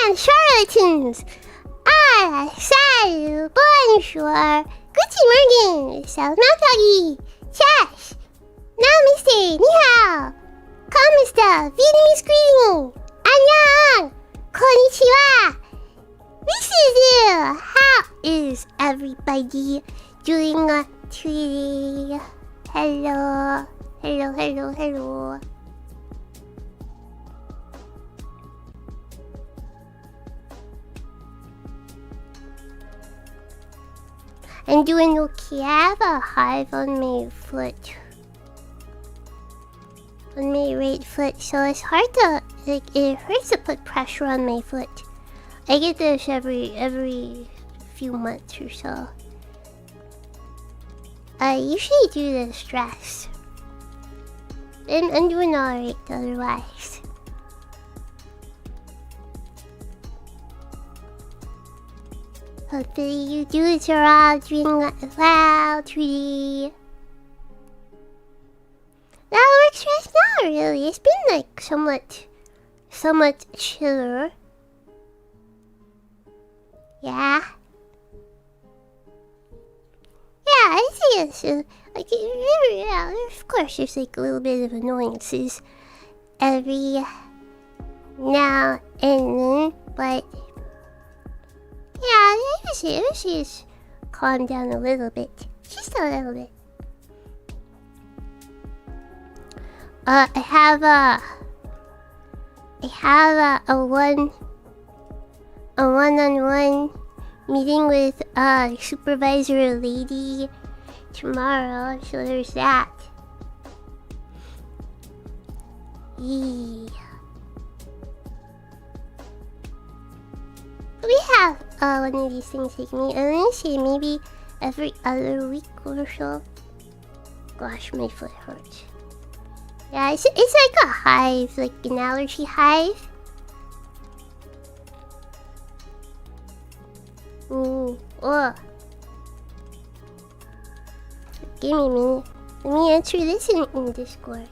and charlatans. Salut, bonjour, guten morgen, salamagi, chash, namaste, ni hao, komista, Vietnamese greeting, annyeong, konnichiwa. This is you. How is everybody doing today? Hello. I'm doing okay. I have a hive on my foot. On my right foot, so it's hard to, it hurts to put pressure on my foot. I get this every few months or so. I usually do the stress. I'm doing alright otherwise. Hopefully you dudes are all doing well today. That works right now, really. It's been like somewhat chiller. Yeah. Yeah, I see it's like, yeah, of course there's like a little bit of annoyances every now and then, but yeah, she's calmed down a little bit. Just a little bit. I have a one-on-one meeting with supervisor lady tomorrow, so there's that. Yeah. We have one of these things take me, I'm gonna say maybe every other week or so. Gosh, my foot hurts. Yeah, it's like a hive, like an allergy hive. Oh. Give me a minute. Let me answer this in Discord.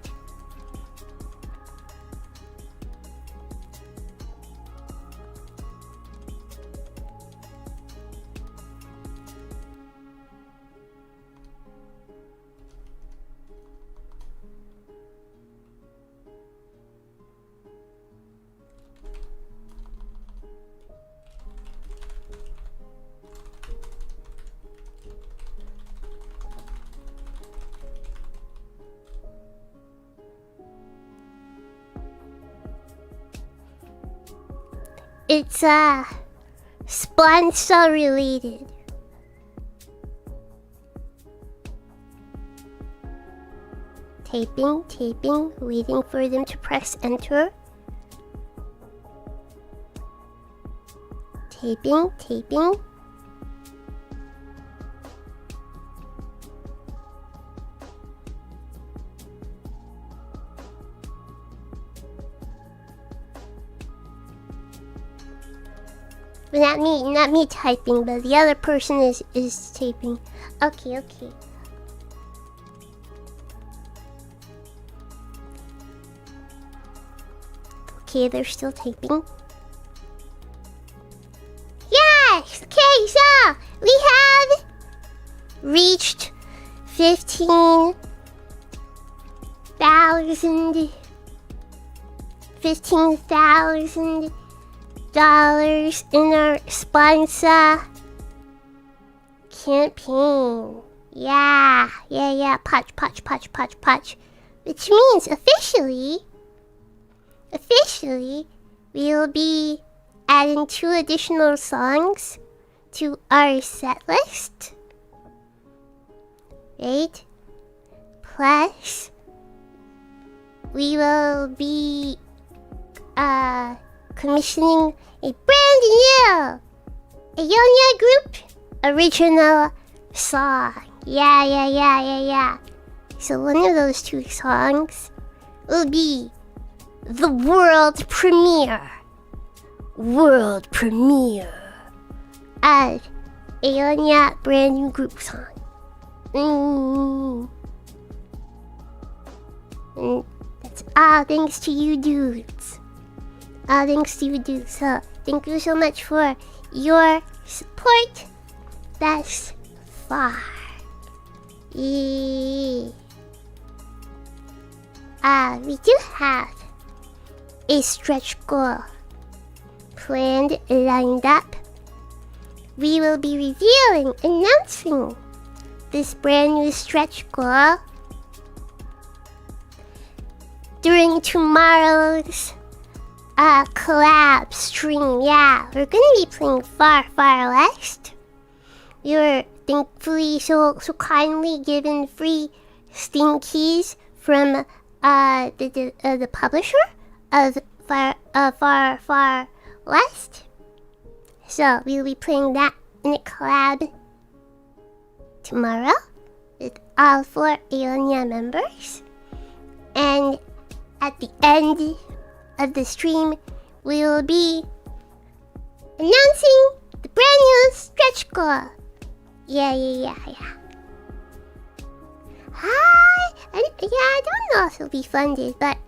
It's sponsor related. Taping, waiting for them to press enter. Taping. Not me typing, but the other person is taping. Okay. Okay, they're still taping. Yes! Okay, so we have reached $15,000 in our sponsor campaign. Yeah. Patch. Which means officially we will be adding 2 additional songs to our set list. Right? Plus we will be commissioning a brand new Ionia Group original song. Yeah. So one of those 2 songs will be the world premiere of Ionia brand new group song. And that's all thanks to you dudes. So Thank you so much for your support thus far. We do have a stretch goal planned, lined up. We will be revealing, announcing this brand new stretch goal during tomorrow's collab stream. Yeah, we're gonna be playing Far Far West. We were thankfully so kindly given free Steam keys from the publisher of Far West. So we'll be playing that in a collab tomorrow with all 4 Aeonia members. And at the end of the stream, we will be announcing the brand new stretch goal. Yeah. Hi! I don't know if it'll be funded, but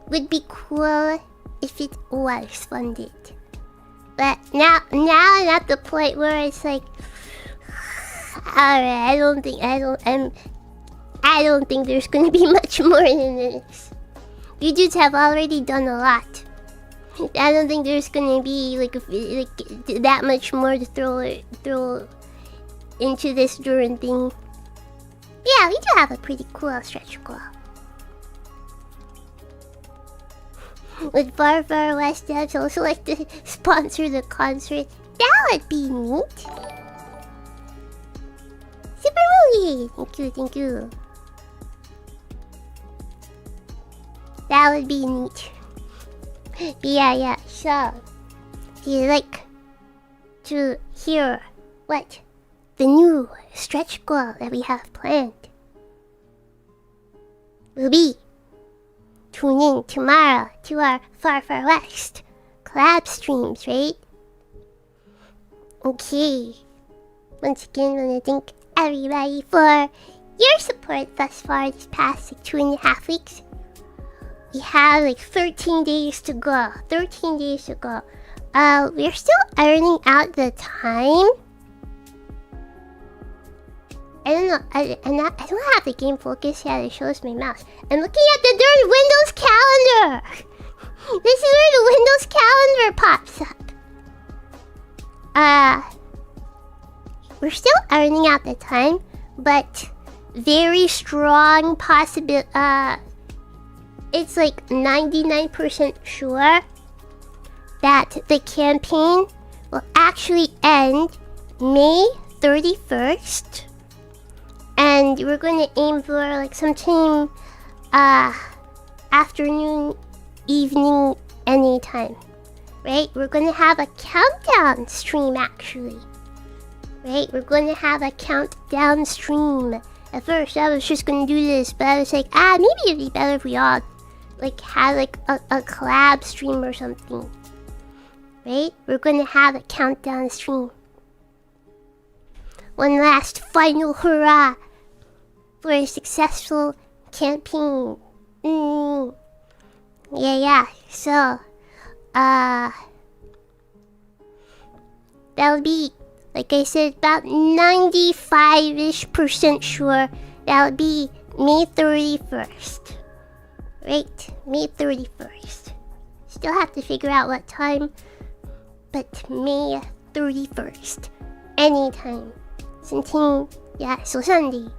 would be cool if it was funded. But now I'm at the point where it's like, alright, I don't think there's gonna be much more than this. You dudes have already done a lot. I don't think there's gonna be like that much more to throw into this Duran thing. Yeah, we do have a pretty cool stretch goal. Would Far Far West devs also like to sponsor the concert? That would be neat. Super movie! Thank you. That would be neat. Yeah. So, do you like to hear what the new stretch goal that we have planned will be? Tune in tomorrow to our Far Far West collab streams, right? Okay. Once again, I want to thank everybody for your support thus far this past 2.5 weeks. We have 13 days to go. We're still ironing out the time. I don't know. I don't have the game focus yet. It shows my mouse. I'm looking at the darn Windows calendar. This is where the Windows calendar pops up. We're still ironing out the time, but very strong possibility. It's 99% sure that the campaign will actually end May 31st. And we're going to aim for sometime afternoon, evening, anytime. Right? We're going to have a countdown stream actually. Right? We're going to have a countdown stream. At first I was just going to do this, but I was like, maybe it'd be better if we all had a collab stream or something. Right? We're going to have a countdown stream. One last final hurrah for a successful campaign. Yeah. So, that would be, like I said, about 95-ish% sure that would be May 31st. Right? May 31st. Still have to figure out what time, but May 31st. Anytime. Something, yeah, so Sunday.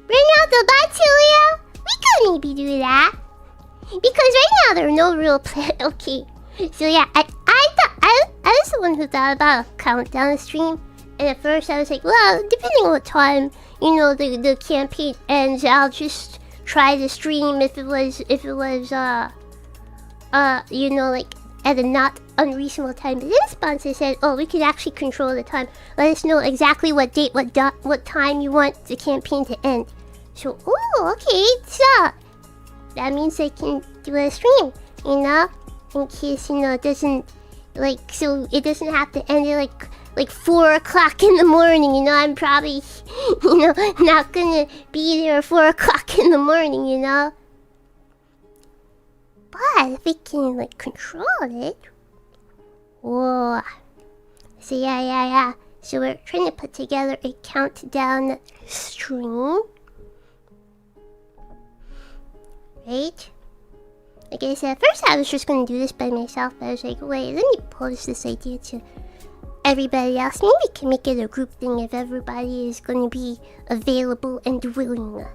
Bring out the bacteria? We could maybe do that. Because right now there are no real plans. Okay. So yeah, I was the one who thought about a countdown stream. And at first I was like, well, depending on what time, the campaign ends, I'll just try to stream if it was at a not unreasonable time. But then sponsor said, we could actually control the time. Let us know exactly what date, what time you want the campaign to end. So, okay, so that means I can do a stream, in case, it doesn't, so it doesn't have to end at like 4 o'clock in the morning, you know, I'm probably, you know, not gonna be there at 4 o'clock in the morning, you know. But if we can like control it. Whoa. So yeah. So we're trying to put together a countdown stream. Right? Like I said, at first I was just gonna do this by myself, but I was like, wait, let me pose this idea to everybody else. Maybe we can make it a group thing if everybody is gonna be available and willing.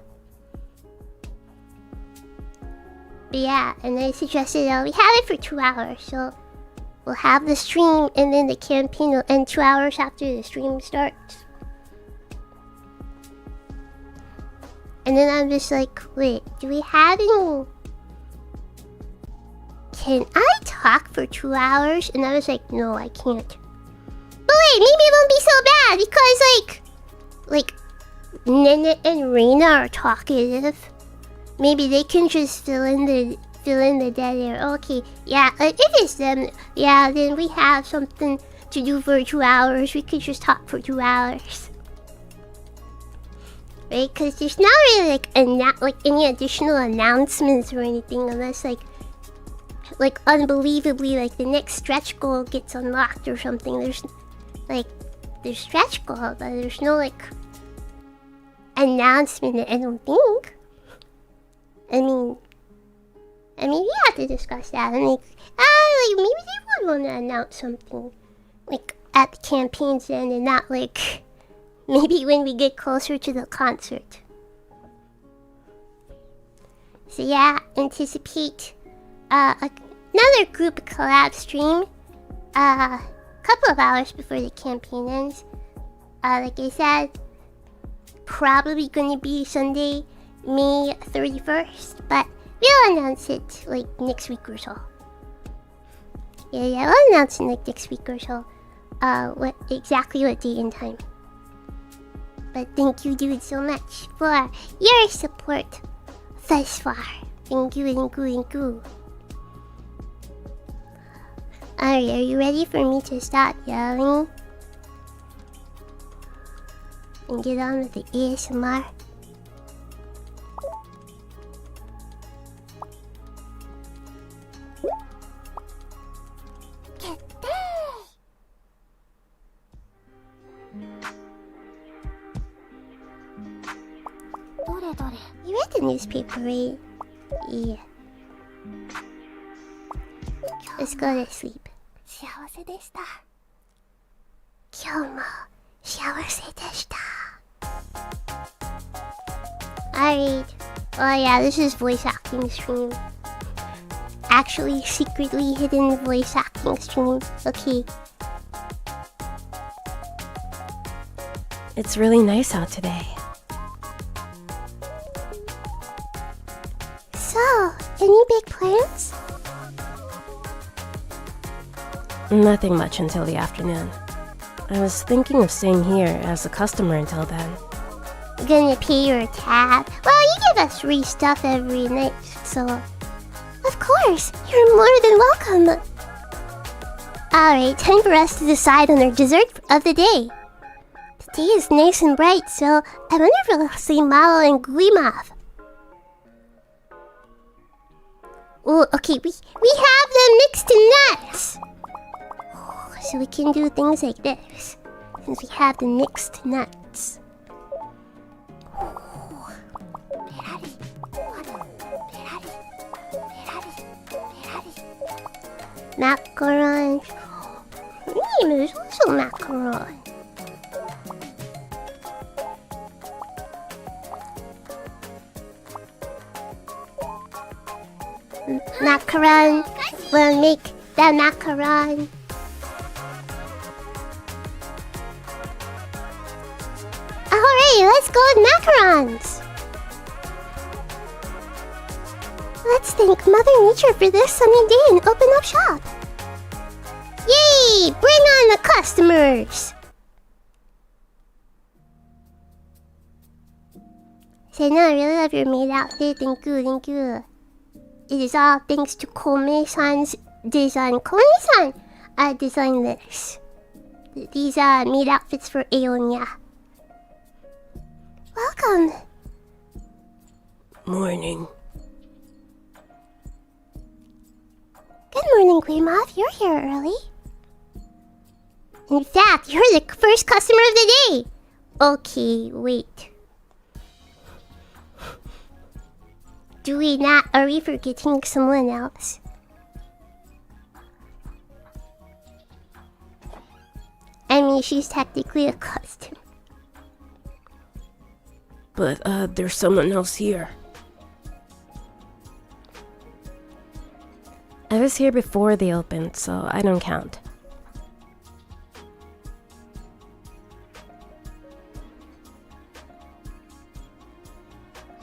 But yeah, and I suggested we have it for 2 hours, so we'll have the stream and then the campaign will end 2 hours after the stream starts. And then I'm just like, wait, do we have any... Can I talk for 2 hours? And I was like, no, I can't. But wait, maybe it won't be so bad because like Nene and Reina are talkative. Maybe they can just fill in the dead air. Okay, yeah, if it's them, yeah, then we have something to do for 2 hours. We could just talk for 2 hours. Right? Because there's not really like any additional announcements or anything unless like unbelievably like the next stretch goal gets unlocked or something. There's stretch goal, but there's no like announcement, I don't think. I mean we have to discuss that. And like maybe they would want to announce something like at the campaign's end and not like maybe when we get closer to the concert. So yeah, anticipate another group collab stream a couple of hours before the campaign ends. Like I said, probably gonna be Sunday, May 31st, but we'll announce it like next week or so. Yeah, we'll announce it like next week or so. What date and time. But thank you, dude, so much for your support thus far. Thank you. Alright, are you ready for me to start yelling? And get on with the ASMR? You read the newspaper, right? Yeah. Let's go to sleep. 幸せでした。今日も幸せでした。Alright. Oh yeah, this is voice acting stream. Actually, secretly hidden voice acting stream. Okay. It's really nice out today. So, any big plans? Nothing much until the afternoon. I was thinking of staying here as a customer until then. You're gonna pay your tab? Well, you give us free stuff every night, so... Of course, you're more than welcome. Alright, time for us to decide on our dessert of the day. Today is nice and bright, so I wonder if we'll see Malo and Guimov. Oh, okay, we have the mixed nuts! So we can do things like this, since we have the mixed nuts. Macaron. There's also macaron. Macaron. We'll make the macaron. Alright, let's go with macarons. Let's thank Mother Nature for this sunny day and open up shop. Yay! Bring on the customers! Say no, I really love your maid outfit. Thank you. It is all thanks to Komi-san's design. Komi-san designed this. these meat outfits for Aonia. Welcome. Morning. Good morning, Gleemoth. You're here early. In fact, you're the first customer of the day. Okay, wait. Are we forgetting someone else? I mean, she's technically a customer. But, there's someone else here. I was here before they opened, so I don't count.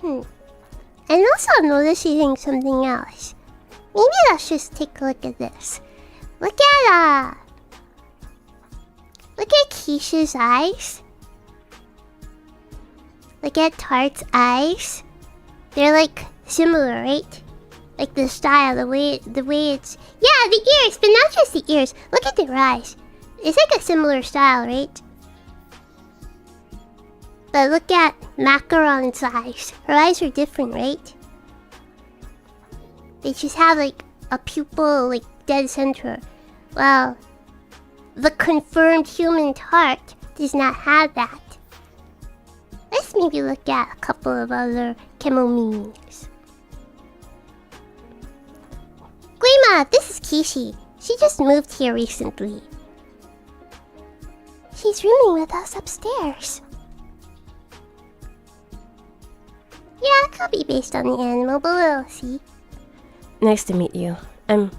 And also I'm noticing something else. Maybe let's just take a look at this. Look at Keisha's eyes. Look at Tart's eyes. They're like similar, right? Like the style, the way it's... Yeah, the ears, but not just the ears. Look at their eyes. It's like a similar style, right? But look at Macaron's eyes. Her eyes are different, right? They just have like a pupil like dead center. Well, the confirmed human Tart does not have that. Let's maybe look at a couple of other communes. Grandma, this is Kishi. She just moved here recently. She's rooming with us upstairs. Yeah, it could be based on the animal, but we'll see. Nice to meet you. I'm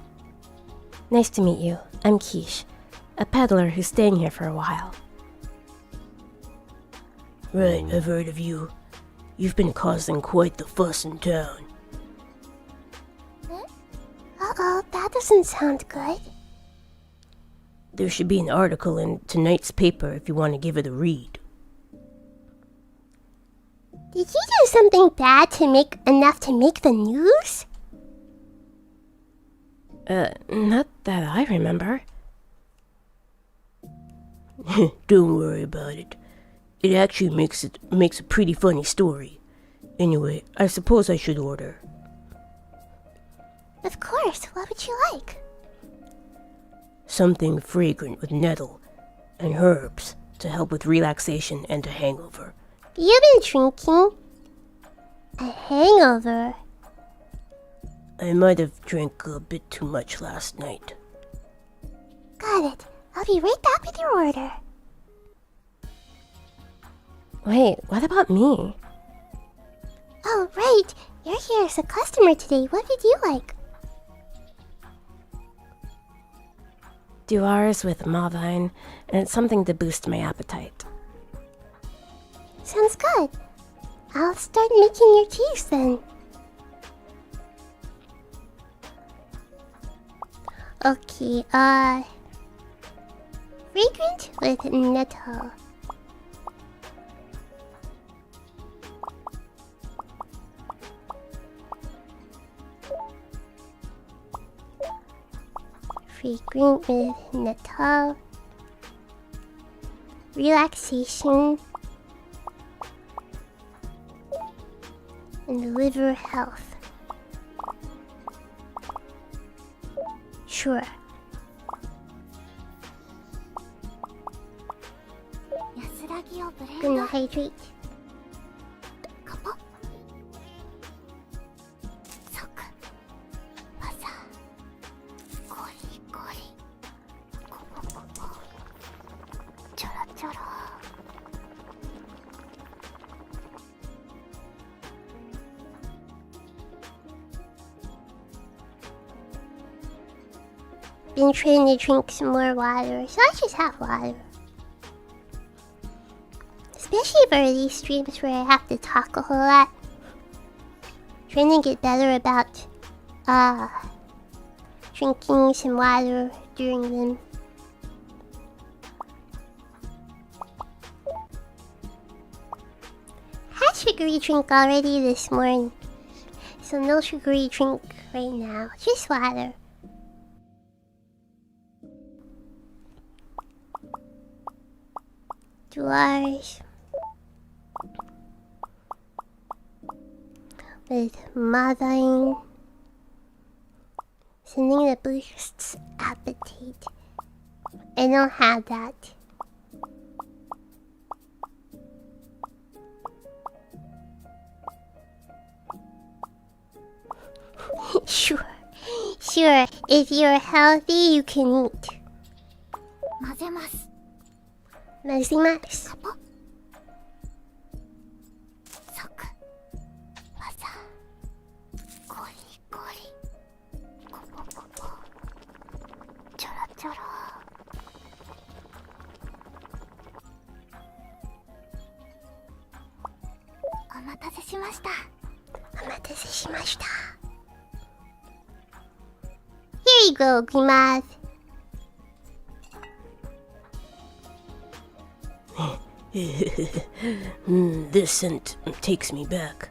Quiche, a peddler who's staying here for a while. Right, I've heard of you. You've been causing quite the fuss in town. Uh-oh, that doesn't sound good. There should be an article in tonight's paper if you want to give it a read. Did you do something bad to make enough to make the news? Not that I remember. Don't worry about it. It actually makes a pretty funny story. Anyway, I suppose I should order. Of course, what would you like? Something fragrant with nettle and herbs to help with relaxation and a hangover. You've been drinking? A hangover? I might have drank a bit too much last night. Got it. I'll be right back with your order. Wait, what about me? Oh, right. You're here as a customer today. What would you like? Duars with Malvine, and something to boost my appetite. Sounds good. I'll start making your teas then. Okay, fragrant with nettle. Fragrant with nettle. Relaxation. And liver health. Sure. Gonna hydrate. Been trying to drink some more water, so I just have water. Especially for these streams where I have to talk a whole lot. Trying to get better about drinking some water during them. Had sugary drink already this morning, so no sugary drink right now, just water. drawers with mothering, something that boosts appetite. I don't have that. Sure. If you're healthy, you can eat. 混ぜます。混ぜます。カポ。ソク。わさ。ゴリゴリ。コポコポ。ちょろちょろ。お待たせしました。お待たせしました。Here you go, Grimace. This scent takes me back.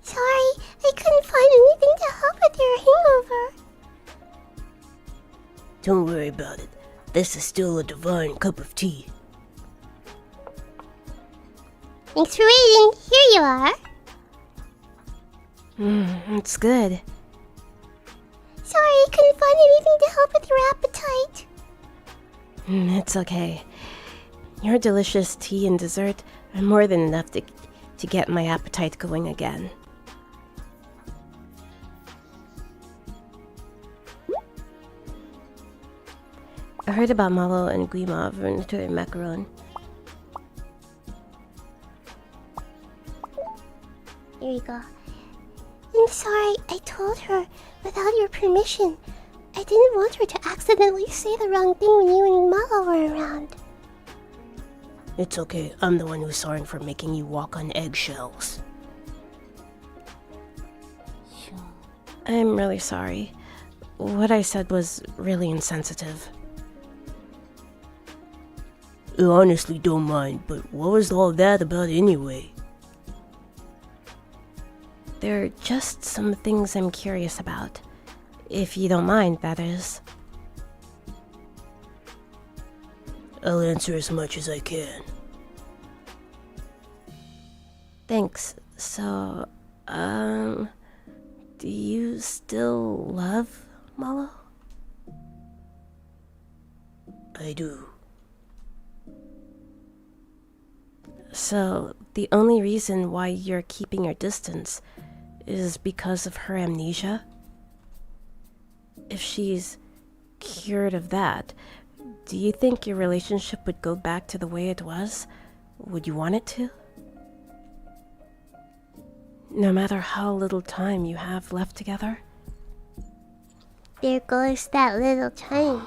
Sorry, I couldn't find anything to help with your hangover. Don't worry about it. This is still a divine cup of tea. Thanks for waiting. Here you are. It's good. Sorry, I couldn't find anything to help with your appetite. It's okay. Your delicious tea and dessert are more than enough to get my appetite going again. I heard about Malo and Guimauve and to macaron. Here you go. I'm sorry, I told her without your permission. I didn't want her to accidentally say the wrong thing when you and Malo were around. It's okay. I'm the one who's sorry for making you walk on eggshells. I'm really sorry. What I said was really insensitive. I honestly don't mind, but what was all that about anyway? There are just some things I'm curious about. If you don't mind, that is. I'll answer as much as I can. Thanks. So, do you still love Malo? I do. So, the only reason why you're keeping your distance is because of her amnesia? If she's cured of that, do you think your relationship would go back to the way it was? Would you want it to? No matter how little time you have left together? There goes that little time.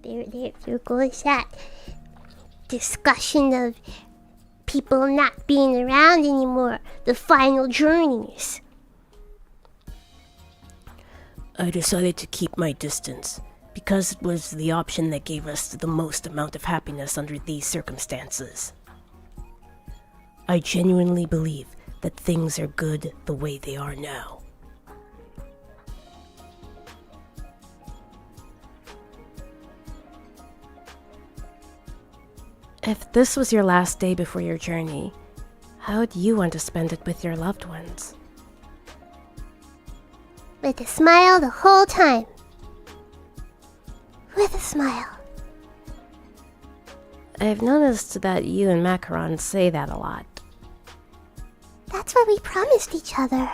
There goes that discussion of people not being around anymore. The final journeys. I decided to keep my distance because it was the option that gave us the most amount of happiness under these circumstances. I genuinely believe that things are good the way they are now. If this was your last day before your journey, how would you want to spend it with your loved ones? With a smile the whole time. With a smile. I've noticed that you and Macaron say that a lot. That's what we promised each other.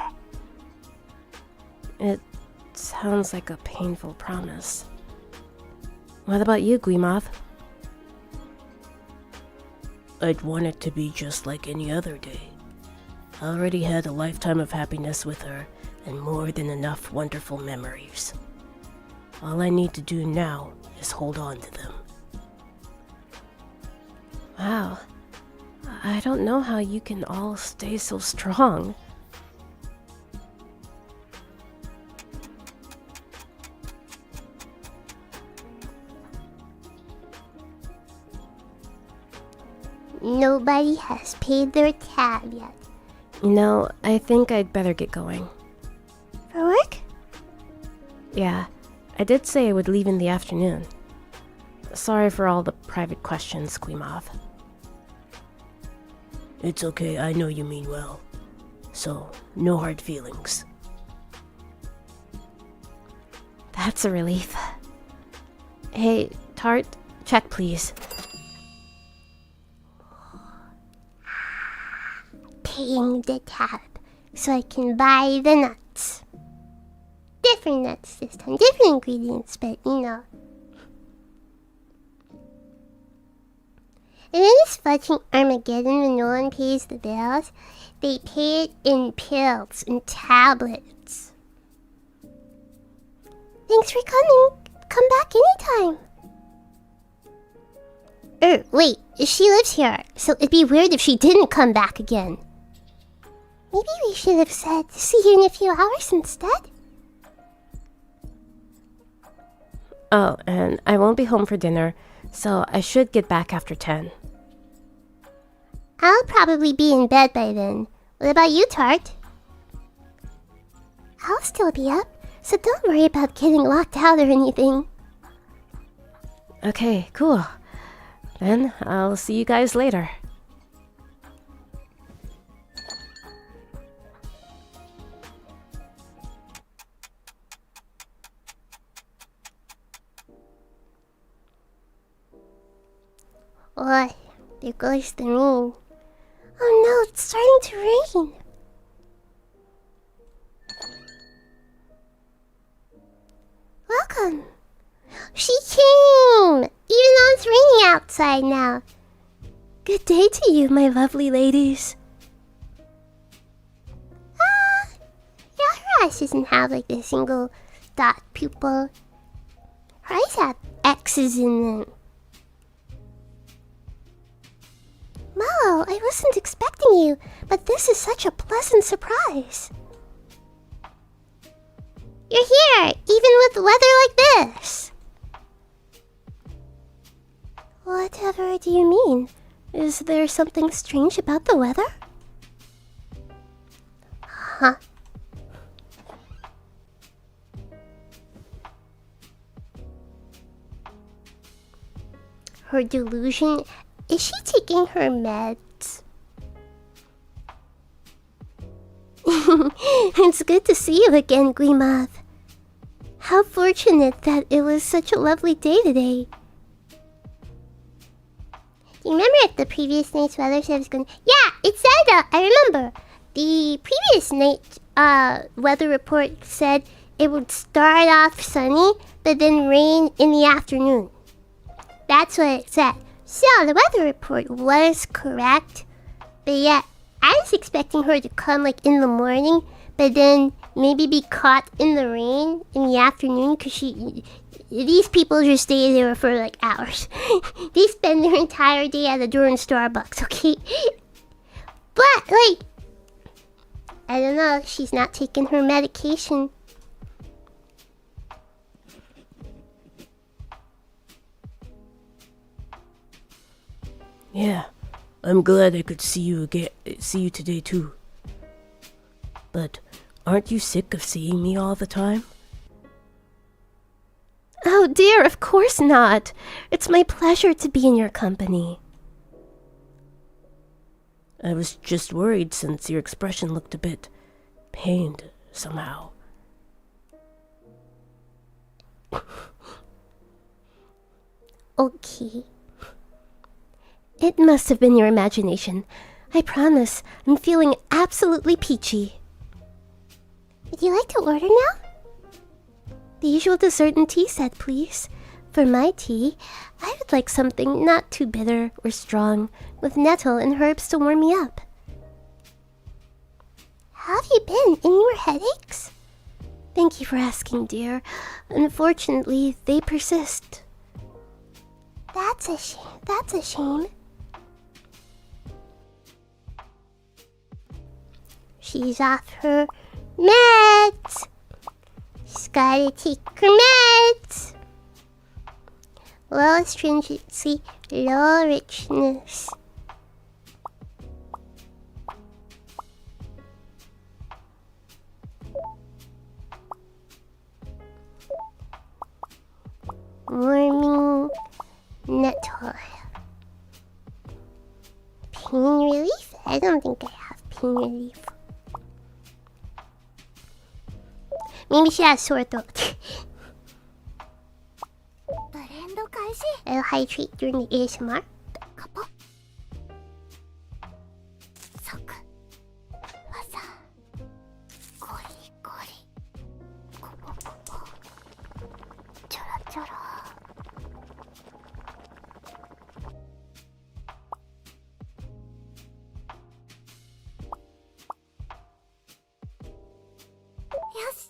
It sounds like a painful promise. What about you, Guimauve? I'd want it to be just like any other day. I already had a lifetime of happiness with her, and more than enough wonderful memories. All I need to do now is hold on to them. Wow. I don't know how you can all stay so strong. Nobody has paid their tab yet. No, I think I'd better get going. For work? Yeah, I did say I would leave in the afternoon. Sorry for all the private questions, Quemoth. It's okay, I know you mean well. So, no hard feelings. That's a relief. Hey, Tart, check please. Paying the tab so I can buy the nuts. Different nuts this time, different ingredients, but you know. And then it's watching Armageddon when no one pays the bills. They pay it in pills and tablets. Thanks for coming. Come back anytime. Wait, she lives here, so it'd be weird if she didn't come back again. Maybe we should have said see you in a few hours instead. Oh, and I won't be home for dinner, so I should get back after 10. I'll probably be in bed by then. What about you, Tart? I'll still be up, so don't worry about getting locked out or anything. Okay, cool. Then I'll see you guys later. Oh, there goes the rain. Oh no, it's starting to rain. Welcome. She came! Even though it's raining outside now. Good day to you, my lovely ladies. Yeah, her eyes doesn't have like a single dot pupil. Her eyes have X's in them. Mallow, I wasn't expecting you, but this is such a pleasant surprise. You're here, even with weather like this. Whatever do you mean? Is there something strange about the weather? Huh? Her delusion. Is she taking her meds? It's good to see you again, Quemoth. How fortunate that it was such a lovely day today. Do you remember at the previous night's weather said it was going? Yeah, it said. I remember. The previous night weather report said it would start off sunny, but then rain in the afternoon. That's what it said. So the weather report was correct, but yeah, I was expecting her to come like in the morning, but then maybe be caught in the rain in the afternoon because these people just stay there for like hours. They spend their entire day at the door in Starbucks, okay? But like, I don't know, she's not taking her medication. Yeah, I'm glad I could see you today too. But aren't you sick of seeing me all the time? Oh dear, of course not. It's my pleasure to be in your company. I was just worried since your expression looked a bit pained somehow. Okay. It must have been your imagination. I promise, I'm feeling absolutely peachy. Would you like to order now? The usual dessert and tea set, please. For my tea, I would like something not too bitter or strong, with nettle and herbs to warm me up. How have you been? Any more headaches? Thank you for asking, dear. Unfortunately, they persist. That's a shame. That's a shame. She's off her meds. She's gotta take her meds. Low astringency, low richness. Warming pain relief. Maybe she has sore throat. ブレンド開始。 It'll hydrate during the ASMR. カポ。即。技。ゴリゴリ。コポコポ。ちょろちょろ。よし。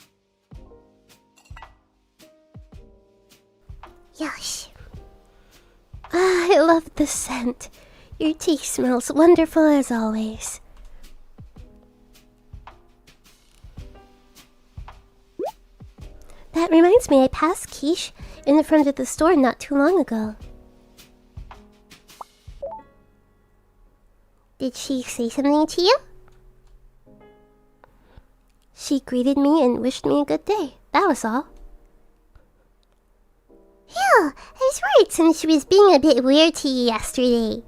Yosh. I love the scent. Your tea smells wonderful as always. That reminds me, I passed Quiche in front of the store not too long ago. Did she say something to you? She greeted me and wished me a good day. That was all. Phew, I was worried since she was being a bit weird to you yesterday.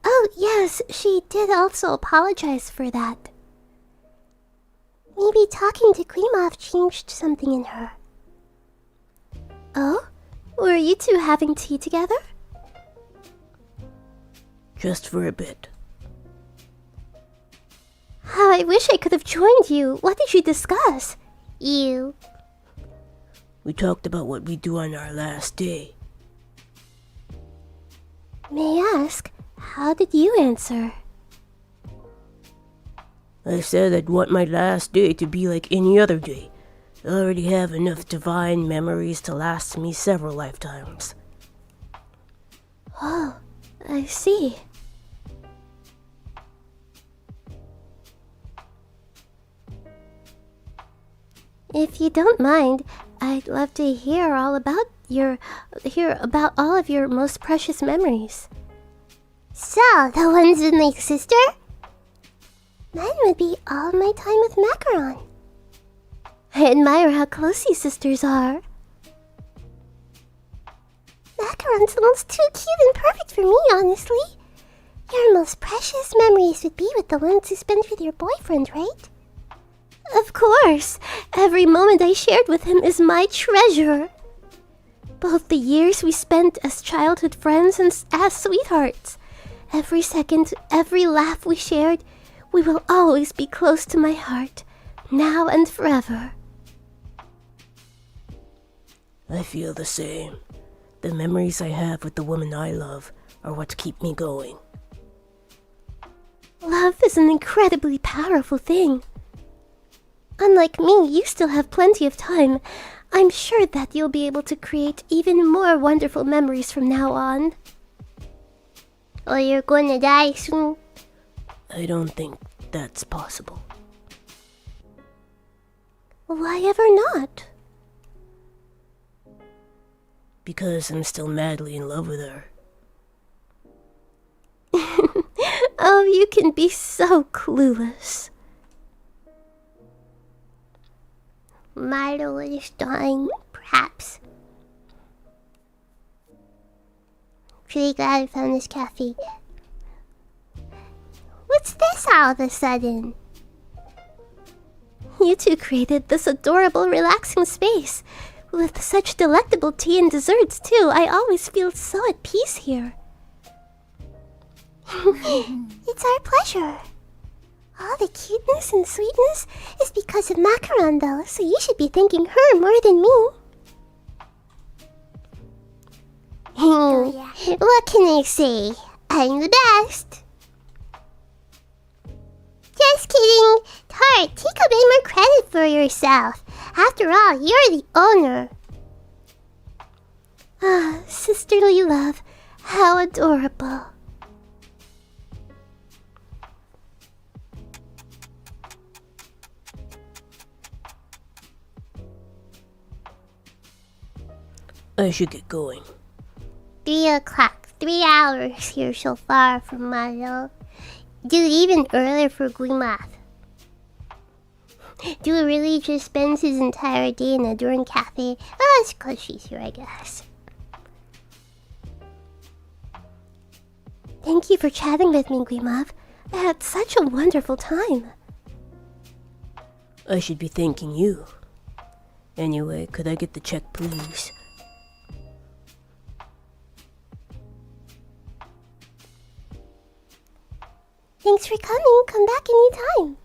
Oh, yes, she did also apologize for that. Maybe talking to Grimov changed something in her. Oh? Were you two having tea together? Just for a bit. How I wish I could have joined you. What did you discuss? You. We talked about what we do on our last day. May I ask, how did you answer? I said I'd want my last day to be like any other day. I already have enough divine memories to last me several lifetimes. Oh, I see. If you don't mind, I'd love to hear all about all of your most precious memories. So, the ones with my sister? Mine would be all my time with Macaron. I admire how close you sisters are. Macaron's almost too cute and perfect for me, honestly. Your most precious memories would be with the ones you spent with your boyfriend, right? Of course. Every moment I shared with him is my treasure. Both the years we spent as childhood friends and as sweethearts. Every second, every laugh we shared, we will always be close to my heart, now and forever. I feel the same. The memories I have with the woman I love are what keep me going. Love is an incredibly powerful thing. Unlike me, you still have plenty of time. I'm sure that you'll be able to create even more wonderful memories from now on. Or you're gonna die soon. I don't think that's possible. Why ever not? Because I'm still madly in love with her. Oh, you can be so clueless. Milo is dying, perhaps. Pretty glad I found this cafe. What's this all of a sudden? You two created this adorable, relaxing space. With such delectable tea and desserts, too. I always feel so at peace here. It's our pleasure. All the cuteness and sweetness is because of Macaron, though, so you should be thanking her more than me. What can I say? I'm the best. Just kidding. Tart, take a bit more credit for yourself. After all, you're the owner. Ah, sisterly love. How adorable. I should get going. 3 o'clock. 3 hours here so far from Milo. Dude, even earlier for Grimov. Dude really just spends his entire day in a Durin cafe. Oh, it's because she's here, I guess. Thank you for chatting with me, Grimov. I had such a wonderful time. I should be thanking you. Anyway, could I get the check, please? Thanks for coming. Come back anytime.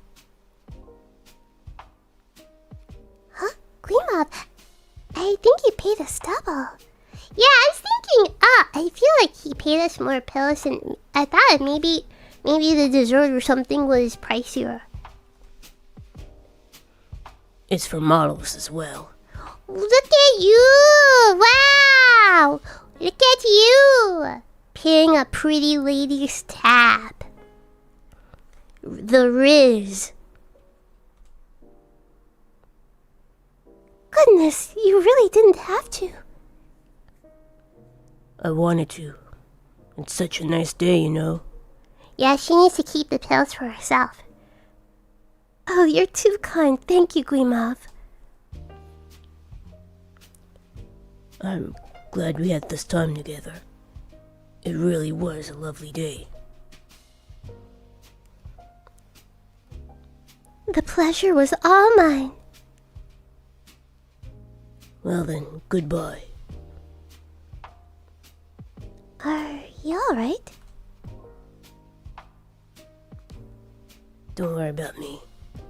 Huh? Greenmouth, I think he paid us double. Yeah, I was thinking, I feel like he paid us more pills and I thought maybe the dessert or something was pricier. It's for models as well. Look at you! Wow! Look at you! Paying a pretty lady's tab. The Riz. Goodness, you really didn't have to. I wanted to. It's such a nice day, you know. Yeah, she needs to keep the pills for herself. Oh, you're too kind. Thank you, Guimov. I'm glad we had this time together. It really was a lovely day. The pleasure was all mine. Well then, goodbye. Are you alright? Don't worry about me.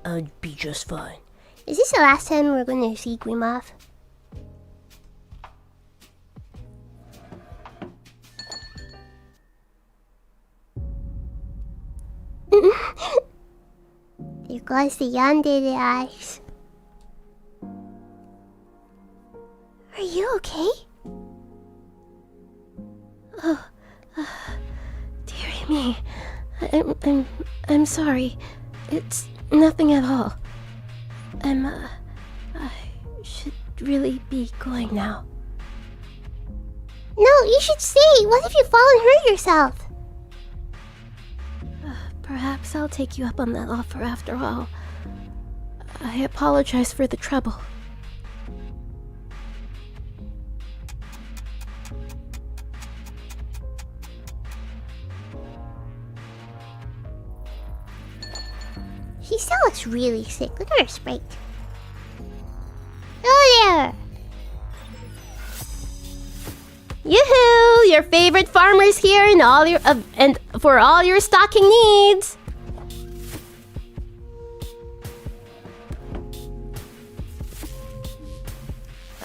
I'll be just fine. Is this the last time we're going to see Guimov? There goes the yandere eyes. Are you okay? Oh, dearie me. I'm sorry. It's nothing at all. I should really be going now. No, you should stay. What if you fall and hurt yourself? Perhaps I'll take you up on that offer after all. I apologize for the trouble. She still looks really sick. Look at her sprite. Oh there! Yoo-hoo! Your favorite farmer's here and all your and for all your stocking needs.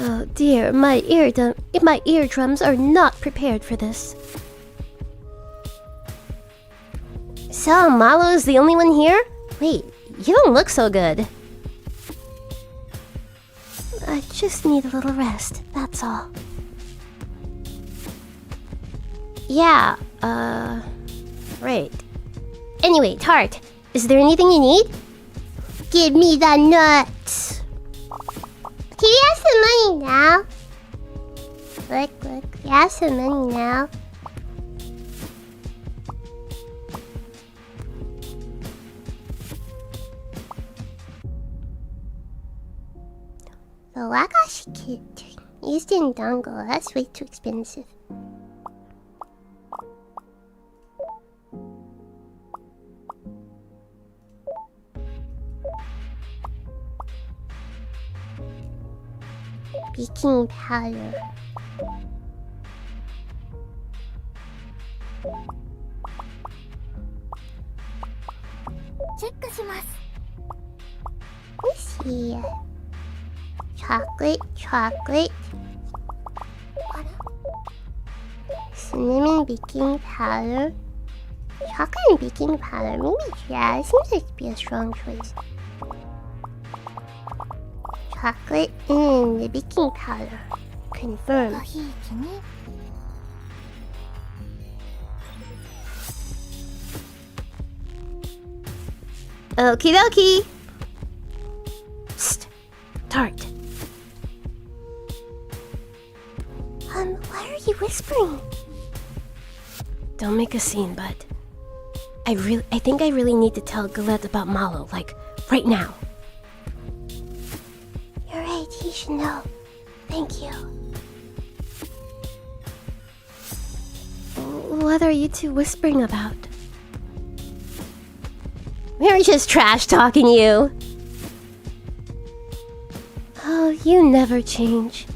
Oh dear, my eardrums are not prepared for this. So, Malo is the only one here? Wait, you don't look so good. I just need a little rest, that's all. Yeah, right. Anyway, Tart, is there anything you need? Give me the nuts. Can you have some money now? Look, you have some money now. The Wagashi kit used in dongle, that's way too expensive. Baking powder. Check します。 Let's see. Chocolate. Cinnamon baking powder. Chocolate and baking powder. Maybe, yeah, it seems like to be a strong choice. Chocolate and the baking powder. Confirmed. ごひいきに Okie dokie. Psst. Tart. Why are you whispering? Don't make a scene, bud. I think I really need to tell Galette about Malo, like, right now. You're right, he should know. Thank you. What are you two whispering about? We're just trash talking you. Oh, you never change.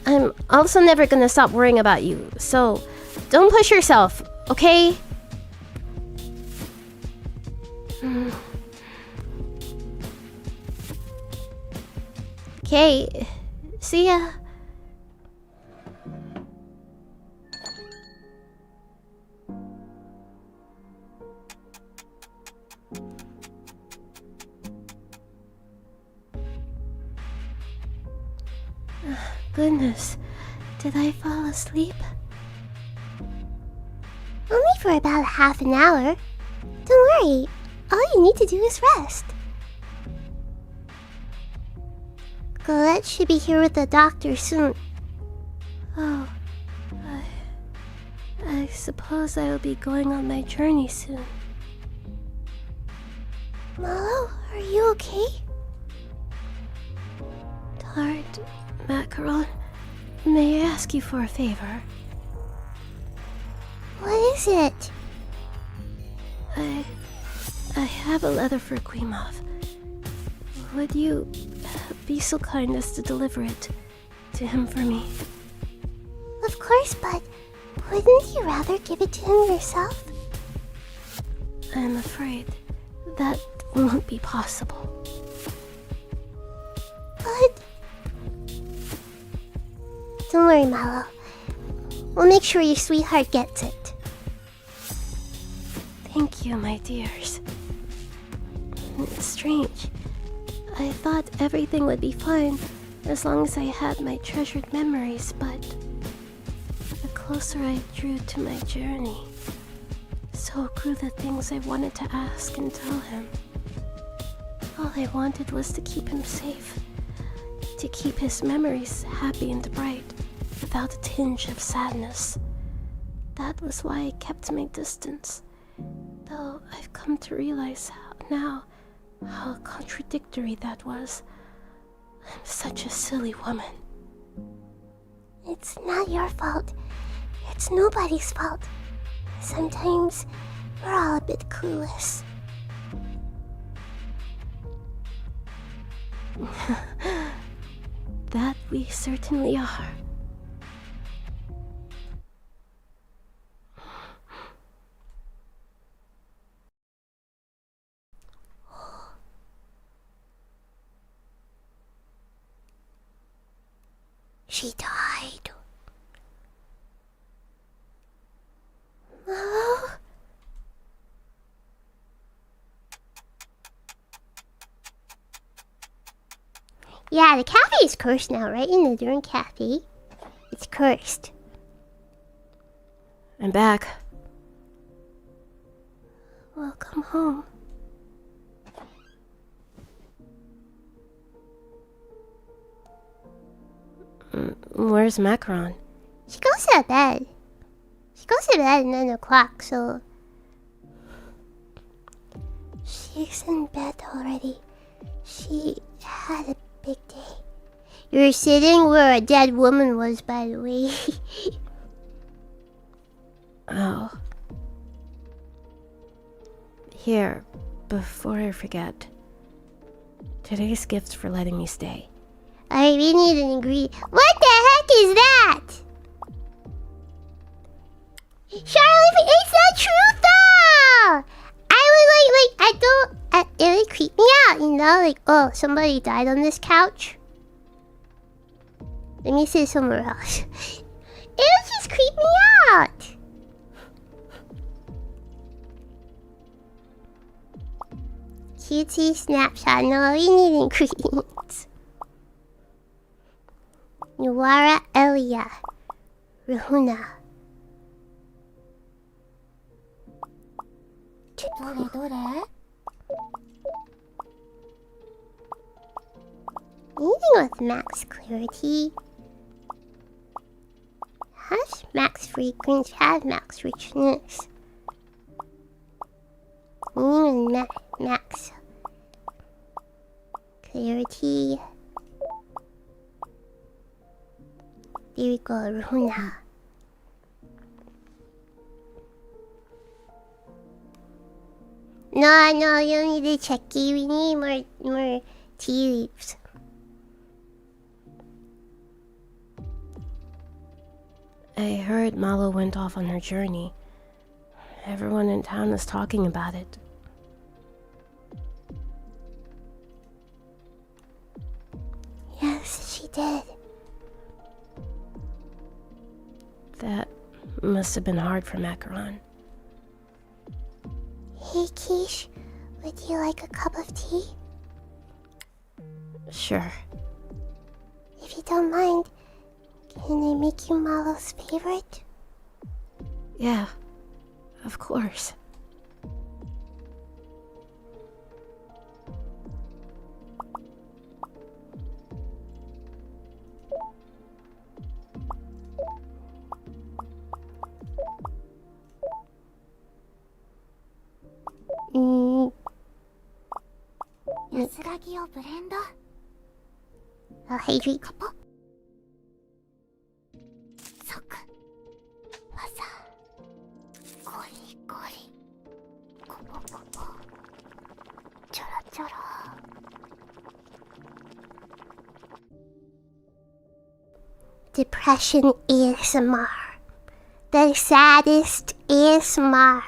I'm also never gonna stop worrying about you, so don't push yourself, okay? Okay, see ya. Goodness, did I fall asleep? Only for about half an hour. Don't worry, all you need to do is rest. Colette should be here with the doctor soon. Oh, I suppose I will be going on my journey soon. Malo, are you okay? Tart, Macaron, may I ask you for a favor? What is it? I have a letter for Quemoth. Would you be so kind as to deliver it to him for me? Of course, but wouldn't you rather give it to him yourself? I'm afraid that won't be possible. But... Don't worry, Malo. We'll make sure your sweetheart gets it. Thank you, my dears. It's strange. I thought everything would be fine as long as I had my treasured memories, but the closer I drew to my journey, so grew the things I wanted to ask and tell him. All I wanted was to keep him safe, to keep his memories happy and bright, without a tinge of sadness. That was why I kept my distance, though I've come to realize now how contradictory that was. I'm such a silly woman. It's not your fault. It's nobody's fault. Sometimes we're all a bit clueless. That we certainly are. She died. Malo? Yeah, the cafe is cursed now, right? In the darn cafe. It's cursed. I'm back. Welcome home. Where's Macaron? She goes to bed. She goes to bed at 9 o'clock, so... She's in bed already. She had a big day. You're sitting where a dead woman was, by the way. Oh. Here, before I forget. Today's gift for letting me stay. I really need an ingredient. What the heck is that? Charlotte, it's the truth though! I was I don't... it would creep me out, you know? Like, oh, somebody died on this couch. Let me sit somewhere else. It would just creep me out. Cutesy snapshot. No, we need ingredients. Nuara Elia. Ruhuna. どれ Anything with max clarity. Has max frequency, has max richness. Max clarity. There we go, Ruhuna. No, you don't need to check it. We need more tea leaves. I heard Malo went off on her journey. Everyone in town is talking about it. Yes, she did. That must have been hard for Macaron. Hey, Quiche, would you like a cup of tea? Sure. If you don't mind, can I make you Malo's favorite? Yeah, of course. Mm. 安らぎをブレンド I'll hydrate. カポ即技ゴリゴリコポコポちょろちょろ Depression ASMR. The saddest ASMR.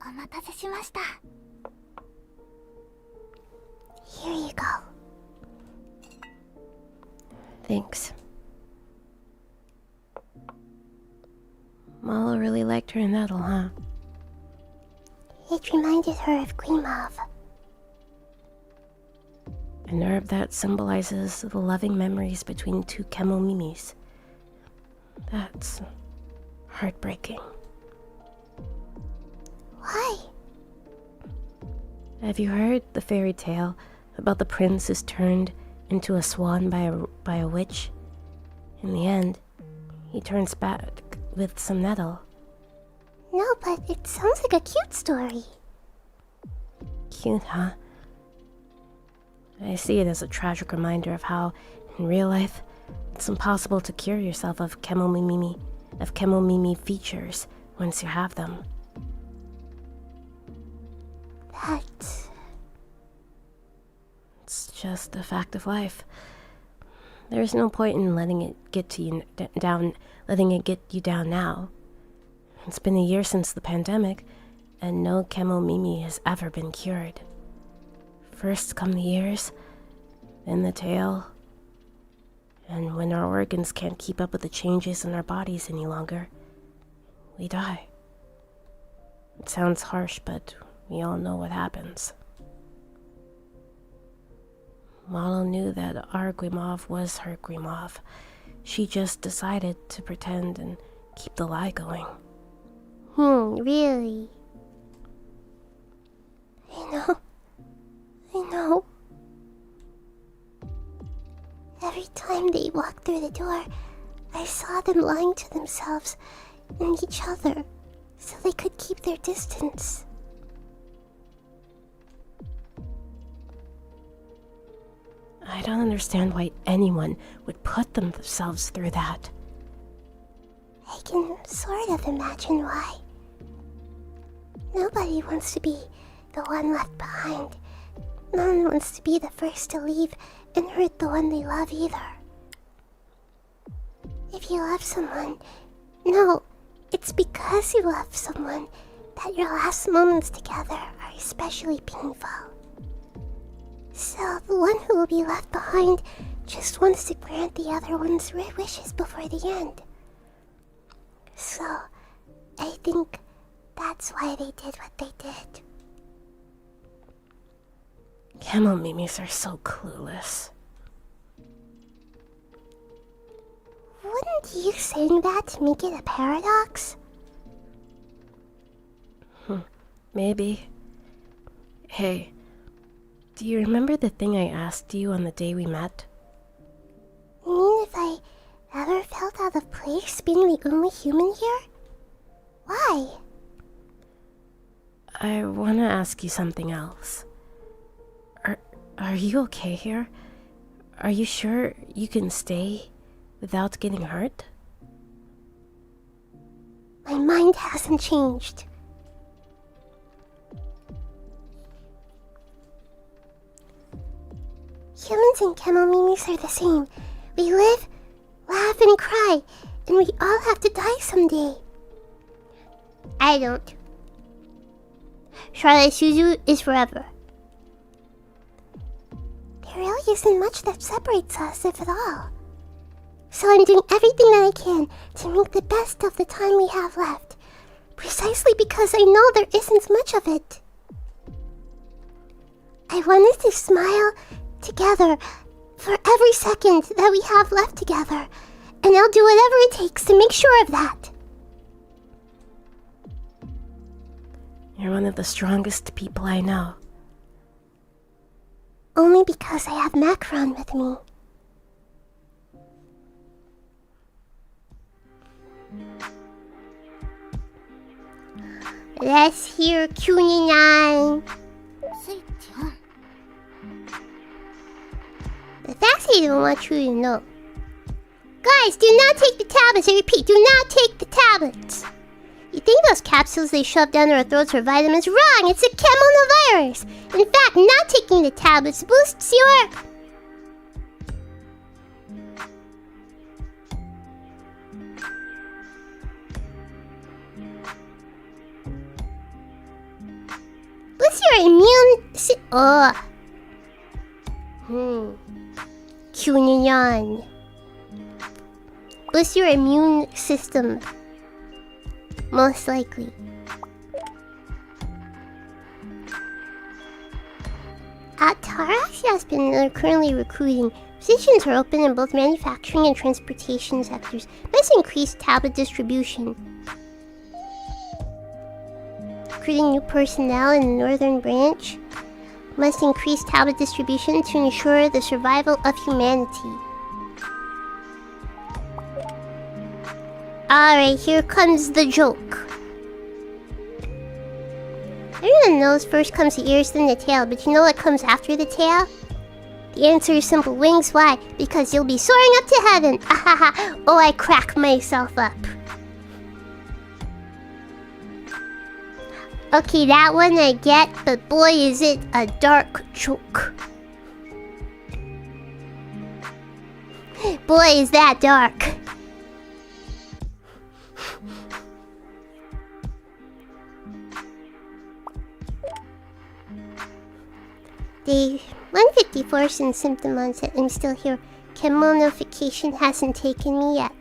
お待たせしました Here you go. Thanks. Malo really liked her nettle, huh? It reminded her of Grimov. An herb that symbolizes the loving memories between two chemomimes. That's heartbreaking. Why? Have you heard the fairy tale about the prince who's turned into a swan by a witch? In the end, he turns back with some nettle. No, but it sounds like a cute story. Cute, huh? I see it as a tragic reminder of how, in real life, it's impossible to cure yourself of chemomimi features once you have them. It's just a fact of life. There's no point in letting it get you down now. It's been a year since the pandemic, and no chemomimi has ever been cured. First come the ears, then the tail, and when our organs can't keep up with the changes in our bodies any longer, we die. It sounds harsh, but we all know what happens. Malo knew that our Grimov was her Grimov. She just decided to pretend and keep the lie going. Really? I know. Every time they walked through the door, I saw them lying to themselves and each other so they could keep their distance. I don't understand why anyone would put themselves through that. I can sort of imagine why. Nobody wants to be the one left behind. No one wants to be the first to leave and hurt the one they love either. If you love someone, no, it's because you love someone that your last moments together are especially painful. So the one who will be left behind just wants to grant the other one's wishes before the end. So, I think that's why they did what they did. Chemomimes are so clueless. Wouldn't you saying that make it a paradox? Maybe. Hey, do you remember the thing I asked you on the day we met? You mean if I ever felt out of place being the only human here? Why? I want to ask you something else. Are you okay here? Are you sure you can stay without getting hurt? My mind hasn't changed. Humans and kemones are the same. We live, laugh, and cry, and we all have to die someday. I don't. Charlotte Suzu is forever. There really isn't much that separates us, if at all. So I'm doing everything that I can to make the best of the time we have left, precisely because I know there isn't much of it. I want us to smile together for every second that we have left together, and I'll do whatever it takes to make sure of that. You're one of the strongest people I know. Only because I have Macron with me. Let's hear Q9. The facts I don't want you to know. Guys, do not take the tablets. I repeat, do not take the tablets. You think those capsules they shove down our throats are vitamins? Wrong! It's a kemono virus! In fact, not taking the tablets boosts your... boosts your immune... Cunyan. Boost your immune system. Most likely. Taraxia has been currently recruiting. Positions are open in both manufacturing and transportation sectors. Must increase tablet distribution. Recruiting new personnel in the northern branch. Must increase tablet distribution to ensure the survival of humanity. Alright, here comes the joke. Everyone knows first comes the ears, then the tail, but you know what comes after the tail? The answer is simple. Wings. Why? Because you'll be soaring up to heaven. Ahaha. Oh, I crack myself up. Okay, that one I get, but boy is it a dark joke. Boy is that dark. Day 154 since symptom onset. I'm still here. Kemonofication hasn't taken me yet.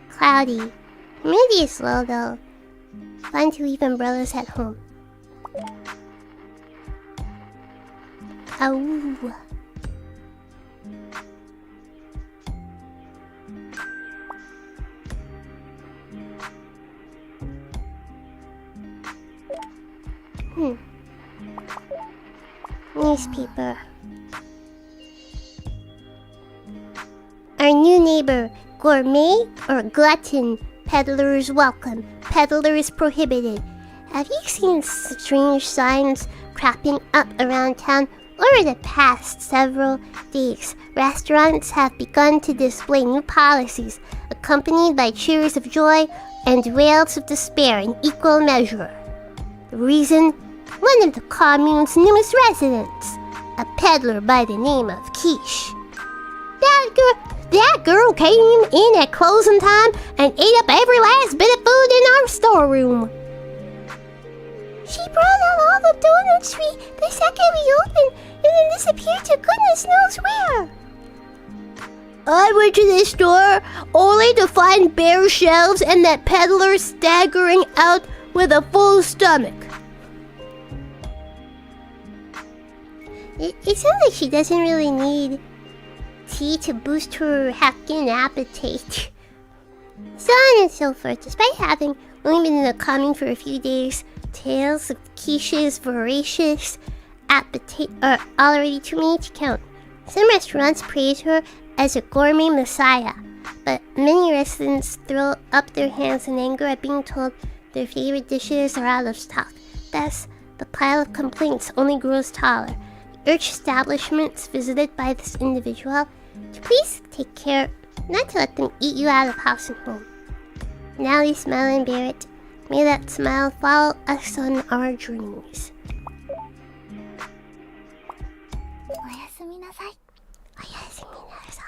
Cloudy. Humidity is low though. Fun to leave umbrellas at home. Ow. Newspaper. Our new neighbor, gourmet or glutton? Peddlers welcome. Peddlers prohibited. Have you seen strange signs cropping up around town? Over the past several days, restaurants have begun to display new policies, accompanied by cheers of joy and wails of despair in equal measure. The reason? One of the commune's newest residents, a peddler by the name of Quiche. That girl came in at closing time and ate up every last bit of food in our storeroom. She brought out all the donuts the second we opened and then disappeared to goodness knows where. I went to the store only to find bare shelves and that peddler staggering out with a full stomach. It sounds like she doesn't really need tea to boost her hacking appetite. So on and so forth. Despite having only been in the commune for a few days, tales of Quiche's voracious appetite are already too many to count. Some restaurants praise her as a gourmet messiah, but many residents throw up their hands in anger at being told their favorite dishes are out of stock. Thus, the pile of complaints only grows taller. Urge establishments visited by this individual to please take care not to let them eat you out of house and home. Now we smile and bear it. May that smile follow us on our journeys. おやすみなさい。おやすみなさい。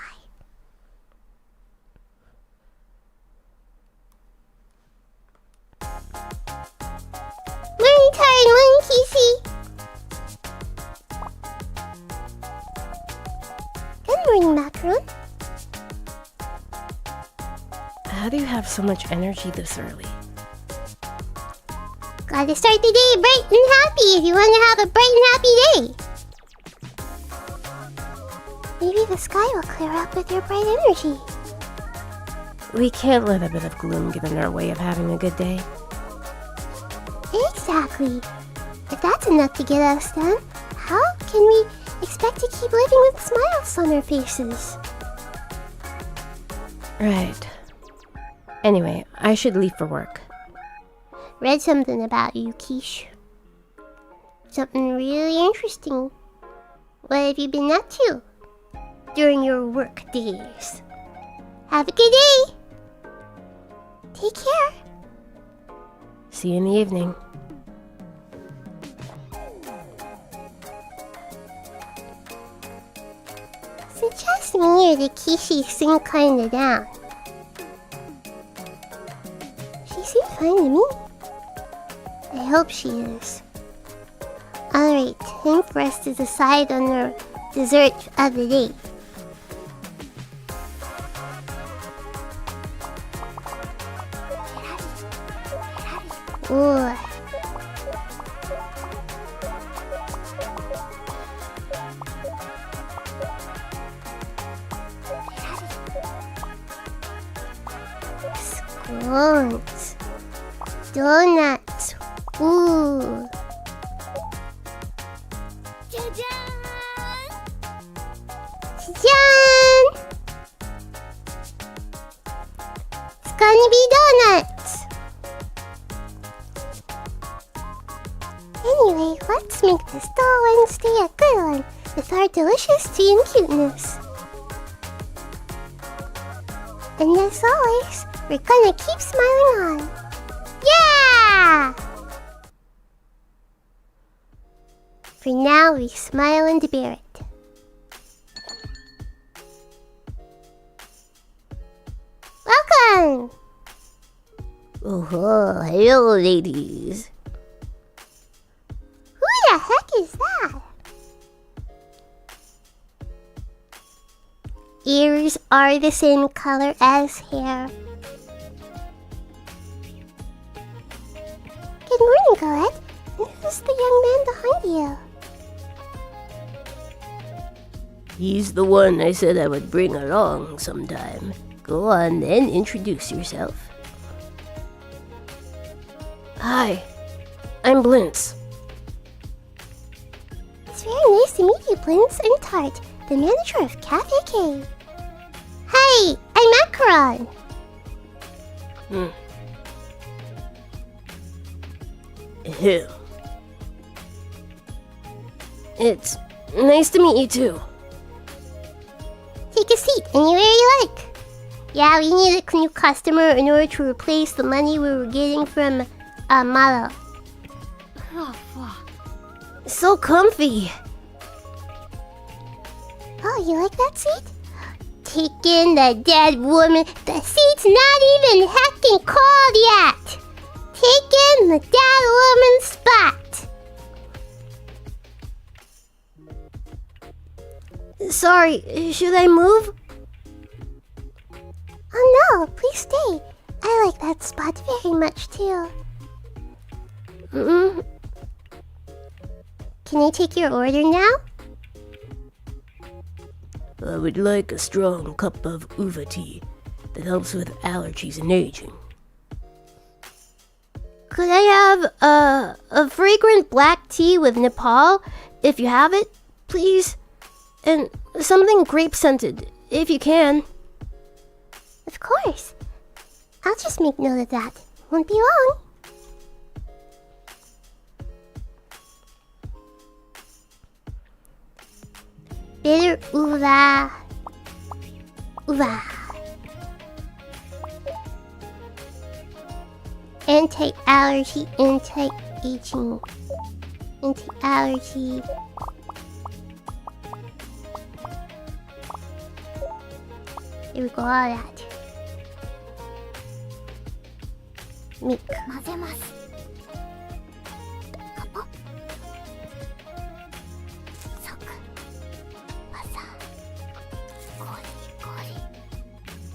Morning time, morning Kissy. Good morning, Macaron. How do you have so much energy this early? Gotta start the day bright and happy if you want to have a bright and happy day. Maybe the sky will clear up with your bright energy. We can't let a bit of gloom get in our way of having a good day. Exactly. If that's enough to get us down, how can we expect to keep living with smiles on our faces? Right. Anyway, I should leave for work. Read something about you, Quiche. Something really interesting. What have you been up to during your work days? Have a good day. Take care. See you in the evening. Suggests me that Kishi seemed kinda down. She seemed fine to me. I hope she is. Alright, time for us to decide on our dessert of the day. Ooh. Scones. Donuts. Ooh. じゃじゃ Jan! It's gonna be donuts. Anyway, let's make this dull Wednesday a good one with our delicious tea and cuteness. And as always, we're gonna keep smiling on. Yeah! For now, we smile and bear it. Welcome! Oh, hello, ladies. Who the heck is that? Ears are the same color as hair. Good morning, Colette. And who's the young man behind you? He's the one I said I would bring along sometime. Go on then, introduce yourself. Hi, I'm Blintz. It's very nice to meet you, Blintz. I'm Tart, the manager of Cafe K. Hi, I'm Macaron. Ew. It's nice to meet you too. Take a seat anywhere you like. Yeah, we need a new customer in order to replace the money we were getting from Mala. So comfy. Oh, you like that seat? Take in the dead woman. The seat's not even heckin' cold yet. Take in the dead woman's spot. Sorry, should I move? Oh no, please stay. I like that spot very much too. Can I take your order now? I would like a strong cup of uva tea that helps with allergies and aging. Could I have a fragrant black tea with Nepal, if you have it, please? And something grape scented, if you can. Of course. I'll just make note of that. Won't be long. Bitter uva. Anti-allergy, anti-aging, anti-allergy. Here we go, all that. Milk. 混ぜます。カポ。ソク。パサ。ゴリゴリ。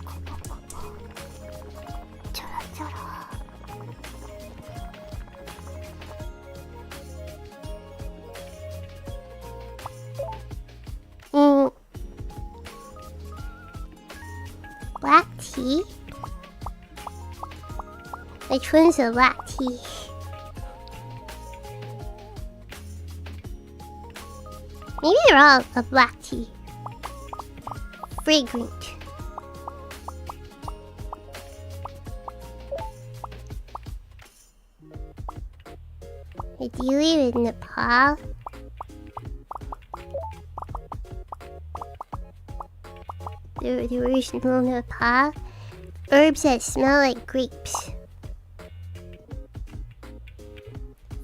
コポコポ。ちょろちょろ。Black tea? Which one's a black tea? Maybe they're all a black tea. Fragrant. Do you live in Nepal? The original Nepal? Herbs that smell like grapes.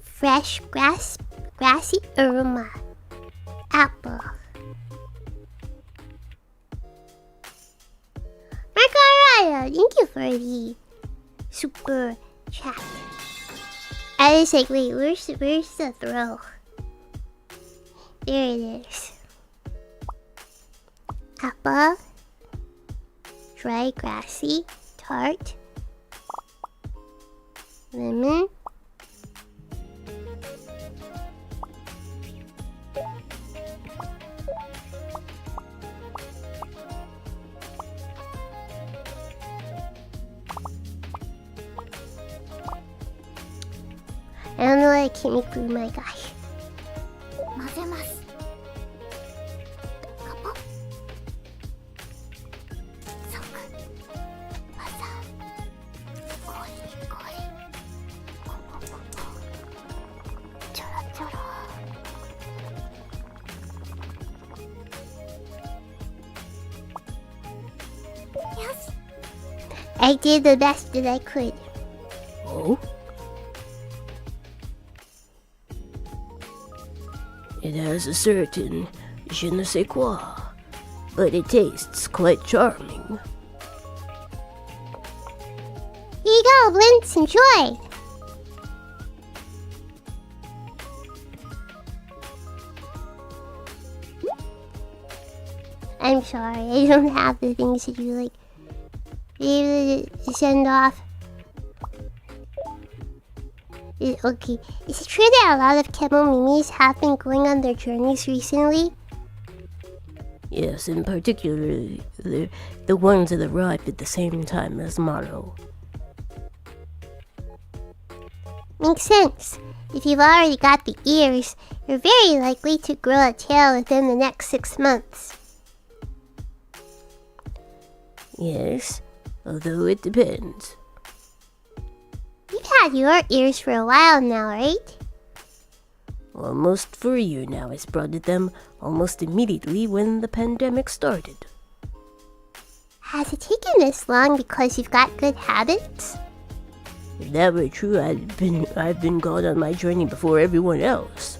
Fresh grassy aroma. Apple. Margarita, thank you for the super chat. I was like, wait, where's the throw? There it is. Apple. Dry, grassy, tart. Lemon. I don't know why I can't make food, my guy. 混ぜます。カポ。ソク。パサ。ゴリゴリ。コポコポ。ちょろちょろ。よし。I did the best that I could. Oh? It has a certain je ne sais quoi, but it tastes quite charming. Here you go, Blintz, enjoy! I'm sorry, I don't have the things that you like. Be able to send off. Okay, is it true that a lot of kemomimes have been going on their journeys recently? Yes, in particular, the ones that arrived at the same time as Maro. Makes sense. If you've already got the ears, you're very likely to grow a tail within the next 6 months. Yes, although it depends. You've had your ears for a while now, right? Almost for a year now. I sprouted them almost immediately when the pandemic started. Has it taken this long because you've got good habits? If that were true, I've been gone on my journey before everyone else.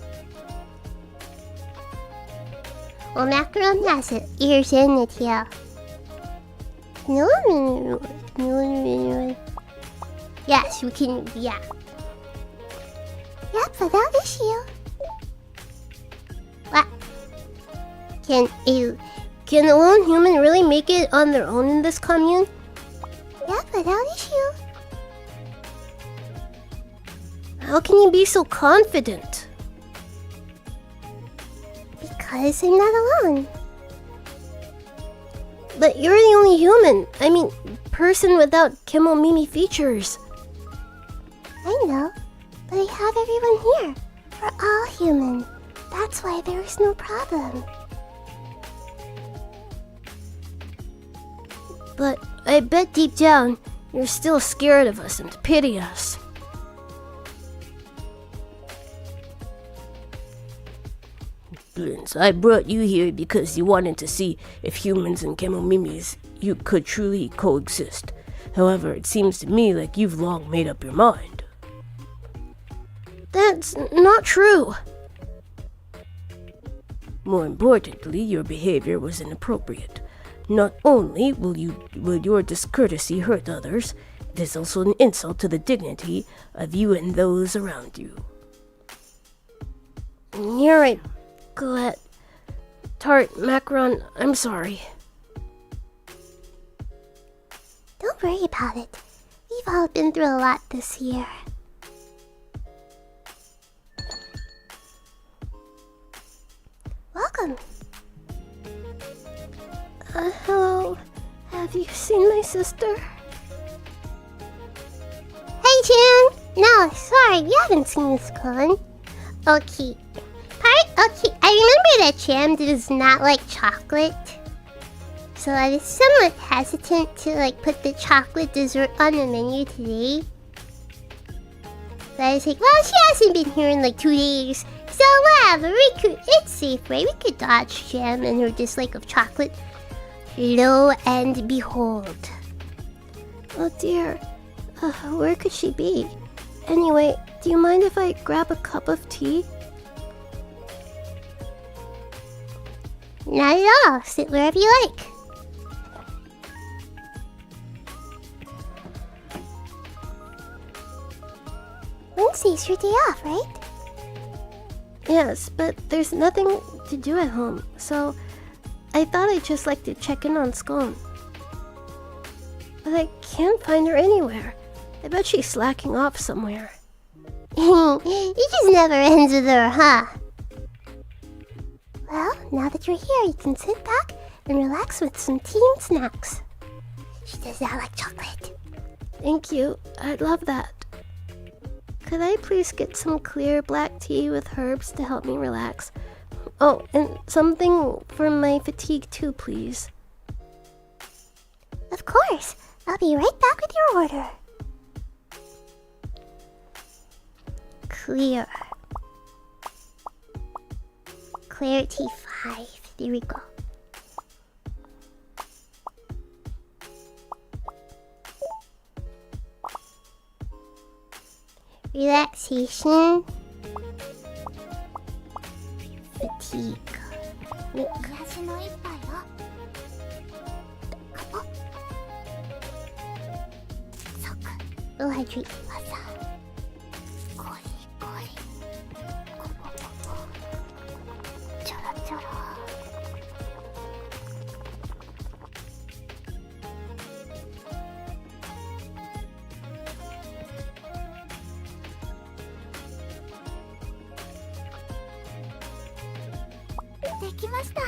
Well, Macaron has it, ears and a tail. No. Yes, we can, yeah. Yep, without issue. What? Can a lone human really make it on their own in this commune? Yep, without issue. How can you be so confident? Because I'm not alone. But you're the only human. I mean, person without kemomimi features. I know, but I have everyone here. We're all human. That's why there's no problem. But I bet deep down, you're still scared of us and pity us. Blins, I brought you here because you wanted to see if humans and kemomimis you could truly coexist. However, it seems to me like you've long made up your mind. That's not true. More importantly, your behavior was inappropriate. Not only will your discourtesy hurt others, it is also an insult to the dignity of you and those around you. You're right, Galette. Tart, Macaron, I'm sorry. Don't worry about it. We've all been through a lot this year. Welcome. Hello. Have you seen my sister? Hey, Chan! No, sorry, we haven't seen this con. Okay. Okay, I remember that Chan does not like chocolate. So I was somewhat hesitant to put the chocolate dessert on the menu today. But I was like, well, she hasn't been here in 2 days. So whatever, it's safe, right? We could dodge Jam and her dislike of chocolate. Lo and behold. Oh dear. Where could she be? Anyway, do you mind if I grab a cup of tea? Not at all. Sit wherever you like. Wednesday's your day off, right? Yes, but there's nothing to do at home, so I thought I'd just like to check in on Scone. But I can't find her anywhere. I bet she's slacking off somewhere. It just never ends with her, huh? Well, now that you're here, you can sit back and relax with some tea and snacks. She does not like chocolate. Thank you. I'd love that. Could I please get some clear black tea with herbs to help me relax? Oh, and something for my fatigue too, please. Of course. I'll be right back with your order. Clear. Clarity 5. There we go. Relaxation. Fatigue. Milk. 癒しの一杯よ。カポッ。そっか。 We'll hydrate. わさ。ゴリゴリ。コポコポ。ちょろちょろ。できました。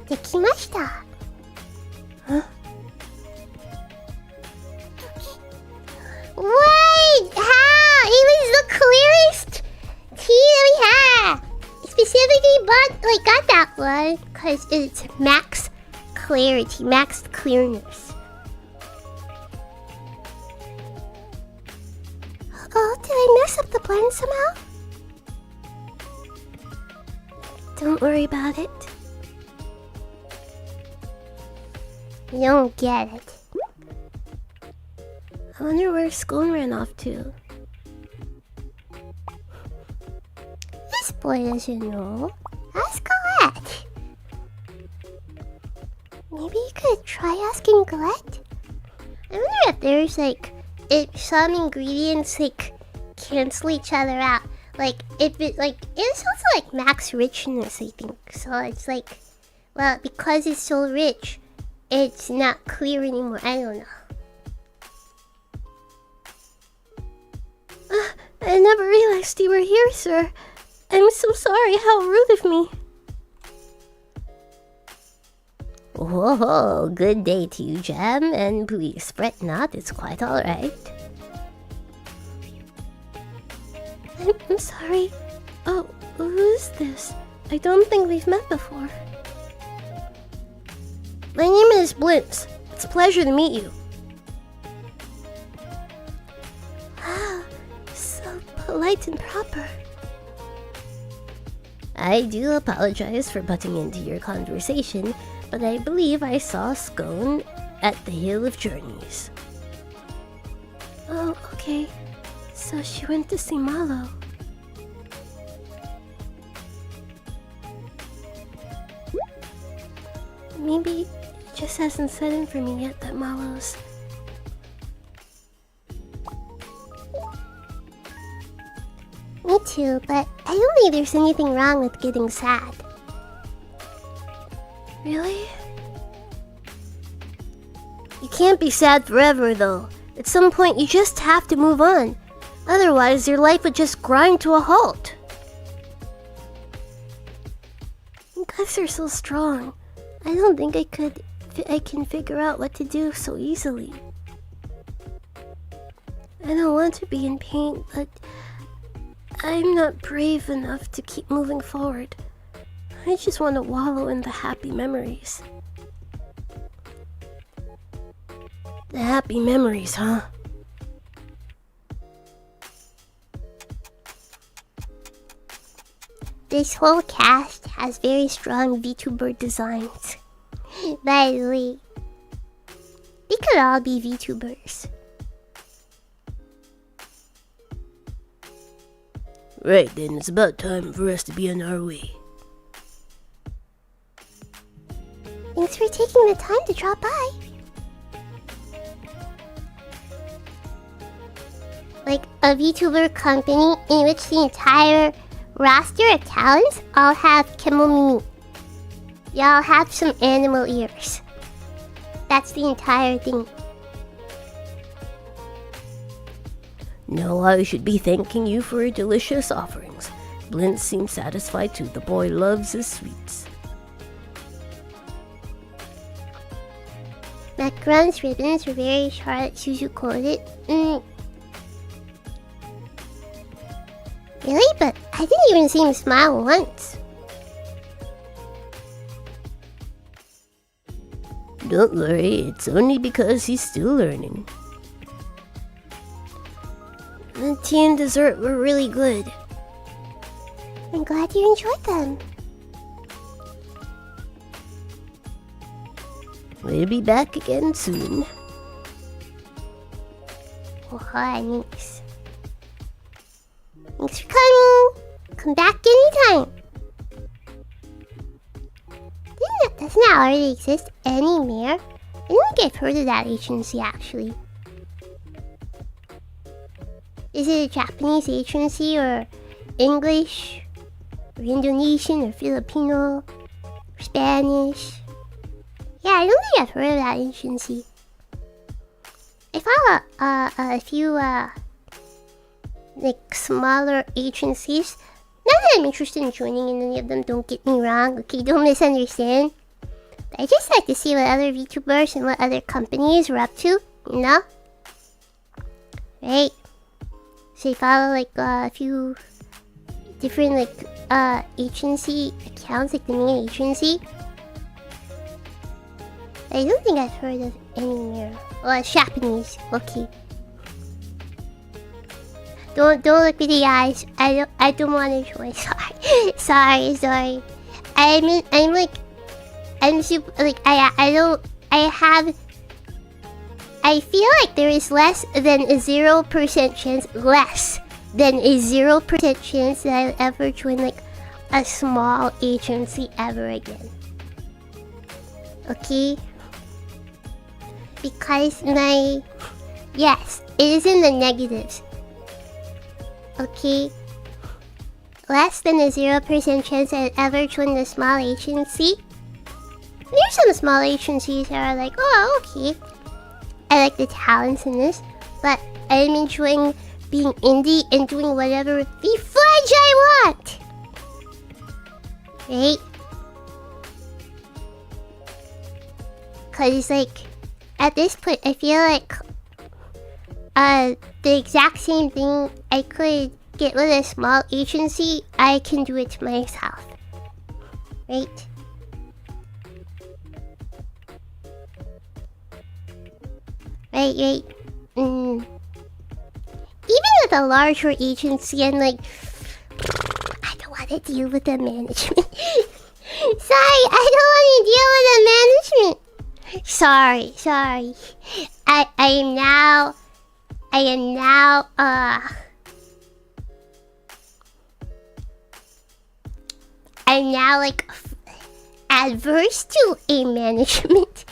できました。Huh? What? How? It was the clearest tea that we had. Specifically, got that one because it's max clarity, max clearness. Oh, did I mess up the blend somehow? Don't worry about it. You don't get it. I wonder where Scone ran off to. This boy doesn't know. Ask Galette. Maybe you could try asking Galette? I wonder if there's if some ingredients cancel each other out. If it it's also max richness, I think. So it's well, because it's so rich, it's not clear anymore. I don't know. I never realized you were here, sir. I'm so sorry. How rude of me. Whoa, good day to you, Jam, and please fret not, it's quite alright. I'm sorry. Oh, who is this? I don't think we've met before. My name is Blintz. It's a pleasure to meet you. Wow, so polite and proper. I do apologize for butting into your conversation, but I believe I saw Scone at the Hill of Journeys. Okay, so she went to see Malo. Maybe it just hasn't set in for me yet that Malo's... Me too, but I don't think there's anything wrong with getting sad. Really? You can't be sad forever, though. At some point, you just have to move on. Otherwise, your life would just grind to a halt. You guys are so strong. I don't think I can figure out what to do so easily. I don't want to be in pain, but I'm not brave enough to keep moving forward. I just want to wallow in the happy memories. The happy memories, huh? This whole cast has very strong VTuber designs. By the way, they could all be VTubers. Right then, it's about time for us to be on our way. Thanks for taking the time to drop by. Like a VTuber company in which the entire roster of talents all have kemono. Y'all have some animal ears. That's the entire thing. No, I should be thanking you for your delicious offerings. Blint seems satisfied too. The boy loves his sweets. Macaron's ribbons were very Charlotte Suzu coated. Really? But I didn't even see him smile once. Don't worry, it's only because he's still learning. The tea and dessert were really good. I'm glad you enjoyed them. We'll be back again soon. Oh, hi, thanks. Thanks for coming. Come back anytime. Doesn't that already exist anymore? I don't think I've heard of that agency actually. Is it a Japanese agency or English or Indonesian or Filipino or Spanish? Yeah, I don't think I've heard of that agency. I follow a few like smaller agencies. Not that I'm interested in joining in any of them, don't get me wrong, okay, don't misunderstand. But I just like to see what other VTubers and what other companies are up to, you know? Right? So I follow like a few different like agency accounts, like the main agency. I don't think I've heard of any more. Well, it's Japanese, okay. Don't look me in the eyes. I don't want to join. Sorry. I'm super like I feel like there is less than a 0% chance that I'll ever join like a small agency ever again. Okay? Because yes, it is in the negatives. Okay? Less than a 0% chance I'd ever join a small agency. There's some small agencies that are like, oh, okay. I like the talents in this, but I'm enjoying being indie and doing whatever the fudge I want. Right? Cause like, at this point, I feel like the exact same thing I could get with a small agency, I can do it to myself. Right? Right. Even with a larger agency, I'm like, I don't want to deal with the management. Sorry, I don't want to deal with the management. Sorry. I I am now I'm now like adverse to a management.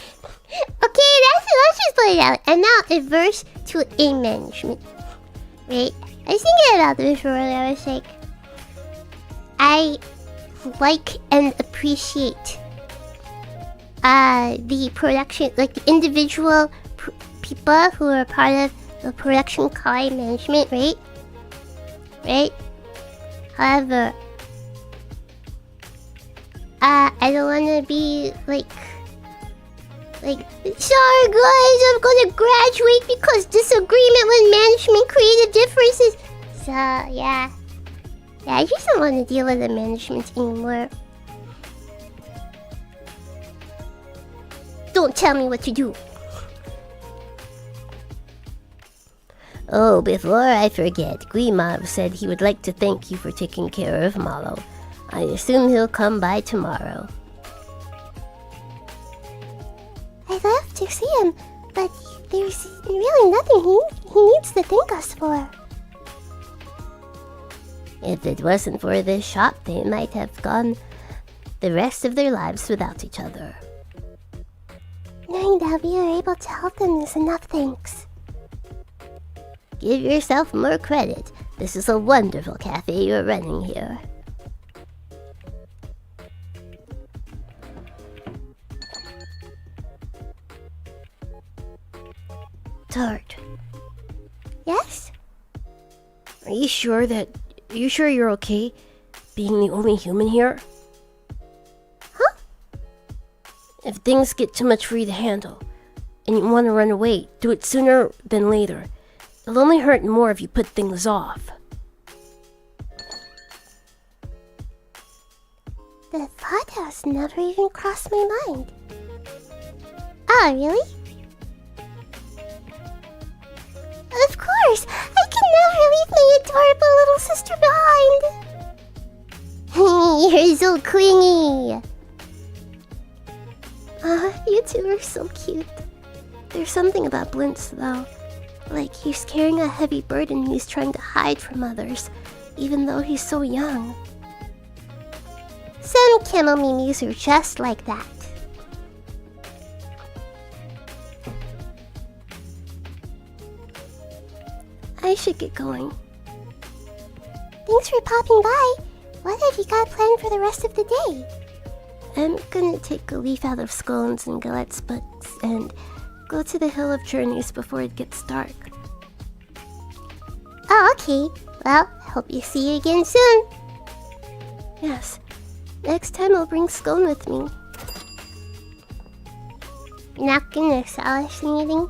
Okay, let's just put it out. I'm now adverse to a management. Right? I was thinking about this earlier. I was like, I like and appreciate the production, like the individual people who are part of the production quality management, right? Right? However, I don't want to be like, sorry guys, I'm gonna graduate because disagreement with management created differences. So, yeah, I just don't want to deal with the management anymore. Don't tell me what to do. Oh, before I forget, Grimov said he would like to thank you for taking care of Malo. I assume he'll come by tomorrow. I'd love to see him, but there's really nothing he needs to thank us for. If it wasn't for this shop, they might have gone the rest of their lives without each other. Knowing that we are able to help them is enough thanks. Give yourself more credit. This is a wonderful cafe you're running here. Tart, Yes? are you sure you're okay being the only human here? Huh? If things get too much for you to handle and you want to run away, do it sooner than later. It'll only hurt more if you put things off. The thought has never even crossed my mind. Oh, really? Of course! I can never leave my adorable little sister behind! You're so clingy. You two are so cute. There's something about Blintz, though. Like he's carrying a heavy burden he's trying to hide from others, even though he's so young. Some camel mimis are just like that. I should get going. Thanks for popping by. What have you got planned for the rest of the day? I'm gonna take a leaf out of Scones and Galette's books and go to the Hill of Journeys before it gets dark. Oh, okay. Well, hope you see you again soon. Yes, next time I'll bring Scone with me. You're not gonna sell us anything?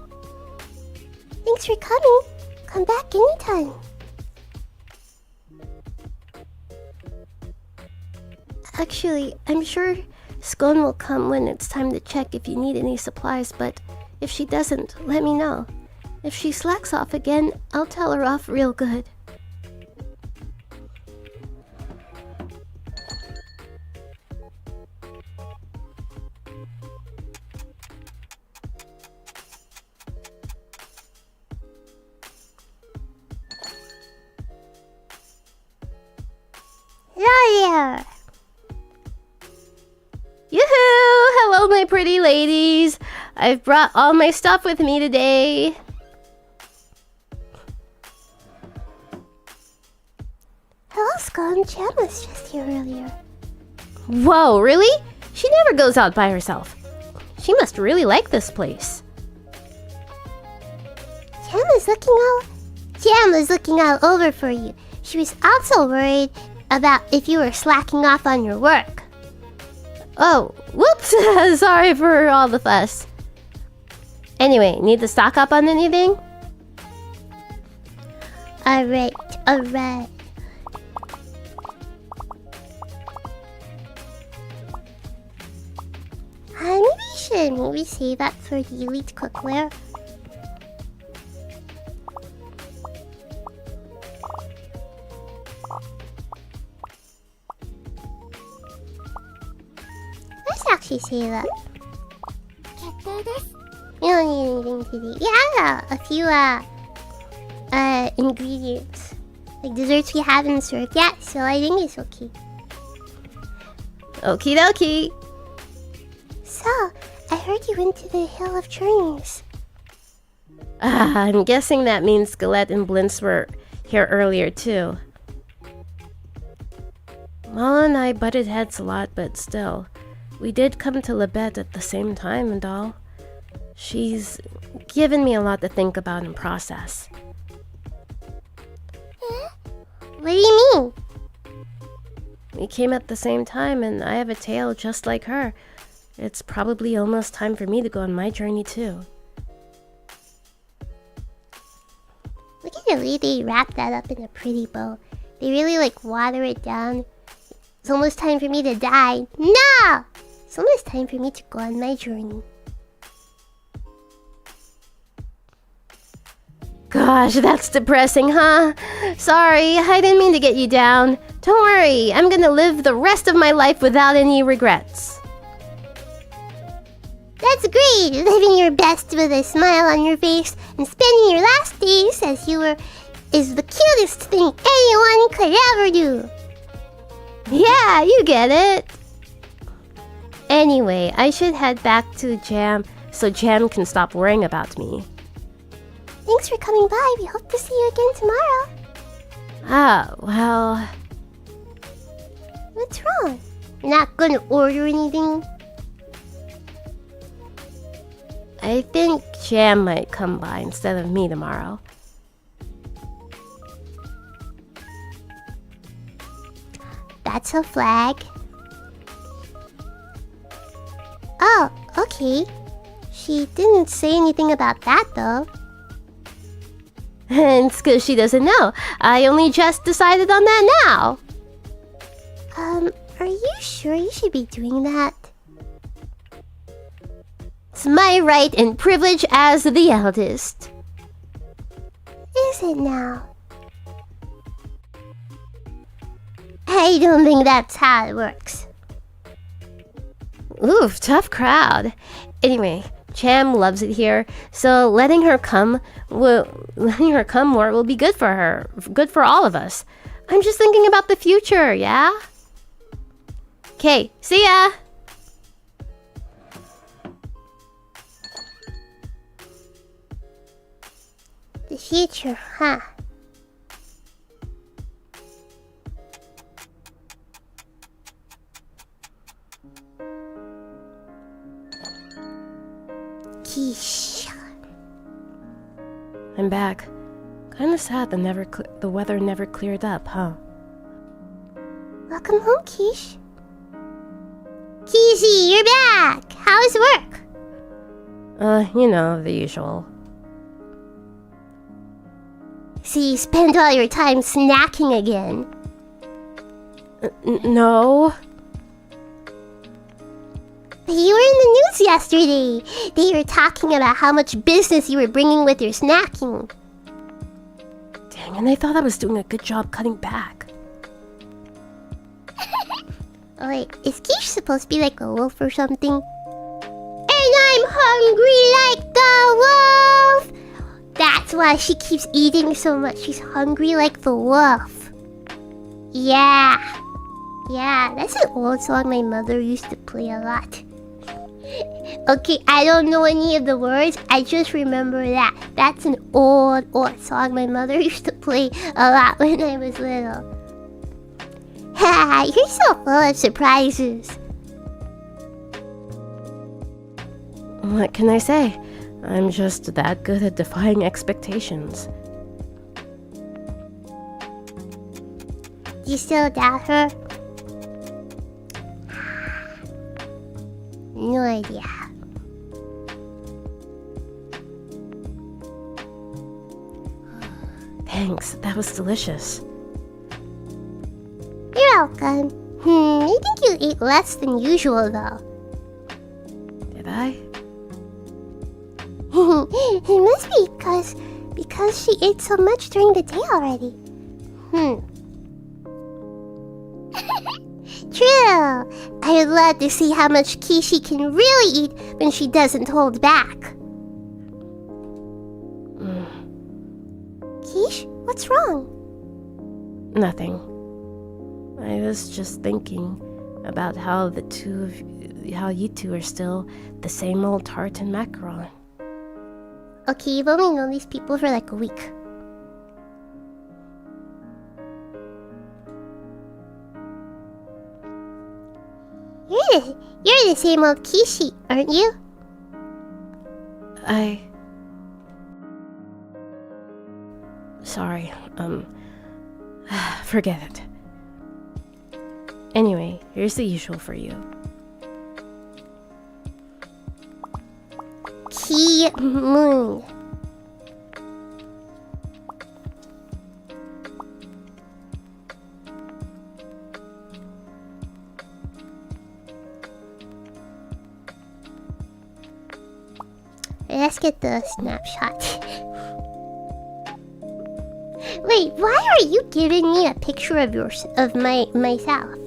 Thanks for coming. Come back anytime. Actually, I'm sure Scone will come when it's time to check if you need any supplies, but if she doesn't, let me know. If she slacks off again, I'll tell her off real good. There. Yoo-hoo! Hello, my pretty ladies! I've brought all my stuff with me today. Hello, Scone. Jan was just here earlier. Whoa, really? She never goes out by herself. She must really like this place. Jan was looking all over for you. She was also worried about if you were slacking off on your work. Oh, whoops! Sorry for all the fuss. Anyway, need to stock up on anything? Alright. Maybe we should save that for the elite cookware. Let's actually save that. You don't need anything to do. Yeah, a few ingredients. Like desserts we haven't served yet, so I think it's okay. Okie dokie. So, I heard you went to the Hill of Journeys. I'm guessing that means Skelet and Blintz were here earlier too. Mala and I butted heads a lot, but still, we did come to Lebet at the same time and all. She's given me a lot to think about and process. What do you mean? We came at the same time, and I have a tale just like her. It's probably almost time for me to go on my journey too. Look at the way they wrap that up in a pretty bow. They really like water it down. It's almost time for me to die. No! It's almost time for me to go on my journey. Gosh, that's depressing, huh? Sorry, I didn't mean to get you down. Don't worry, I'm gonna live the rest of my life without any regrets. That's great! Living your best with a smile on your face and spending your last days as you were is the cutest thing anyone could ever do. Yeah, you get it. Anyway, I should head back to Jam so Jam can stop worrying about me. Thanks for coming by. We hope to see you again tomorrow. Ah, well... What's wrong? You're not gonna order anything? I think Jam might come by instead of me tomorrow. That's a flag. Oh, okay. She didn't say anything about that though. It's because she doesn't know. I only just decided on that now. Are you sure you should be doing that? It's my right and privilege as the eldest. Is it now? I don't think that's how it works. Oof, tough crowd. Anyway, Jam loves it here, so letting her come more will be good for her, good for all of us. I'm just thinking about the future, yeah? Okay, see ya! The future, huh? Quiche. I'm back. Kinda sad the weather never cleared up, huh? Welcome home, Quiche. Kizzy, you're back! How's work? You know, the usual. So you spend all your time snacking again. No. You were in the news yesterday. They were talking about how much business you were bringing with your snacking. Dang, and I thought I was doing a good job cutting back. Oh wait, is Quiche supposed to be like a wolf or something? And I'm hungry like the wolf! That's why she keeps eating so much. She's hungry like the wolf. Yeah. Yeah, that's an old song my mother used to play a lot. Okay, I don't know any of the words. I just remember that. That's an old song my mother used to play a lot when I was little. Ha! You're so full of surprises. What can I say? I'm just that good at defying expectations. Do you still doubt her? No idea. Thanks, that was delicious. You're welcome. I think you ate less than usual though. Did I? It must be because she ate so much during the day already. True. I would love to see how much Kishi can really eat when she doesn't hold back. Quiche, What's wrong? Nothing. I was just thinking about how you two are still the same old tart and macaron. Okay, you've only known these people for like a week. You're the same old Kishi, aren't you? Sorry, forget it. Anyway, here's the usual for you. Kemono. Let's get the snapshot. Wait, why are you giving me a picture of myself?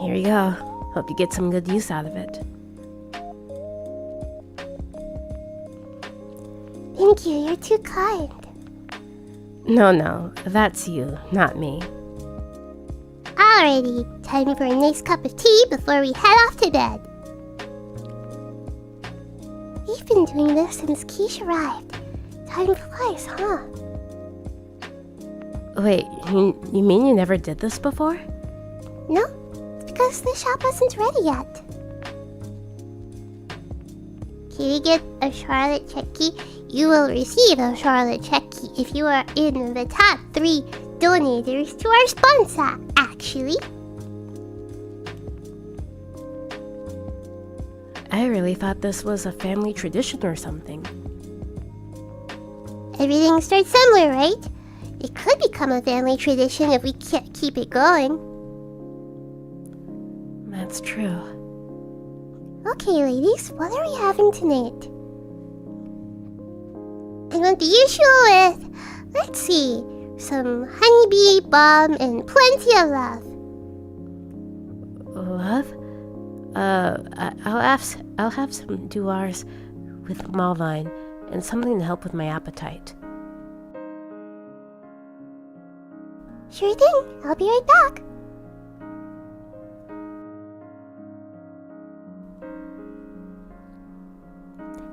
Here you go. Hope you get some good use out of it. Thank you, you're too kind. No, that's you, not me. Alrighty, time for a nice cup of tea before we head off to bed. We've been doing this since Quiche arrived. Time flies, huh? Wait, you mean you never did this before? No, it's because the shop wasn't ready yet. Can you get a Charlotte Checky? You will receive a Charlotte Checky if you are in the top 3 donators to our sponsor, actually. I really thought this was a family tradition or something. Everything starts somewhere, right? It could become a family tradition if we keep it going. That's true. Okay, ladies, what are we having tonight? I want the usual with, let's see, some honeybee bomb and plenty of love. Love? I'll have some douars with malvine and something to help with my appetite. Sure thing, I'll be right back.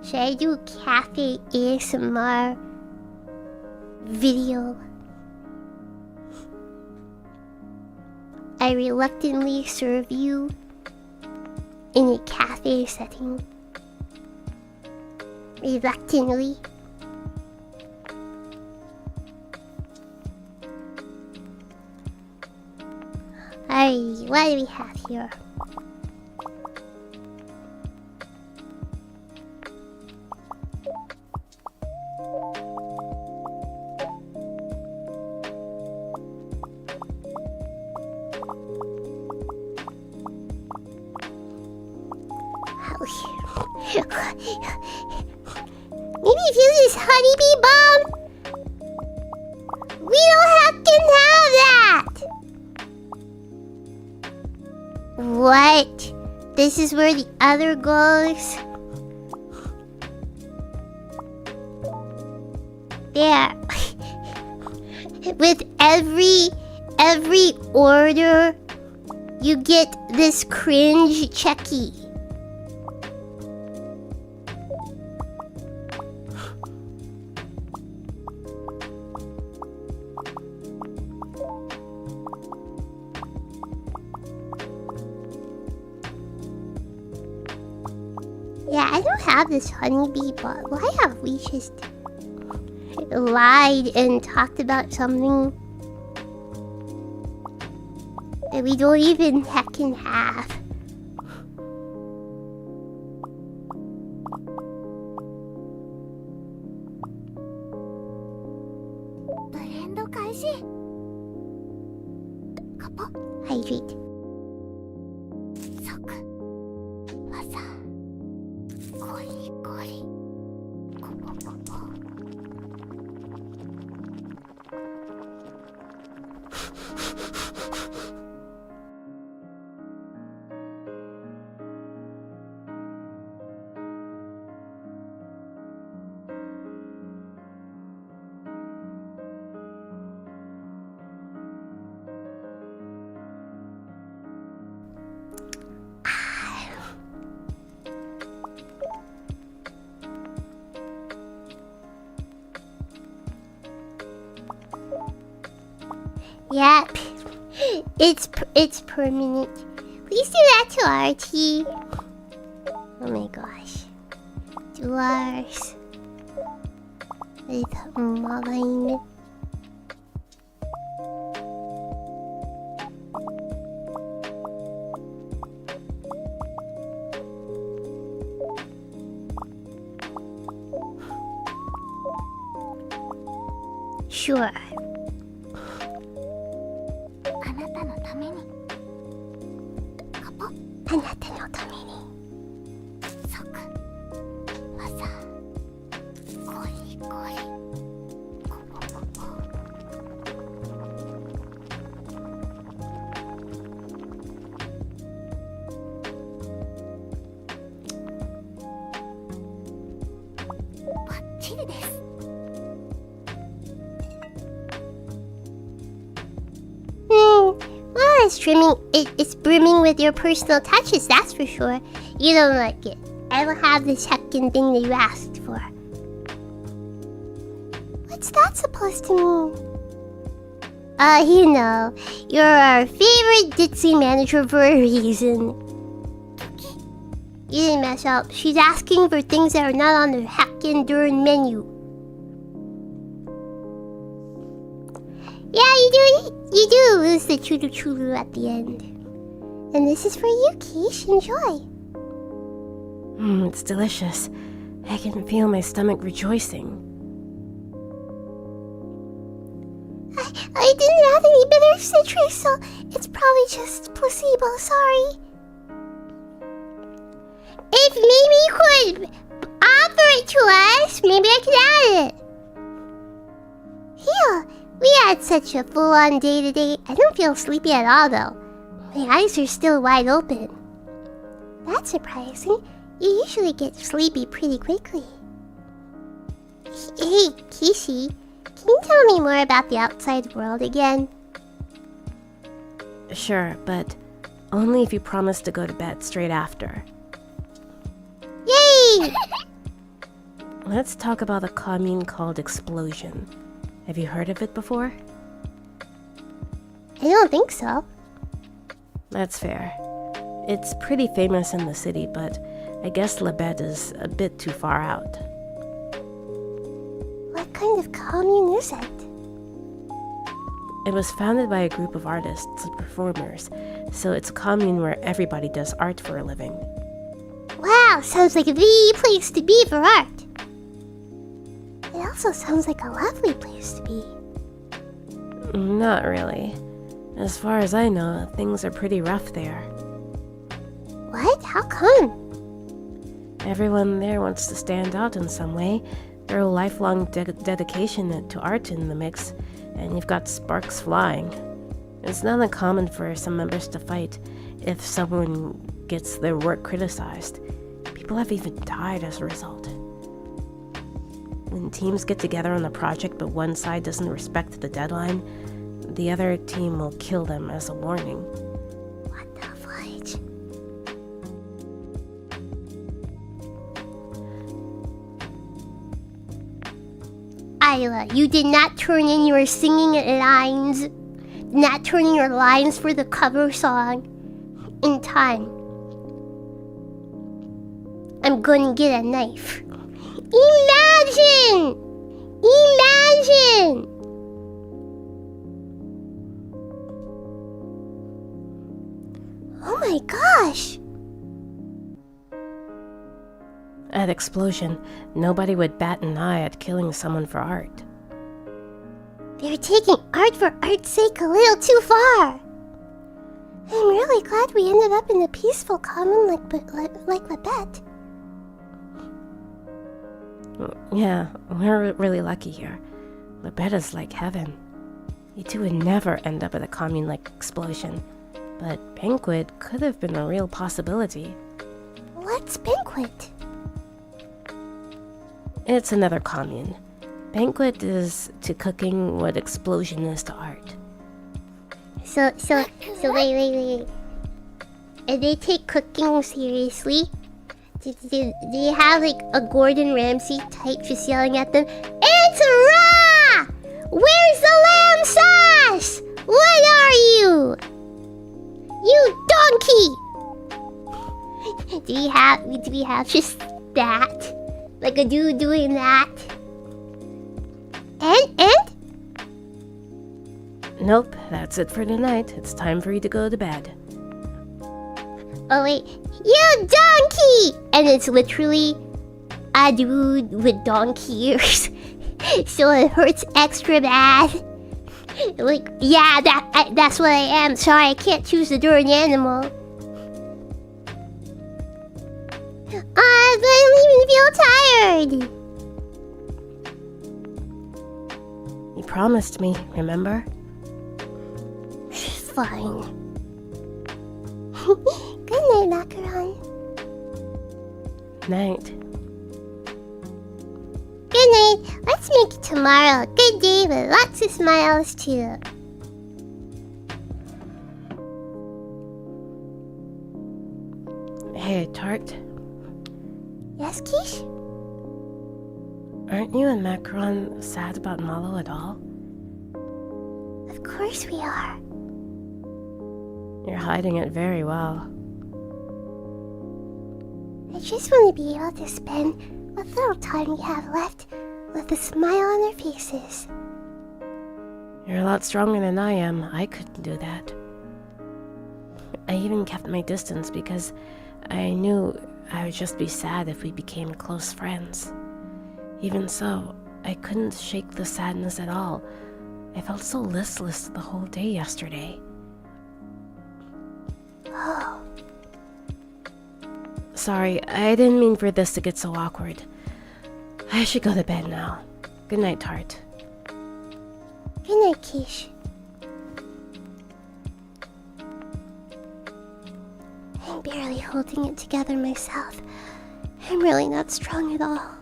Should I do cafe ASMR video? I reluctantly serve you in a cafe setting. Reluctantly. Alrighty, what do we have here? Maybe if you use honeybee bomb, we don't have that. What? This is where the other goes? There. With every order, you get this cringe checky. Yeah, I don't have this honeybee, but why have we just lied and talked about something that we don't even heckin' have? Blend 開始。カポ Hydrate. 即技ゴリゴリコポコポ Alright, Yep. It's permanent. Please do that to RT. Oh my gosh. Dwarves. With mine. Sure. あなたのためにカポあなたのために。即技ゴリゴリコポコポバッチリです。Well, it's it's brimming with your personal touches, that's for sure. You don't like it. I will have this heckin' thing that you asked for. What's that supposed to mean? You know, you're our favorite ditzy manager for a reason. You didn't mess up. She's asking for things that are not on the heckin' darn menu. Yeah, you do lose the chulu chulu at the end. And this is for you, Quiche. Enjoy. It's delicious. I can feel my stomach rejoicing. I didn't add any bitter citrus, so it's probably just placebo. Sorry. If maybe you could offer it to us, maybe I could add it. Here. We had such a full-on day today. I don't feel sleepy at all, though. My eyes are still wide open. That's surprising. You usually get sleepy pretty quickly. Hey, Kishi, can you tell me more about the outside world again? Sure, but only if you promise to go to bed straight after. Yay! Let's talk about a commune called Explosion. Have you heard of it before? I don't think so. That's fair. It's pretty famous in the city, but I guess lewd is a bit too far out. What kind of commune is it? It was founded by a group of artists and performers, so it's a commune where everybody does art for a living. Wow, sounds like the place to be for art. It also sounds like a lovely place to be. Not really. As far as I know, things are pretty rough there. What? How come? Everyone there wants to stand out in some way. There are lifelong dedication to art in the mix, and you've got sparks flying. It's not uncommon for some members to fight if someone gets their work criticized. People have even died as a result. When teams get together on a project but one side doesn't respect the deadline, the other team will kill them as a warning. What the fudge? Isla, you did not turn in your singing lines. Did not turn in your lines for the cover song in time. I'm gonna get a knife. Imagine! Imagine! Oh my gosh! At Explosion, nobody would bat an eye at killing someone for art. They're taking art for art's sake a little too far. I'm really glad we ended up in a peaceful commune like Labette. Yeah, we're really lucky here. Lewd is like heaven. You two would never end up at a commune like Explosion. But Banquet could have been a real possibility. What's Banquet? It's another commune. Banquet is to cooking what Explosion is to art. So wait. And they take cooking seriously? Do you have like a Gordon Ramsay type just yelling at them, "It's raw! Where's the lamb sauce? What we have just that? Like a dude doing that? And? Nope, that's it for tonight. It's time for you to go to bed. Oh wait, you donkey! And it's literally a dude with donkey ears. So it hurts extra bad. Like, yeah, that's what I am. Sorry, I can't choose the darn animal. But I'm even feel tired. You promised me, remember? Fine. Good night, Macaron. Night. Good night. Let's make tomorrow a good day with lots of smiles too. Hey, Tart. Yes, Quiche? Aren't you and Macaron sad about Malo at all? Of course we are. You're hiding it very well. I just want to be able to spend what little time we have left with a smile on our faces. You're a lot stronger than I am. I couldn't do that. I even kept my distance because I knew I would just be sad if we became close friends. Even so, I couldn't shake the sadness at all. I felt so listless the whole day yesterday. Oh. Sorry, I didn't mean for this to get so awkward. I should go to bed now. Good night, Tart. Good night, Quiche. I'm barely holding it together myself. I'm really not strong at all.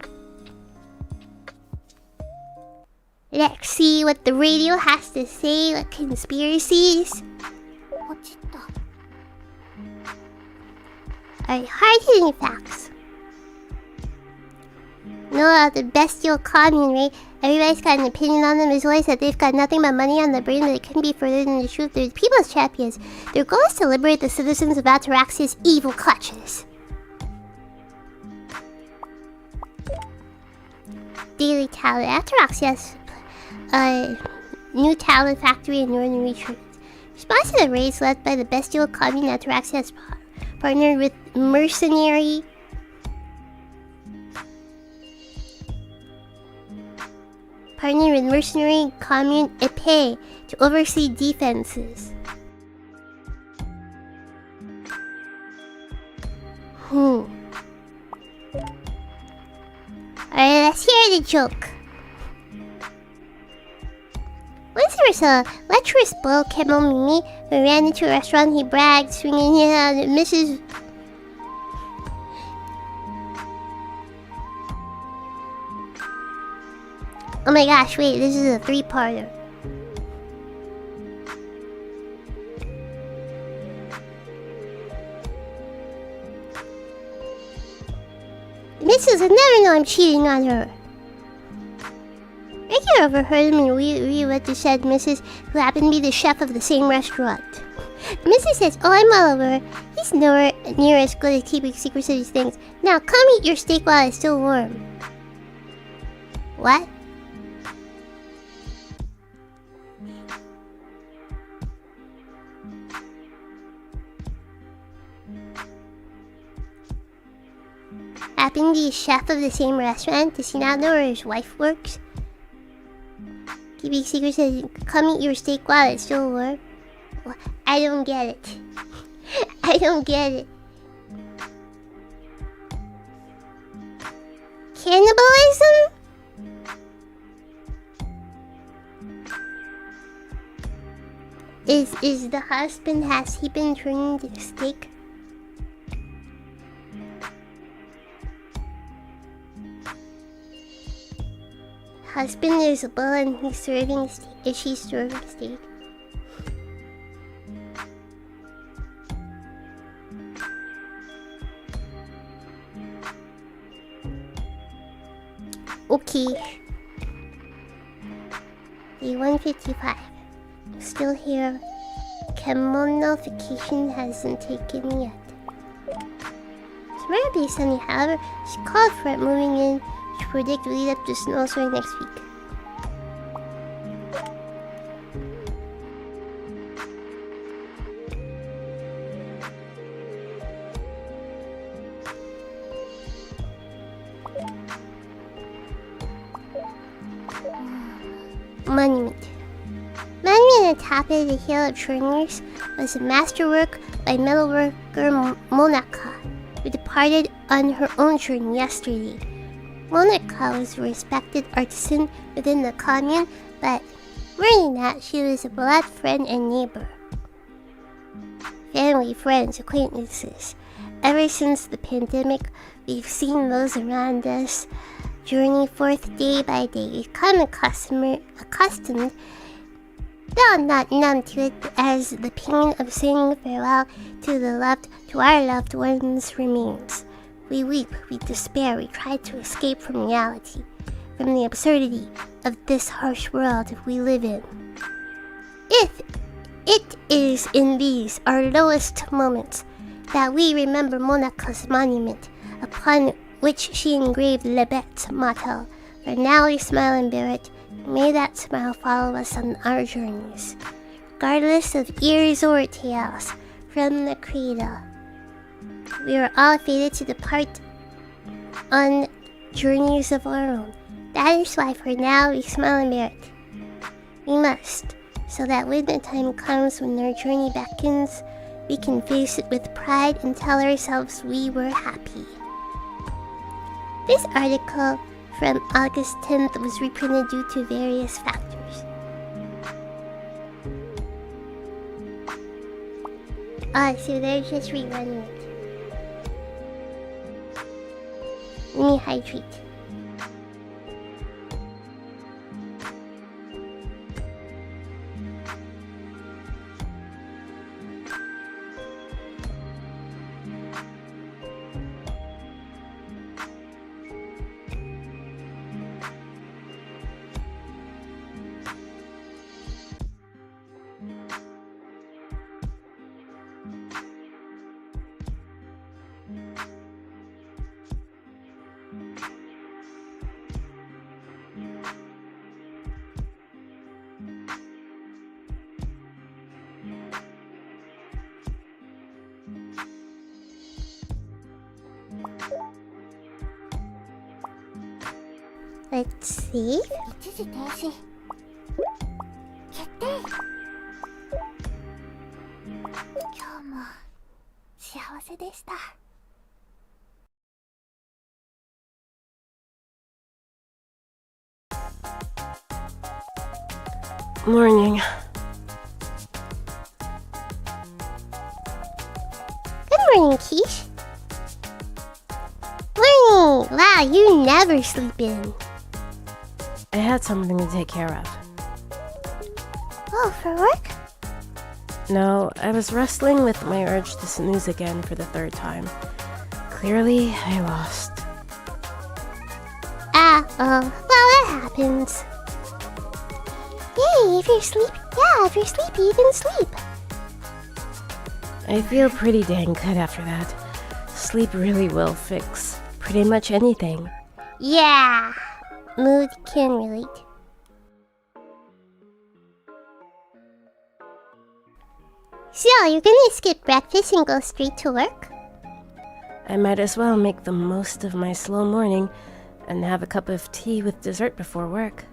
Let's see what the radio has to say, like conspiracies. ポチッと。 Alright, hard-hitting facts. No, the bestial commune, right? Everybody's got an opinion on them. There's always that they've got nothing but money on the brain, but it couldn't be further than the truth. They're the people's champions. Their goal is to liberate the citizens of Ataraxia's evil clutches. Daily talent. Ataraxia's new talent factory in northern regions. Response to the raids led by the bestial commune, Ataraxia has partnered with mercenary commune Epee to oversee defenses. Alright, let's hear the joke. Once there was a lecherous bull, Kemo who ran into a restaurant. He bragged, swinging his hand at Mrs. Oh my gosh, wait, this is a three-parter. Mrs. would never know I'm cheating on her. Ricky overheard him and we what they said, Mrs., who happened to be the chef of the same restaurant. Mrs. says, oh, I'm all over. He's nowhere near as good at keeping secrets of these things. Now, come eat your steak while it's still warm. What? Happened to be chef of the same restaurant? Does he not know where his wife works? Keeping secrets says, come eat your steak while it's still warm. Well, I don't get it. I don't get it. Cannibalism? Is the husband, has he been turned into steak? Husband is a bull and he's serving steak. Is she serving steak? Okay. Day 155. Still here. Kemono notification hasn't taken yet. Tomorrow will be sunny, however, she called for it moving in to predict lead up to snowstorm next week. Monument. Monument at the top of the hill of Churners was a masterwork by metalworker Monica, who departed on her own journey yesterday. Monica was a respected artisan within the commune, but more than that, she was a blood friend and neighbor. Family, friends, acquaintances. Ever since the pandemic, we've seen those around us journey forth day by day, become accustomed, though not numb to it, as the pain of saying farewell to our loved ones remains. We weep, we despair, we try to escape from reality, from the absurdity of this harsh world we live in. It is in these, our lowest moments, that we remember Monica's monument, upon which she engraved Lebet's motto, "For now we smile and bear it, may that smile follow us on our journeys, regardless of ears or tails, from the cradle." We are all fated to depart on journeys of our own. That is why for now we smile and bear it. We must, so that when the time comes when our journey beckons, we can face it with pride and tell ourselves we were happy. This article from August 10th was reprinted due to various factors. So they're just rerunning it. Let me hydrate. Let's see. 一時停止決定。今日も幸せでした。Morning. Good morning, Quiche. Morning! Wow, you never sleep in. I had something to take care of. Oh, for work? No, I was wrestling with my urge to snooze again for the third time. Clearly, I lost. Well, that happens. Yay, if you're sleepy, you can sleep. I feel pretty dang good after that. Sleep really will fix pretty much anything. Yeah, mood can relate. So, you're gonna skip breakfast and go straight to work? I might as well make the most of my slow morning and have a cup of tea with dessert before work.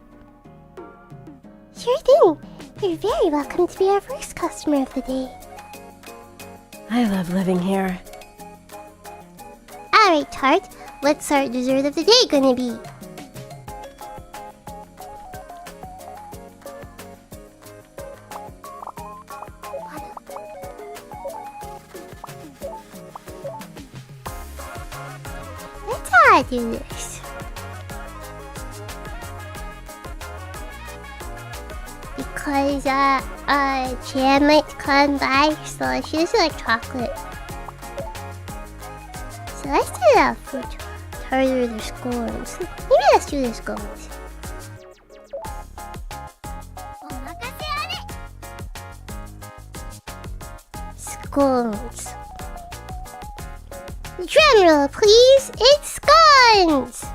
Sure thing. You're very welcome to be our first customer of the day. I love living here. Alright, Tart. What's our dessert of the day gonna be? Let's how I do this. Because Jan might come by, so she doesn't like chocolate. So let's do that for tartar the scones. Maybe let's do the scones. Scones. Drum roll, please. It's scones.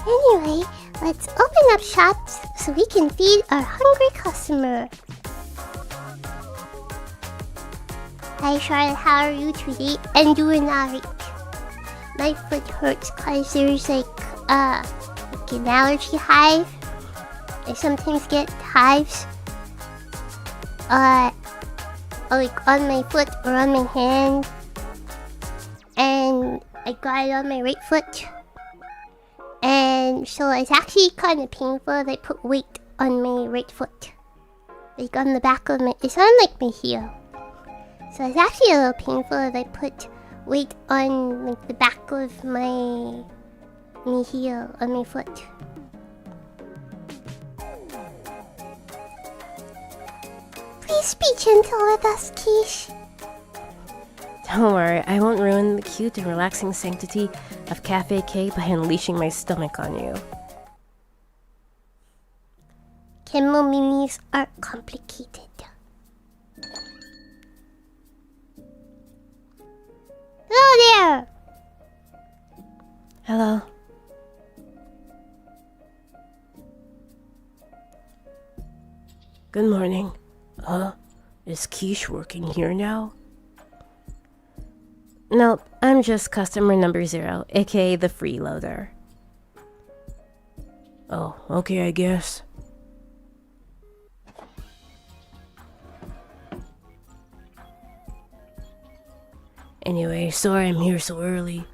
Anyway, let's open up shops so we can feed our hungry customer. Hi Charlotte, how are you today? I'm doing alright. My foot hurts cause there's like an allergy hive. I sometimes get hives like on my foot or on my hand. And I got it on my right foot. And so it's actually kind of painful. They put weight on my right foot. Like on the back of my... It's on like my heel. So it's actually a little painful if I put weight on like the back of my heel on my foot. Please be gentle with us, Quiche. Don't worry, I won't ruin the cute and relaxing sanctity of Cafe K by unleashing my stomach on you. Communes are complicated. Hello there! Hello. Good morning. Is Quiche working here now? Nope, I'm just customer number 0, aka the freeloader. Oh, okay, I guess. Anyway, sorry I'm here so early.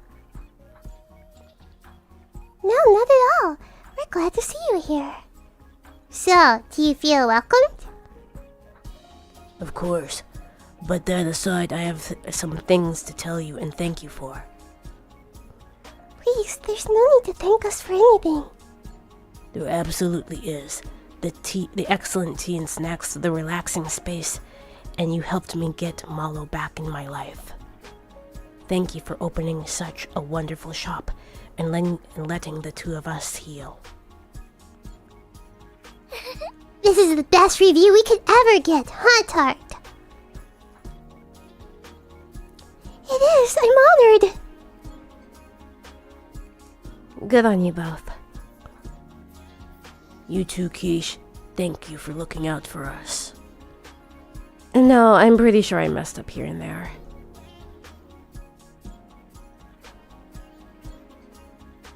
No, not at all. We're glad to see you here. So, do you feel welcomed? Of course. But that aside, I have some things to tell you and thank you for. Please, there's no need to thank us for anything. There absolutely is. The excellent tea and snacks, the relaxing space, and you helped me get Malo back in my life. Thank you for opening such a wonderful shop and letting the two of us heal. This is the best review we could ever get, huh, Tart? It is, I'm honored. Good on you both. You too, Quiche. Thank you for looking out for us. No, I'm pretty sure I messed up here and there.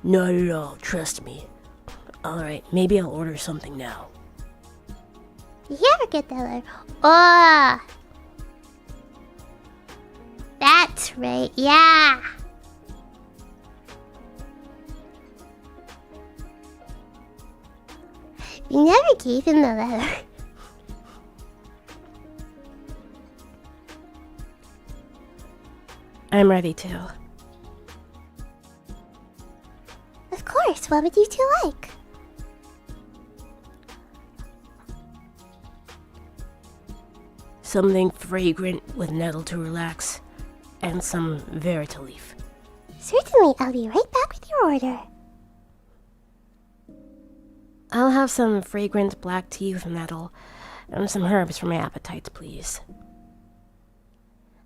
Not at all, trust me. Alright, maybe I'll order something now. Did you ever get that letter? Oh! That's right, yeah! We never gave him the letter. I'm ready to. Of course, what would you two like? Something fragrant with nettle to relax, and some verita leaf. Certainly, I'll be right back with your order. I'll have some fragrant black tea with nettle and some herbs for my appetite, please.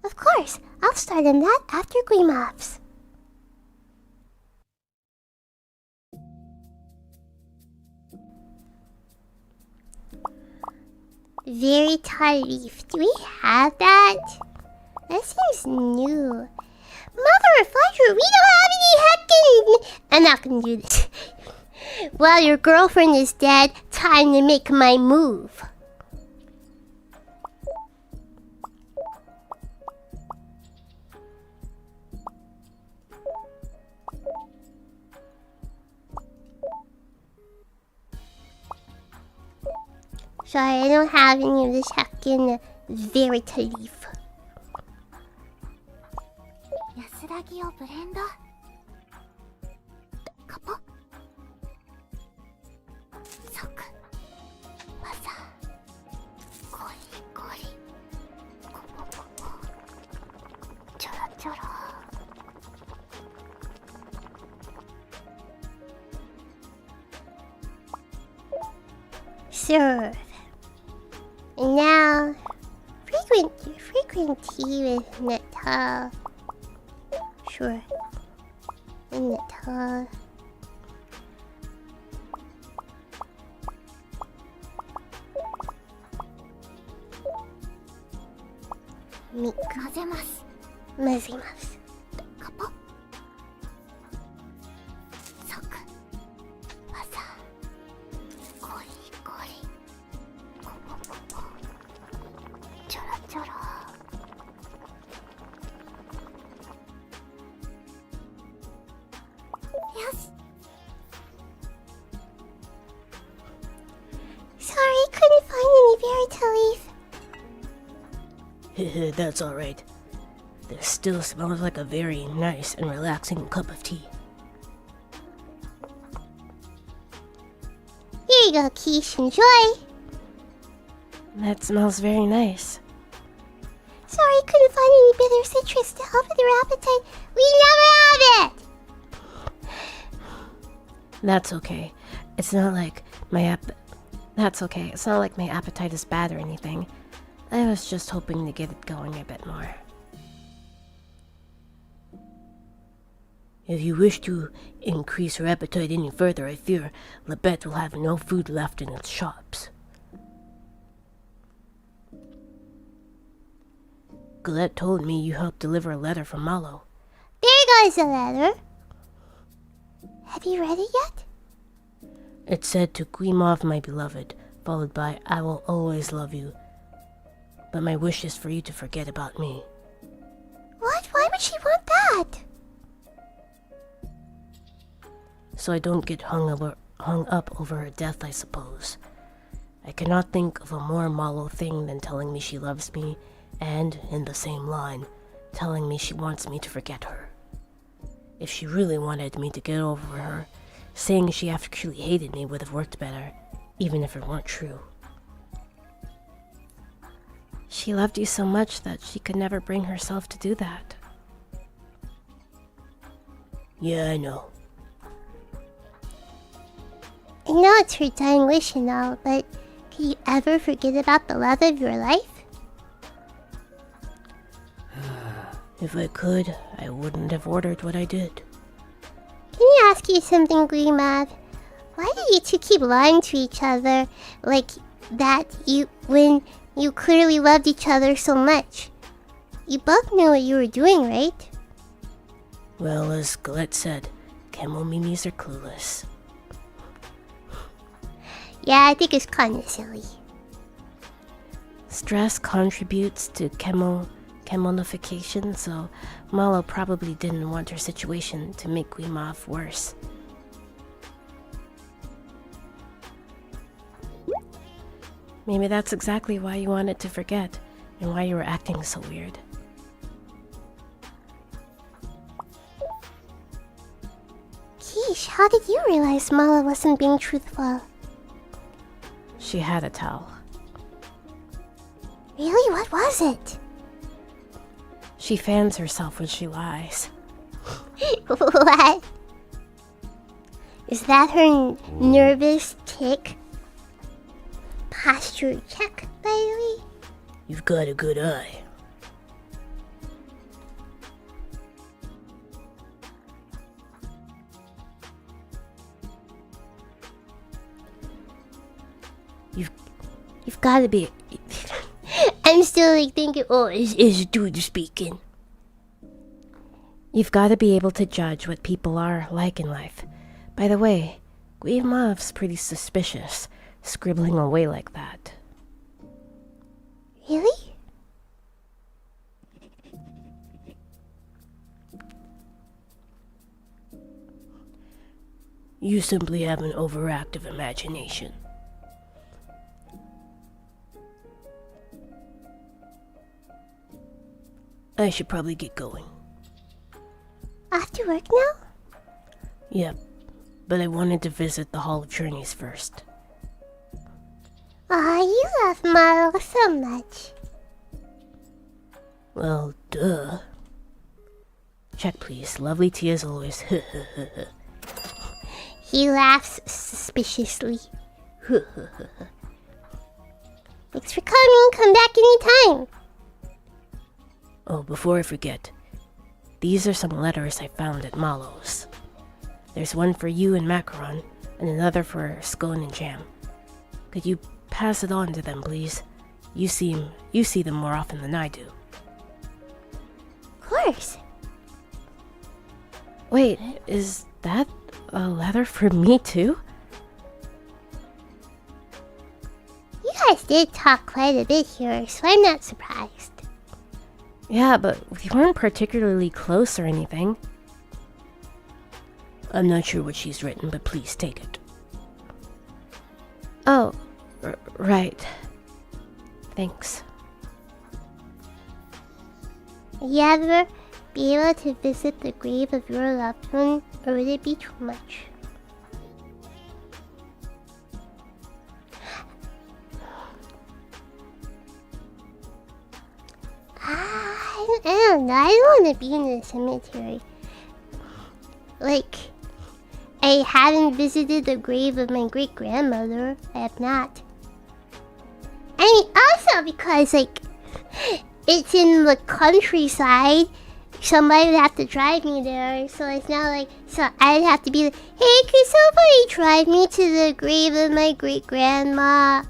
Of course, I'll start on that after Guimav's. Verita leaf. Do we have that? That seems new. Mother of fire, we don't have any heckin'... I'm not gonna do this. While your girlfriend is dead, time to make my move. Sorry, I don't have any of this heckin' verita leaf. 安らぎをブレンドカポソクパサゴリゴリコポコポチョロチョロ Serve. And now, fragrant green tea with Natal. Sure. And Natal. Meat. 混ぜます。 Mazimas. カポ。ソク。パサ。ゴリゴリ。コポコポ。ちょろちょろ。よし。 Sorry, couldn't find any berry to leave. That's alright. This still smells like a very nice and relaxing cup of tea. Here you go, Quiche. Enjoy. That smells very nice. Sorry, couldn't find any bitter citrus to help with your appetite. We never have it. That's okay. It's not like my That's okay. It's not like my appetite is bad or anything. I was just hoping to get it going a bit more. If you wish to increase her appetite any further, I fear Lebet will have no food left in its shops. Galette told me you helped deliver a letter from Malo. There goes the letter. Have you read it yet? It said to Guimov, my beloved, followed by I will always love you. But my wish is for you to forget about me. What? Why would she want that? So I don't get hung up over her death, I suppose. I cannot think of a more Malo thing than telling me she loves me, and, in the same line, telling me she wants me to forget her. If she really wanted me to get over her, saying she actually hated me would have worked better, even if it weren't true. She loved you so much that she could never bring herself to do that. Yeah, I know. I know it's her dying wish and all, but can you ever forget about the love of your life? If I could, I wouldn't have ordered what I did. Can I ask you something, Gleemab? Why do you two keep lying to each other like that when you clearly loved each other so much? You both knew what you were doing, right? Well, as Galette said, Camel Mimis are clueless. Yeah, I think it's kind of silly. Stress contributes to chemonification, so Malo probably didn't want her situation to make Guimov worse. Maybe that's exactly why you wanted to forget, and why you were acting so weird. Quiche, how did you realize Mala wasn't being truthful? She had a tell. Really? What was it? She fans herself when she lies. What? Is that her nervous tick? Posture check, by the way? You've got a good eye. You've got to be. I'm still like thinking, oh, Is dude speaking? You've got to be able to judge what people are like in life. By the way, Guimov's pretty suspicious, scribbling away like that. really? You simply have an overactive imagination. I should probably get going. Off to work now? Yep, but I wanted to visit the Hall of Journeys first. Aw, you love Milo so much. Well, duh. Check, please. Lovely tea as always. He laughs suspiciously. Thanks for coming. Come back anytime. Oh, before I forget, these are some letters I found at Malo's. There's one for you and Macaron, and another for Scone and Jam. Could you pass it on to them, please? You see them more often than I do. Of course. Wait, is that a letter for me too? You guys did talk quite a bit here, so I'm not surprised. Yeah, but we weren't particularly close or anything. I'm not sure what she's written, but please take it. Oh, right. Thanks. Would you ever be able to visit the grave of your loved one, or would it be too much? I don't know. I don't want to be in the cemetery. Like, I haven't visited the grave of my great-grandmother. I have not. I mean, also because, like, it's in the countryside. Somebody would have to drive me there, so it's not like... So I'd have to be like, hey, could somebody drive me to the grave of my great-grandma?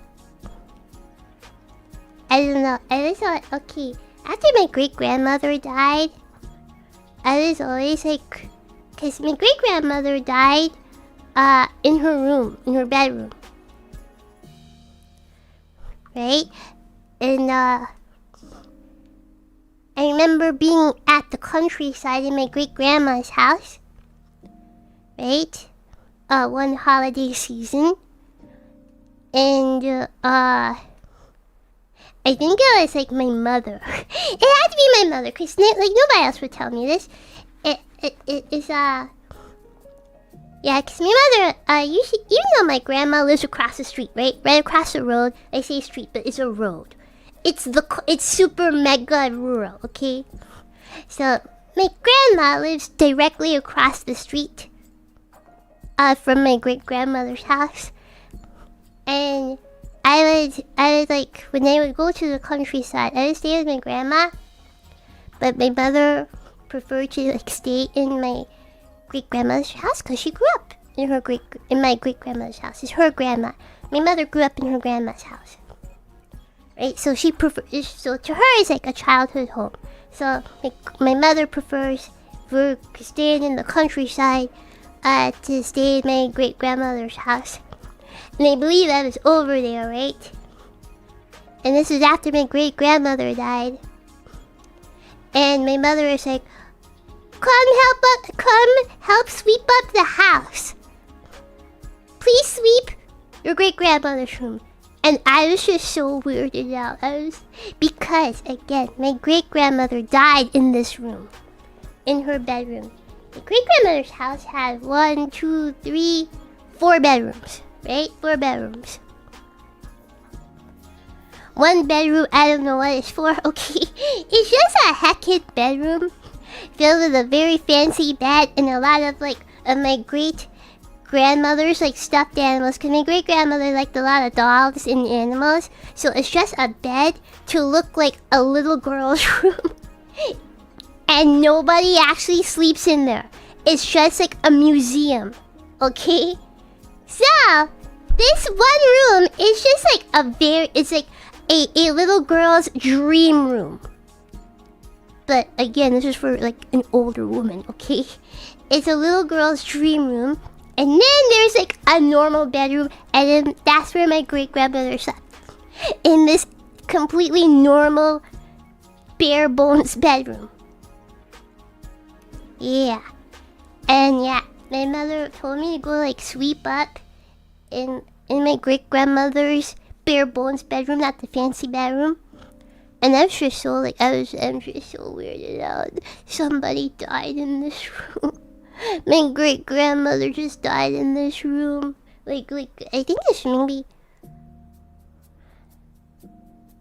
I don't know. I just thought, okay, after my great-grandmother died, I was always like... Because my great-grandmother died in her room, in her bedroom. Right? And I remember being at the countryside in my great-grandma's house. Right? One holiday season. And I think it was like my mother. It had to be my mother, because like nobody else would tell me this. It is yeah, because my mother usually, even though my grandma lives across the street, right across the road. I say street, but it's a road. It's super mega rural, okay? So my grandma lives directly across the street from my great grandmother's house, and I would like, when I would go to the countryside, I would stay with my grandma, but my mother preferred to like stay in my great grandmother's house because she grew up in my great grandmother's house. It's her grandma. My mother grew up in her grandma's house, right? So she so to her it's like a childhood home. So my mother prefers for staying in the countryside to stay in my great grandmother's house, and I believe I was over there, right? And this was after my great grandmother died. And my mother is like, come help sweep up the house. Please sweep your great-grandmother's room. And I was just so weirded out. Because, again, my great-grandmother died in this room. In her bedroom. The great-grandmother's house had 1, 2, 3, 4 bedrooms. Right? 4 bedrooms. One bedroom, I don't know what it's for, okay? It's just a heckin' bedroom filled with a very fancy bed and a lot of, like, my great-grandmother's, like, stuffed animals. Because my great-grandmother liked a lot of dogs and animals. So it's just a bed to look like a little girl's room. And nobody actually sleeps in there. It's just, like, a museum, okay? So, this one room is just, like, it's, like, a little girl's dream room. But again, this is for like an older woman, okay? It's a little girl's dream room. And then there's like a normal bedroom. And then that's where my great-grandmother slept. In this completely normal, bare bones bedroom. Yeah. And yeah, my mother told me to go like sweep up in my great-grandmother's bare bones bedroom, not the fancy bedroom. And I'm just so like I'm just so weirded out. Somebody died in this room. My great grandmother just died in this room. Like I think it's maybe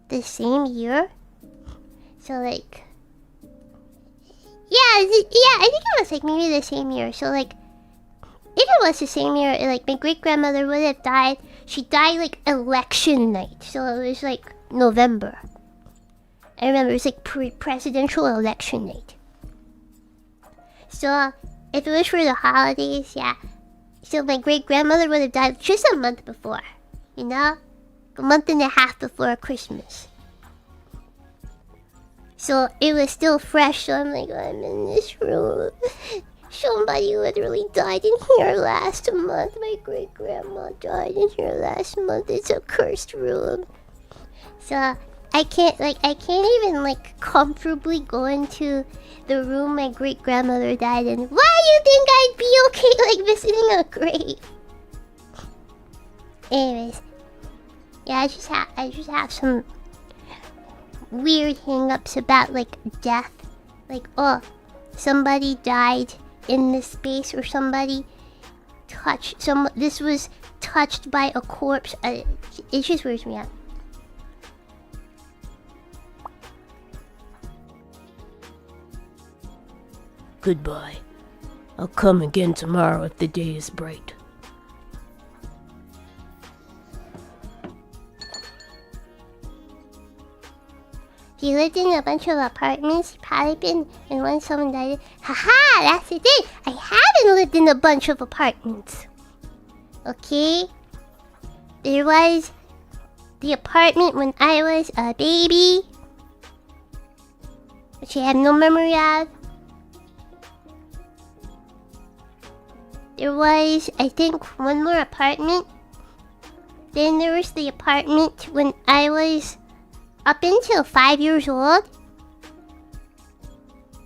the same year. So like I think it was like maybe the same year. So like if it was the same year, like my great grandmother would have died. She died like election night, so it was like November. I remember it was like presidential election night. So if it was for the holidays, yeah. So my great-grandmother would have died just a month before. You know? A month and a half before Christmas. So it was still fresh, so I'm like, I'm in this room. Somebody literally died in here last month. My great-grandma died in here last month. It's a cursed room. So I can't even like comfortably go into the room my great-grandmother died in. Why do you think I'd be okay like visiting a grave? Anyways, yeah, I just have some weird hang-ups about like death. Like, oh, somebody died in this space, or somebody touched this was touched by a corpse. It just weirds me out. Goodbye. I'll come again tomorrow if the day is bright. If you lived in a bunch of apartments, you've probably been in one someone died. Haha, that's the thing. I haven't lived in a bunch of apartments. Okay? There was the apartment when I was a baby, which I have no memory of. There was, I think, one more apartment. Then there was the apartment when I was up until 5 years old.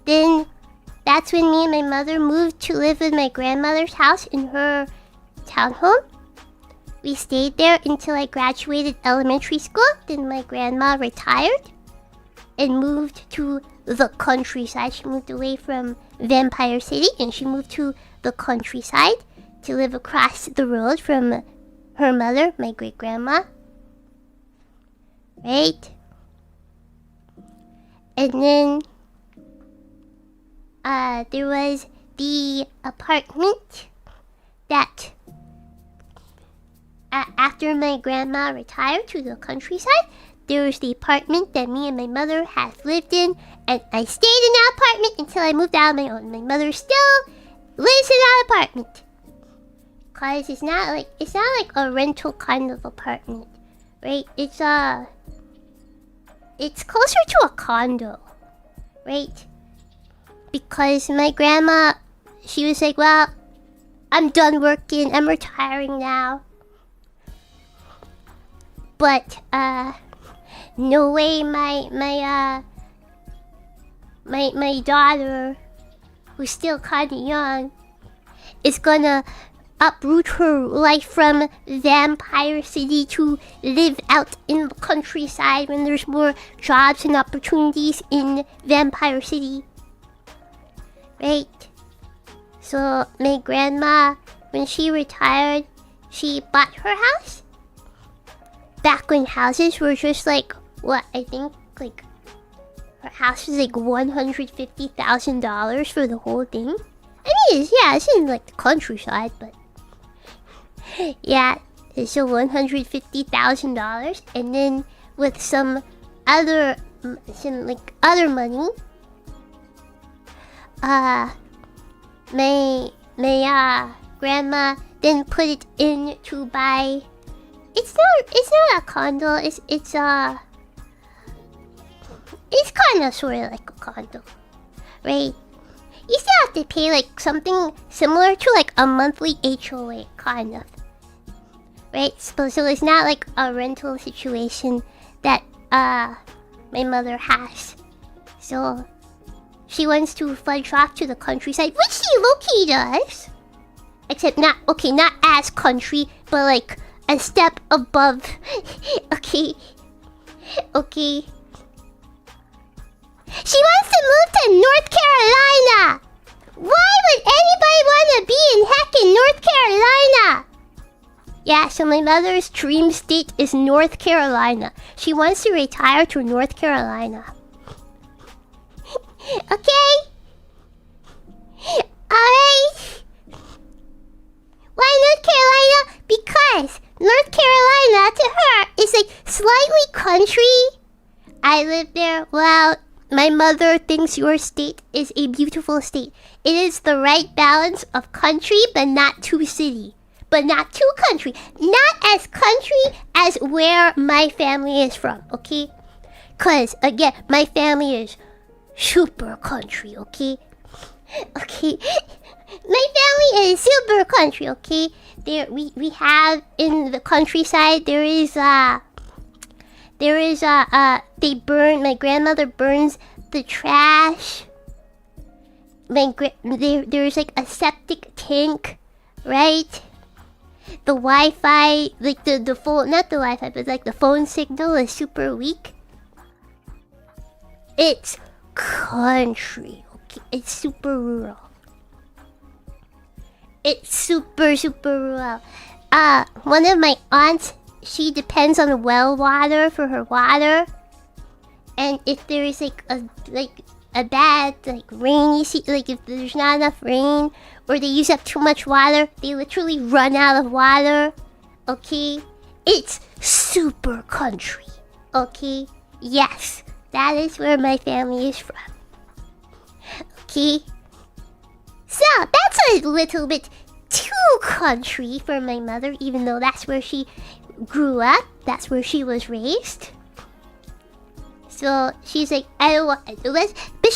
Then that's when me and my mother moved to live in my grandmother's house in her townhome. We stayed there until I graduated elementary school. Then my grandma retired and moved to the countryside. She moved away from Vampire City and she moved to the countryside to live across the road from her mother, my great-grandma. Right? And then there was the apartment that after my grandma retired to the countryside, there was the apartment that me and my mother have lived in, and I stayed in that apartment until I moved out on my own. My mother still lives in that apartment, cause it's not like a rental kind of apartment, right? It's closer to a condo, right? Because my grandma, she was like, well, I'm done working, I'm retiring now. But no way my daughter, who's still kinda young, is gonna uproot her life from Vampire City to live out in the countryside when there's more jobs and opportunities in Vampire City. Right? So my grandma, when she retired, she bought her house. Back when houses were just like, what, I think like her house was like $150,000 for the whole thing. I mean, it's in like the countryside, but yeah, it's so $150,000, and then with some other money, my grandma then put it in to buy. It's not a condo. It's kind of sort of like a condo, right? You still have to pay like something similar to like a monthly HOA, kind of, right? So it's not like a rental situation that my mother has. So she wants to fudge off to the countryside, which she low-key does, except not as country, but like a step above. Okay. She wants to move to North Carolina! Why would anybody want to be in heckin' North Carolina? Yeah, so my mother's dream state is North Carolina. She wants to retire to North Carolina. Okay? Alright? Why North Carolina? Because North Carolina to her is like slightly country, I live there. Well, my mother thinks your state is a beautiful state. It is the right balance of country, but not too city. But not too country. Not as country as where my family is from, okay? Because, again, my family is super country, okay? Okay? My family is super country, okay? There, we have in the countryside, my grandmother burns the trash. There's like a septic tank, right? The Wi-Fi, like the phone, not the Wi-Fi, but like the phone signal is super weak. It's country, okay? It's super rural. It's super rural. One of my aunts, she depends on well water for her water. And if there is like a bad like rainy season, like if there's not enough rain or they use up too much water, they literally run out of water. Okay? It's super country. Okay? Yes, that is where my family is from. Okay? So, that's a little bit too country for my mother, even though that's where she grew up. That's where she was raised. So, she's like, I don't want... But she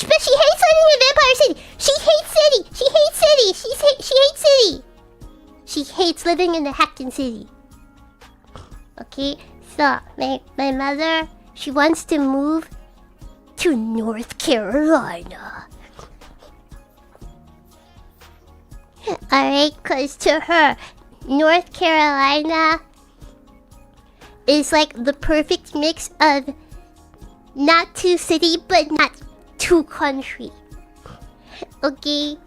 hates living in Vampire City! She hates city! She hates city! She hates city! She hates living in the heckin' city. Okay? So, my mother, she wants to move to North Carolina. Alright, cause to her, North Carolina is like the perfect mix of not too city, but not too country. Okay?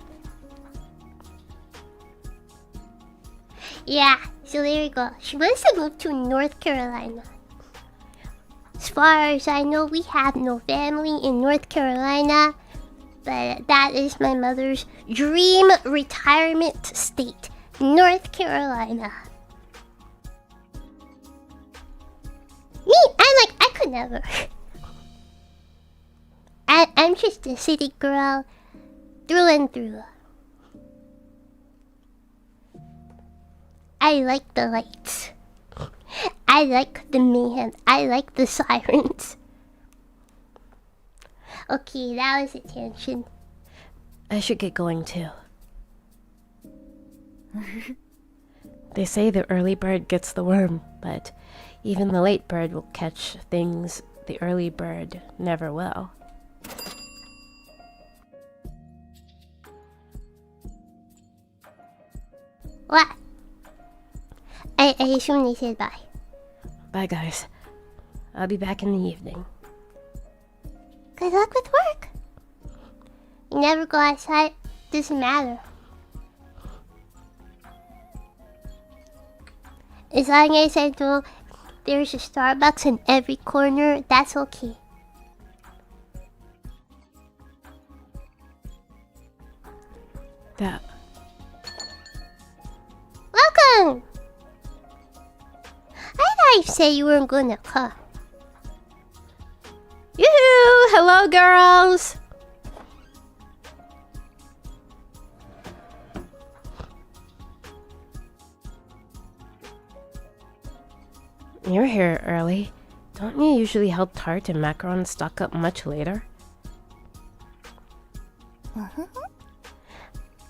Yeah, so there you go. She wants to move to North Carolina. As far as I know, we have no family in North Carolina. But that is my mother's dream retirement state, North Carolina. Me, I could never. I'm just a city girl, through and through. I like the lights. I like the mayhem. I like the sirens. Okay, that was a tangent. I should get going too. They say the early bird gets the worm, but even the late bird will catch things the early bird never will. What? I assume they said bye. Bye, guys. I'll be back in the evening. Good luck with work. You never go outside. Doesn't matter. As long as I know there's a Starbucks in every corner, that's okay. That. Welcome! I thought you said you weren't gonna come. Yoo-hoo! Hello, girls! You're here early. Don't you usually help Tart and Macaron stock up much later?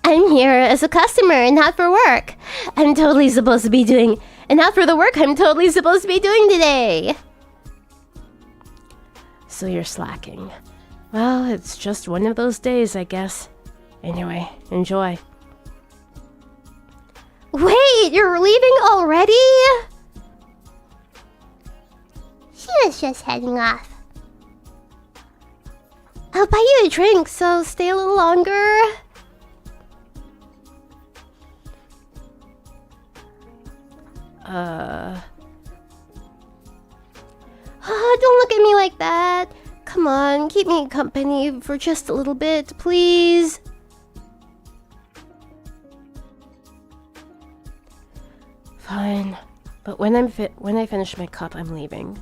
I'm here as a customer, not for work. I'm totally supposed to be doing... And not for the work I'm totally supposed to be doing today. So you're slacking. Well, it's just one of those days, I guess. Anyway, enjoy. Wait, you're leaving already? She was just heading off. I'll buy you a drink, so stay a little longer. Don't look at me like that. Come on, keep me company for just a little bit, please. Fine, but when I finish my cup, I'm leaving.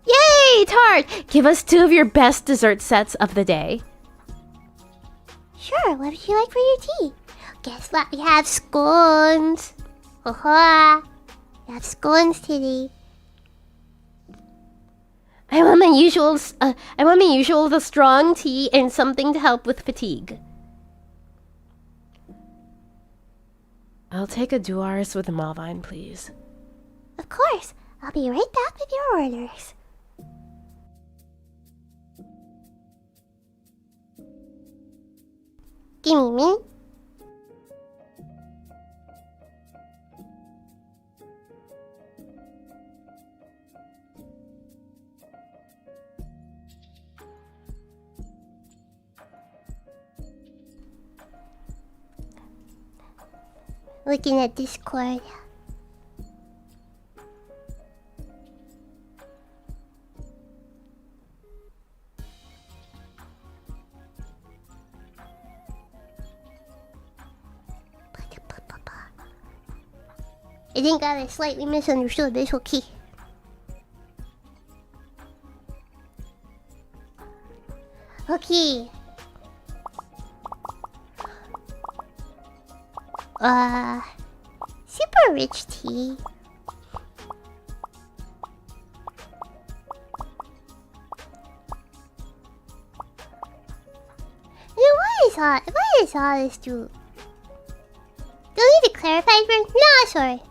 Yay! Hey, Tart! Give us 2 of your best dessert sets of the day. Sure, what would you like for your tea? Guess what? We have scones. Haha. We have scones today. I want my usual the strong tea and something to help with fatigue. I'll take a Duars with a Malvine, please. Of course. I'll be right back with your orders. Give me a minute. Looking at Discord. I think I slightly misunderstood this. Okay. Okay. Super rich tea. Why is all this do? Do we need to clarify first? No, sorry.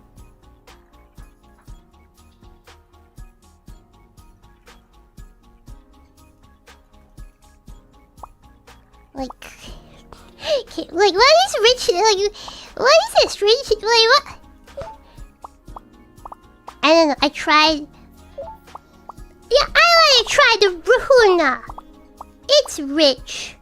Like, what is rich? Like, what is this rich? Like, what? I don't know. I tried. Yeah, I want to try the Ruhuna. It's rich.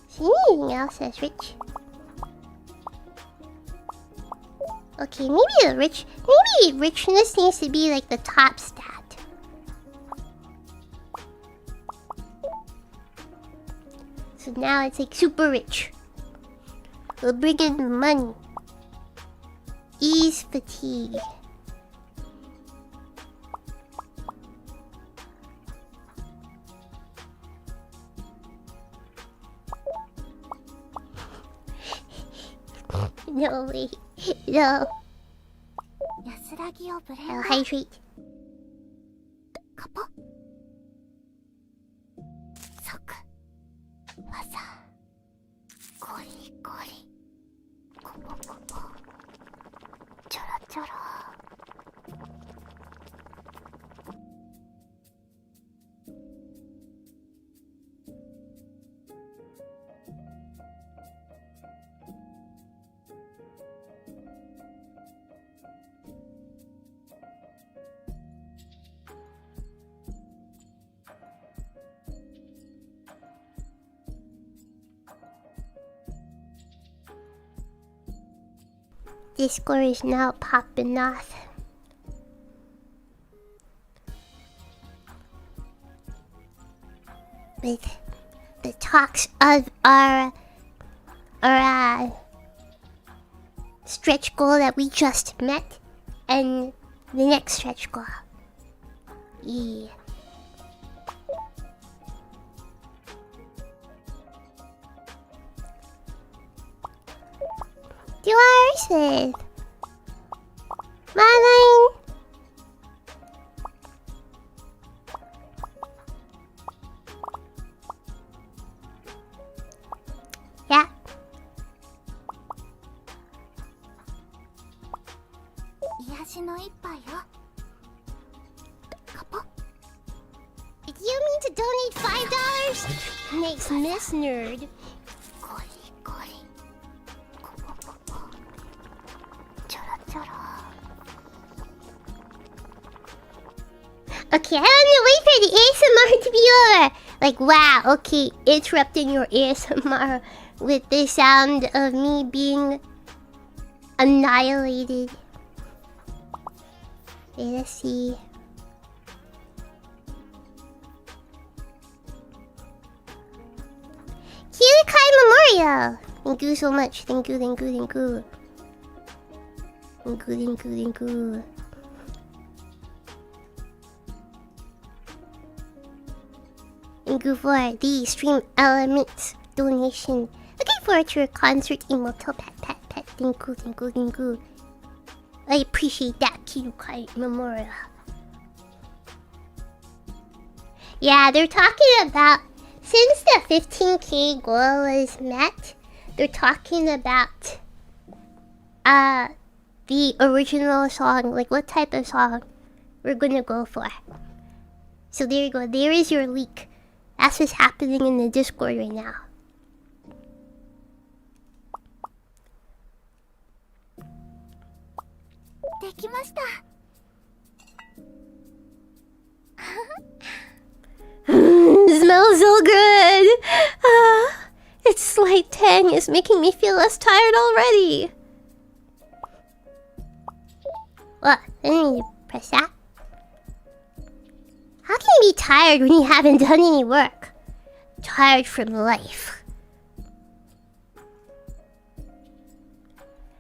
See anything else that's rich? Okay, maybe richness needs to be like the top stat. So now it's like super rich. We'll bring in money. Ease fatigue. No, wait. No. 安らぎをブレン I'll ド hydrate. カポ即技ゴリゴリコポポポちょろちょろ Discord is now popping off. With the talks of our stretch goal that we just met and the next stretch goal. Yeah. Duarses. Madeline. Yeah. Do you mean to donate $5? Makes Miss Nerd. Okay, I want to wait for the ASMR to be over. Like, wow, okay, interrupting your ASMR with the sound of me being annihilated. Okay, let's see. you. Thank you so much. Thank you, thank you, thank you. Thank you, thank you, thank you. Thank you for the stream elements donation. Looking forward to your concert emote. Pat. Thank you, thank you, thank you. I appreciate that, Kirukai Memorial. Yeah, they're talking about, since the 15k goal is met, they're talking about the original song, like what type of song we're gonna go for. So there you go, there is your leak. That's what's happening in the Discord right now. Smells so good. Its slight tang is making me feel less tired already. What? I need to press that. How can you be tired when you haven't done any work? Tired from life.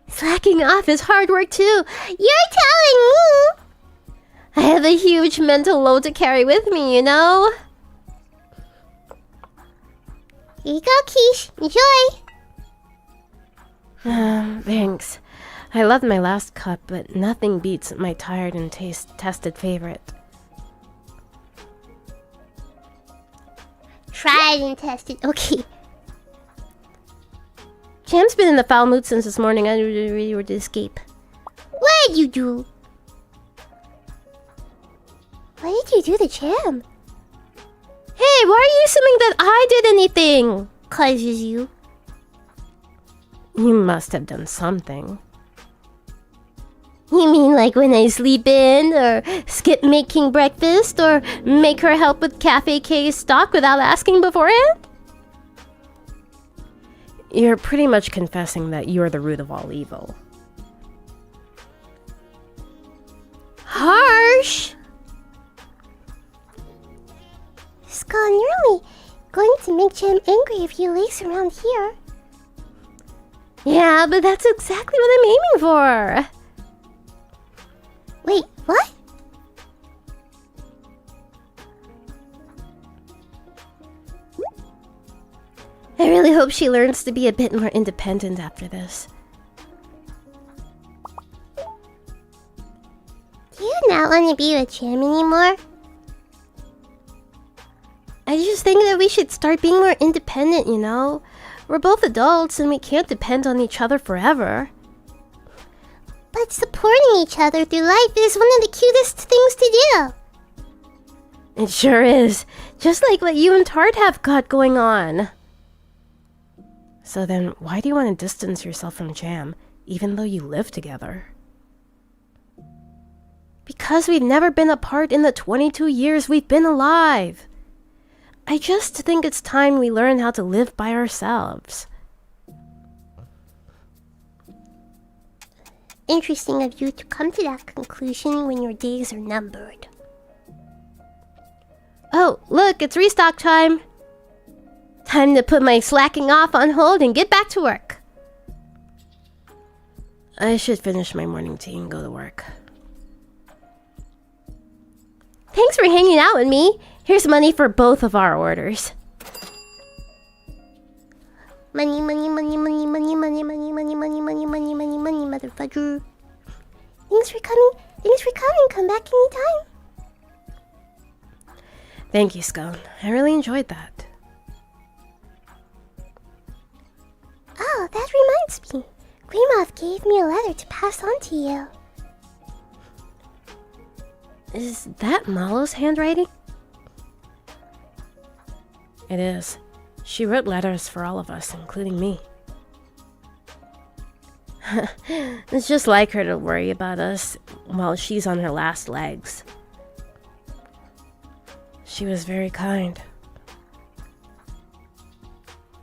Slacking off is hard work too. You're telling me? I have a huge mental load to carry with me, you know? Here you go, Quiche. Enjoy. Thanks. I loved my last cup, but nothing beats my tired and tested favorite. Tried and tested. Okay. Jam's been in a foul mood since this morning. I really were to escape. What did you do? What did you do to Jam? Hey, why are you assuming that I did anything? 'Cause it's you. You must have done something. You mean like when I sleep in, or skip making breakfast, or make her help with Cafe K's stock without asking beforehand? You're pretty much confessing that you're the root of all evil. Harsh! Skull, you're only going to make Jam angry if you lace around here. Yeah, but that's exactly what I'm aiming for. Wait, what? I really hope she learns to be a bit more independent after this. Do you not want to be with Jam anymore? I just think that we should start being more independent, you know? We're both adults and we can't depend on each other forever. But supporting each other through life is one of the cutest things to do. It sure is. Just like what you and Tart have got going on. So then, why do you want to distance yourself from Jam, even though you live together? Because we've never been apart in the 22 years we've been alive. I just think it's time we learn how to live by ourselves. Interesting of you to come to that conclusion when your days are numbered. Oh, look, it's restock time. Time to put my slacking off on hold and get back to work. I should finish my morning tea and go to work. Thanks for hanging out with me. Here's money for both of our orders. Money, money, money, money, money, money, money, money, money, money, money, money, money, motherfucker. Thanks for coming. Thanks for coming. Come back anytime. Thank you, Scone. I really enjoyed that. Oh, that reminds me. Grimoth gave me a letter to pass on to you. Is that Malo's handwriting? It is. She wrote letters for all of us, including me. It's just like her to worry about us while she's on her last legs. She was very kind.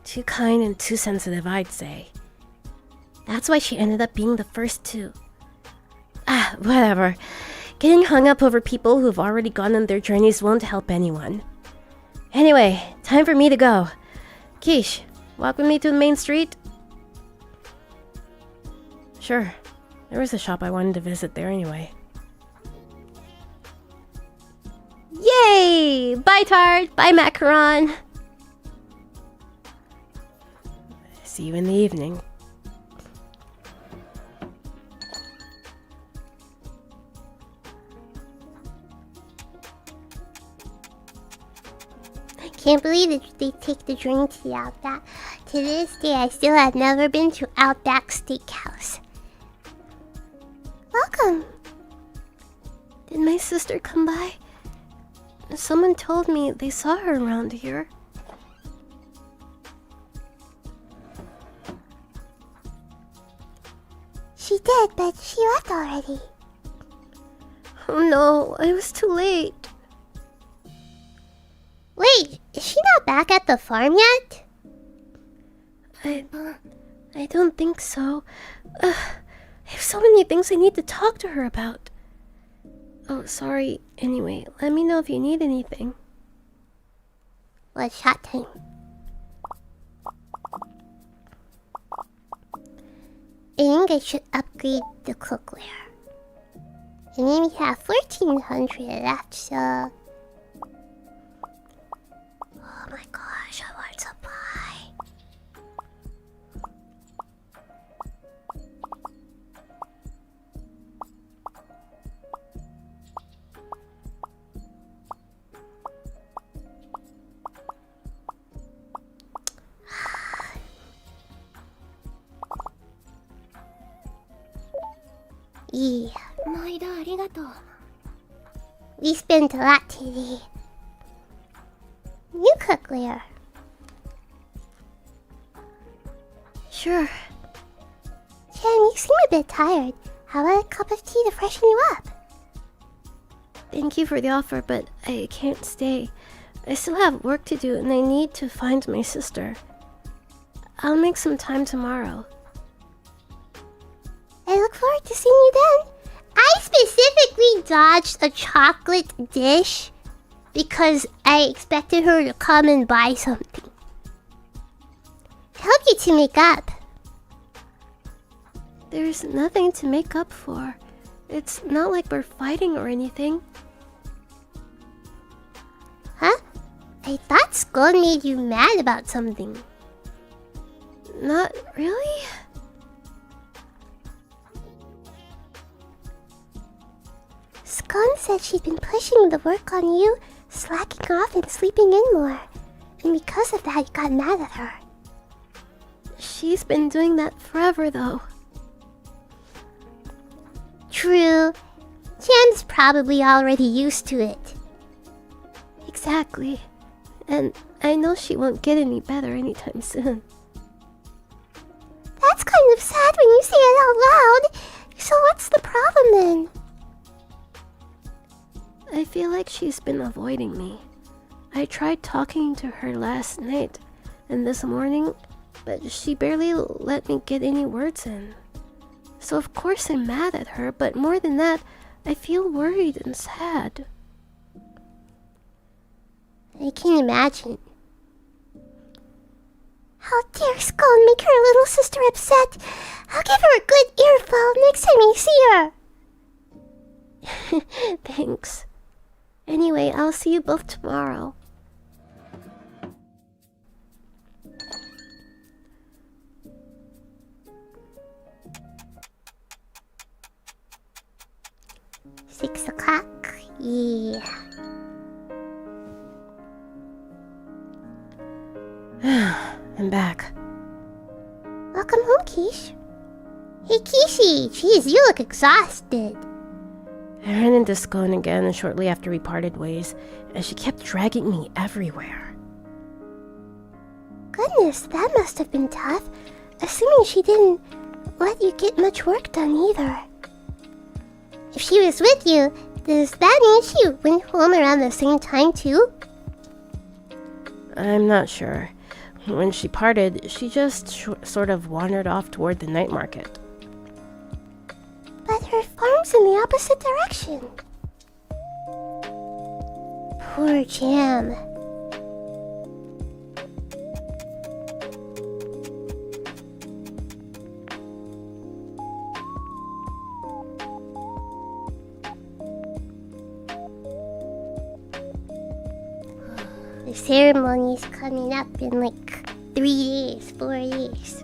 Too kind and too sensitive, I'd say. That's why she ended up being the first to... whatever. Getting hung up over people who've already gone on their journeys won't help anyone. Anyway, time for me to go. Quiche, Walk with me to the main street? Sure. There was a shop I wanted to visit there anyway. Yay! Bye, Tart. Bye, Macaron. See you in the evening. I can't believe that they take the drink to the Outback. To this day, I still have never been to Outback Steakhouse. Welcome. Did my sister come by? Someone told me they saw her around here. She did, but she left already. Oh no, I was too late. Wait, is she not back at the farm yet? I don't think so. I have so many things I need to talk to her about. Oh, sorry. Anyway, let me know if you need anything. Well, it's shot time. I think I should upgrade the cookware. And then we have 1,400 left, so... Oh my gosh, I want to buy. Yeah. We spent a lot today. New cookware. Sure. Jen, you seem a bit tired. How about a cup of tea to freshen you up? Thank you for the offer, but I can't stay. I still have work to do and I need to find my sister. I'll make some time tomorrow. I look forward to seeing you then. I specifically dodged a chocolate dish because I expected her to come and buy something. Help you to make up. There's nothing to make up for. It's not like we're fighting or anything. Huh? I thought Skull made you mad about something. Not really? Scone said she'd been pushing the work on you, slacking off and sleeping in more. And because of that, you got mad at her. She's been doing that forever, though. True. Jen's probably already used to it. Exactly. And I know she won't get any better anytime soon. That's kind of sad when you say it out loud. So what's the problem then? I feel like she's been avoiding me. I tried talking to her last night and this morning, but she barely let me get any words in. So of course I'm mad at her, but more than that, I feel worried and sad. I can imagine. How dare Skull make her little sister upset? I'll give her a good earful next time you see her. Thanks. Anyway, I'll see you both tomorrow. $6 Yeah. I'm back. Welcome home, Quiche. Hey, Kishi! Jeez, you look exhausted. I ran into Scone again shortly after we parted ways, and she kept dragging me everywhere. Goodness, that must have been tough. Assuming she didn't let you get much work done either. If she was with you, does that mean she went home around the same time too? I'm not sure. When she parted, she just sort of wandered off toward the night market. But her farm's in the opposite direction. Poor Jam. The ceremony's coming up in like 3 days, 4 days.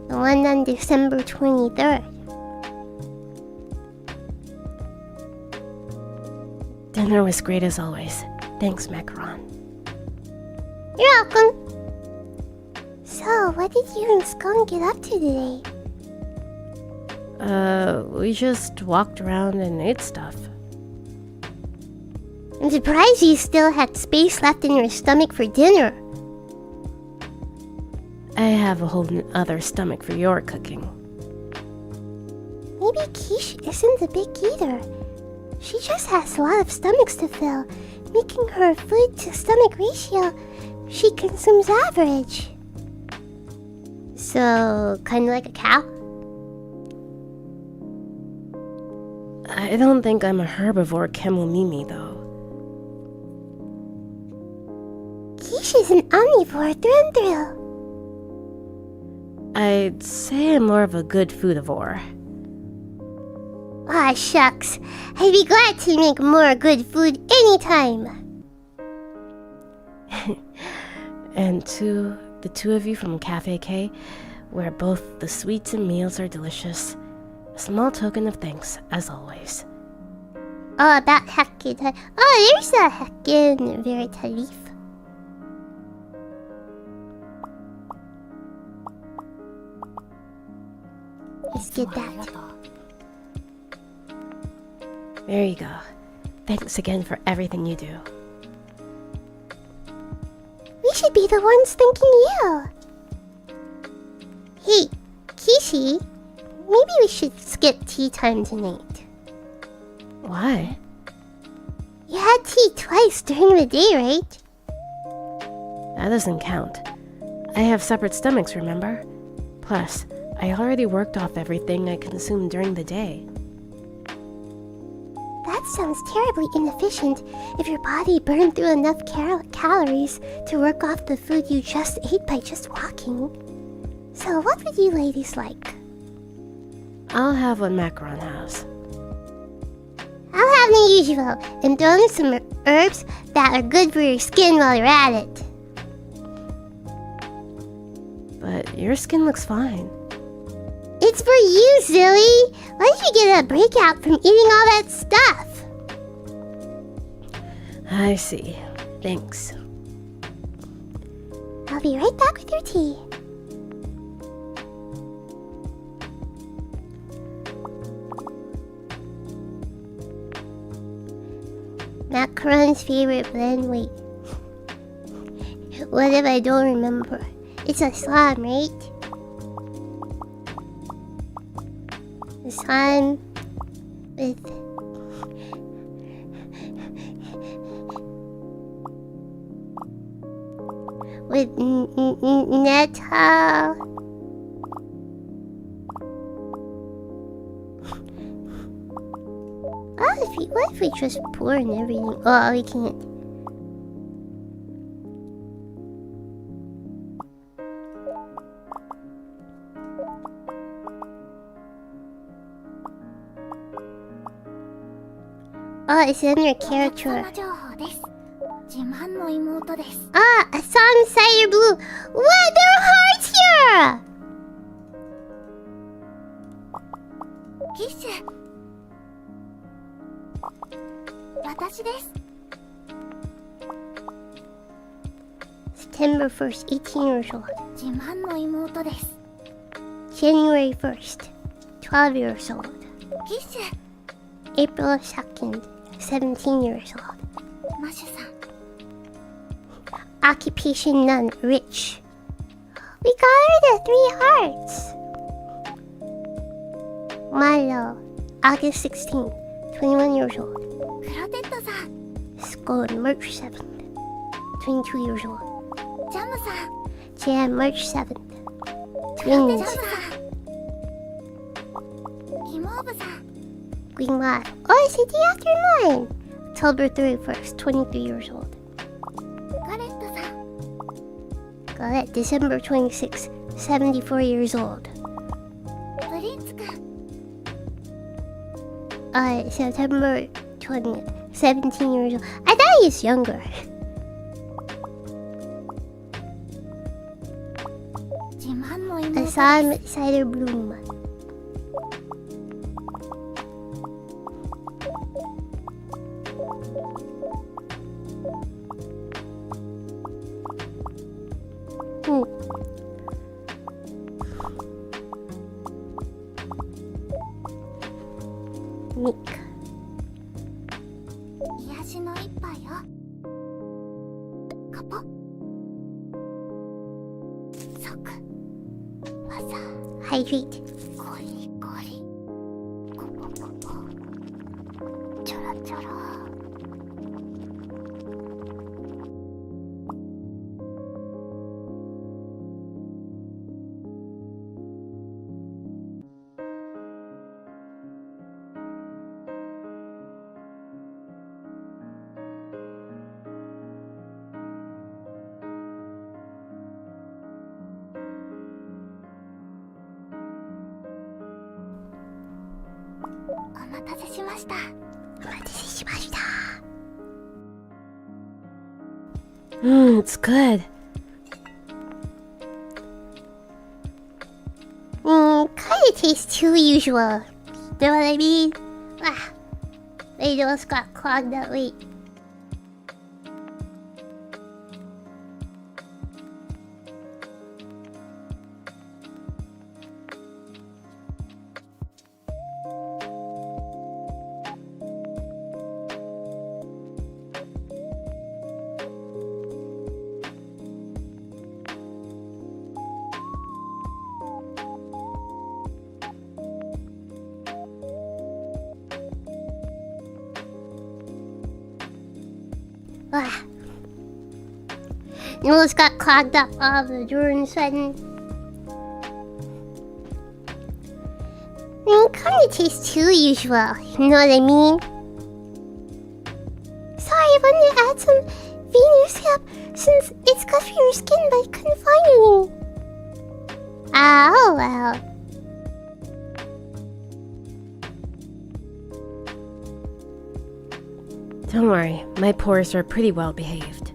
The one on December 23rd. Dinner was great as always. Thanks, Macaron. You're welcome. So, what did you and Skunk get up to today? We just walked around and ate stuff. I'm surprised you still had space left in your stomach for dinner. I have a whole other stomach for your cooking. Maybe Quiche isn't a big eater. She just has a lot of stomachs to fill, making her food-to-stomach ratio she consumes average. So, kind of like a cow? I don't think I'm a herbivore chemomimi, though. Quiche is an omnivore through and through. I'd say I'm more of a good foodivore. Aw, shucks. I'd be glad to make more good food anytime. And the two of you from Cafe K, where both the sweets and meals are delicious. A small token of thanks, as always. Oh, that heckin'. Oh, there's a heckin' Veritalif. Let's get that. There you go. Thanks again for everything you do. We should be the ones thanking you. Hey, Kishi, maybe we should skip tea time tonight. Why? You had tea twice during the day, right? That doesn't count. I have separate stomachs, remember? Plus, I already worked off everything I consumed during the day. That sounds terribly inefficient if your body burned through enough calories to work off the food you just ate by just walking. So what would you ladies like? I'll have what Macaron has. I'll have the usual, and throw in some herbs that are good for your skin while you're at it. But your skin looks fine. It's for you, silly! Why did you get a breakout from eating all that stuff? I see. Thanks. I'll be right back with your tea. Macaron's favorite blend, wait. What if I don't remember? It's a slime, right? The slime with neta. What if we just pour in everything? Oh, we can't. Oh, it's in your character. Ah, I saw inside your blue. What? There are hearts here! September 1st, 18 years old. January 1st, 12 years old. April 2nd, 17 years old. Occupation none, rich. We got her the 3 hearts. Milo, August 16th, 21 years old. Skull, March 7th, 22 years old. Jan, March 7th, twins. Green Lad. Oh, it's a day after mine. October 31st, 23 years old. Galette, December 26th, 74 years old. September 20th, 17 years old. I thought he was younger. saw him at Cider Bloom. Nick. 癒しの一杯よ。カポ。即。わさ。Hydrate. ゴリゴリ。コポコポ。ちょろちょろ。お待たせしました。お待たせしました。It's good. Kinda tastes too usual. You know what I mean? Ah, they just got clogged that way. Ah. Nose got clogged up all the during sudden. Kinda tastes too usual, you know what I mean? Sorry, I wanted to add some Venus syrup since it's good for your skin, but I couldn't find any. Oh well. Don't worry, my pores are pretty well behaved.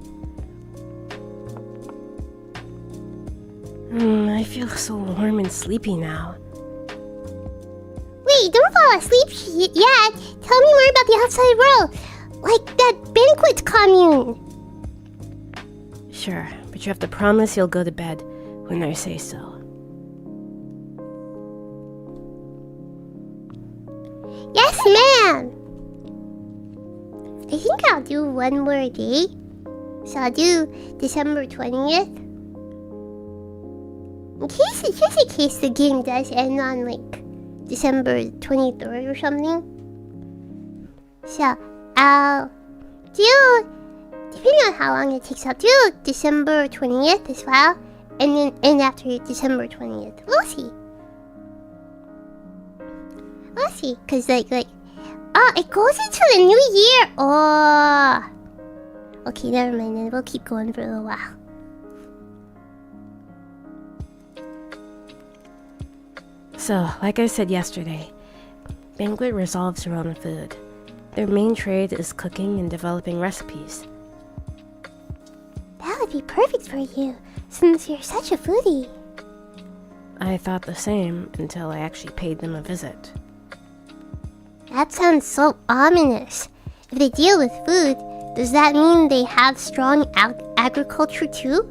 I feel so warm and sleepy now. Wait, don't fall asleep yet. Tell me more about the outside world. Like that banquet commune. Sure, but you have to promise you'll go to bed when I say so. Yes, ma'am. I think I'll do one more day. So I'll do December 20th. Just in case the game does end on like December 23rd or something. So I'll do, depending on how long it takes, I'll do December 20th as well. And then end after December 20th. We'll see. We'll see. Cause like oh, it goes into the new year. Oh. Okay, never mind then. We'll keep going for a little while. So, like I said yesterday, Banquet resolves around food. Their main trade is cooking and developing recipes. That would be perfect for you, since you're such a foodie. I thought the same until I actually paid them a visit. That sounds so ominous. If they deal with food, does that mean they have strong agriculture too?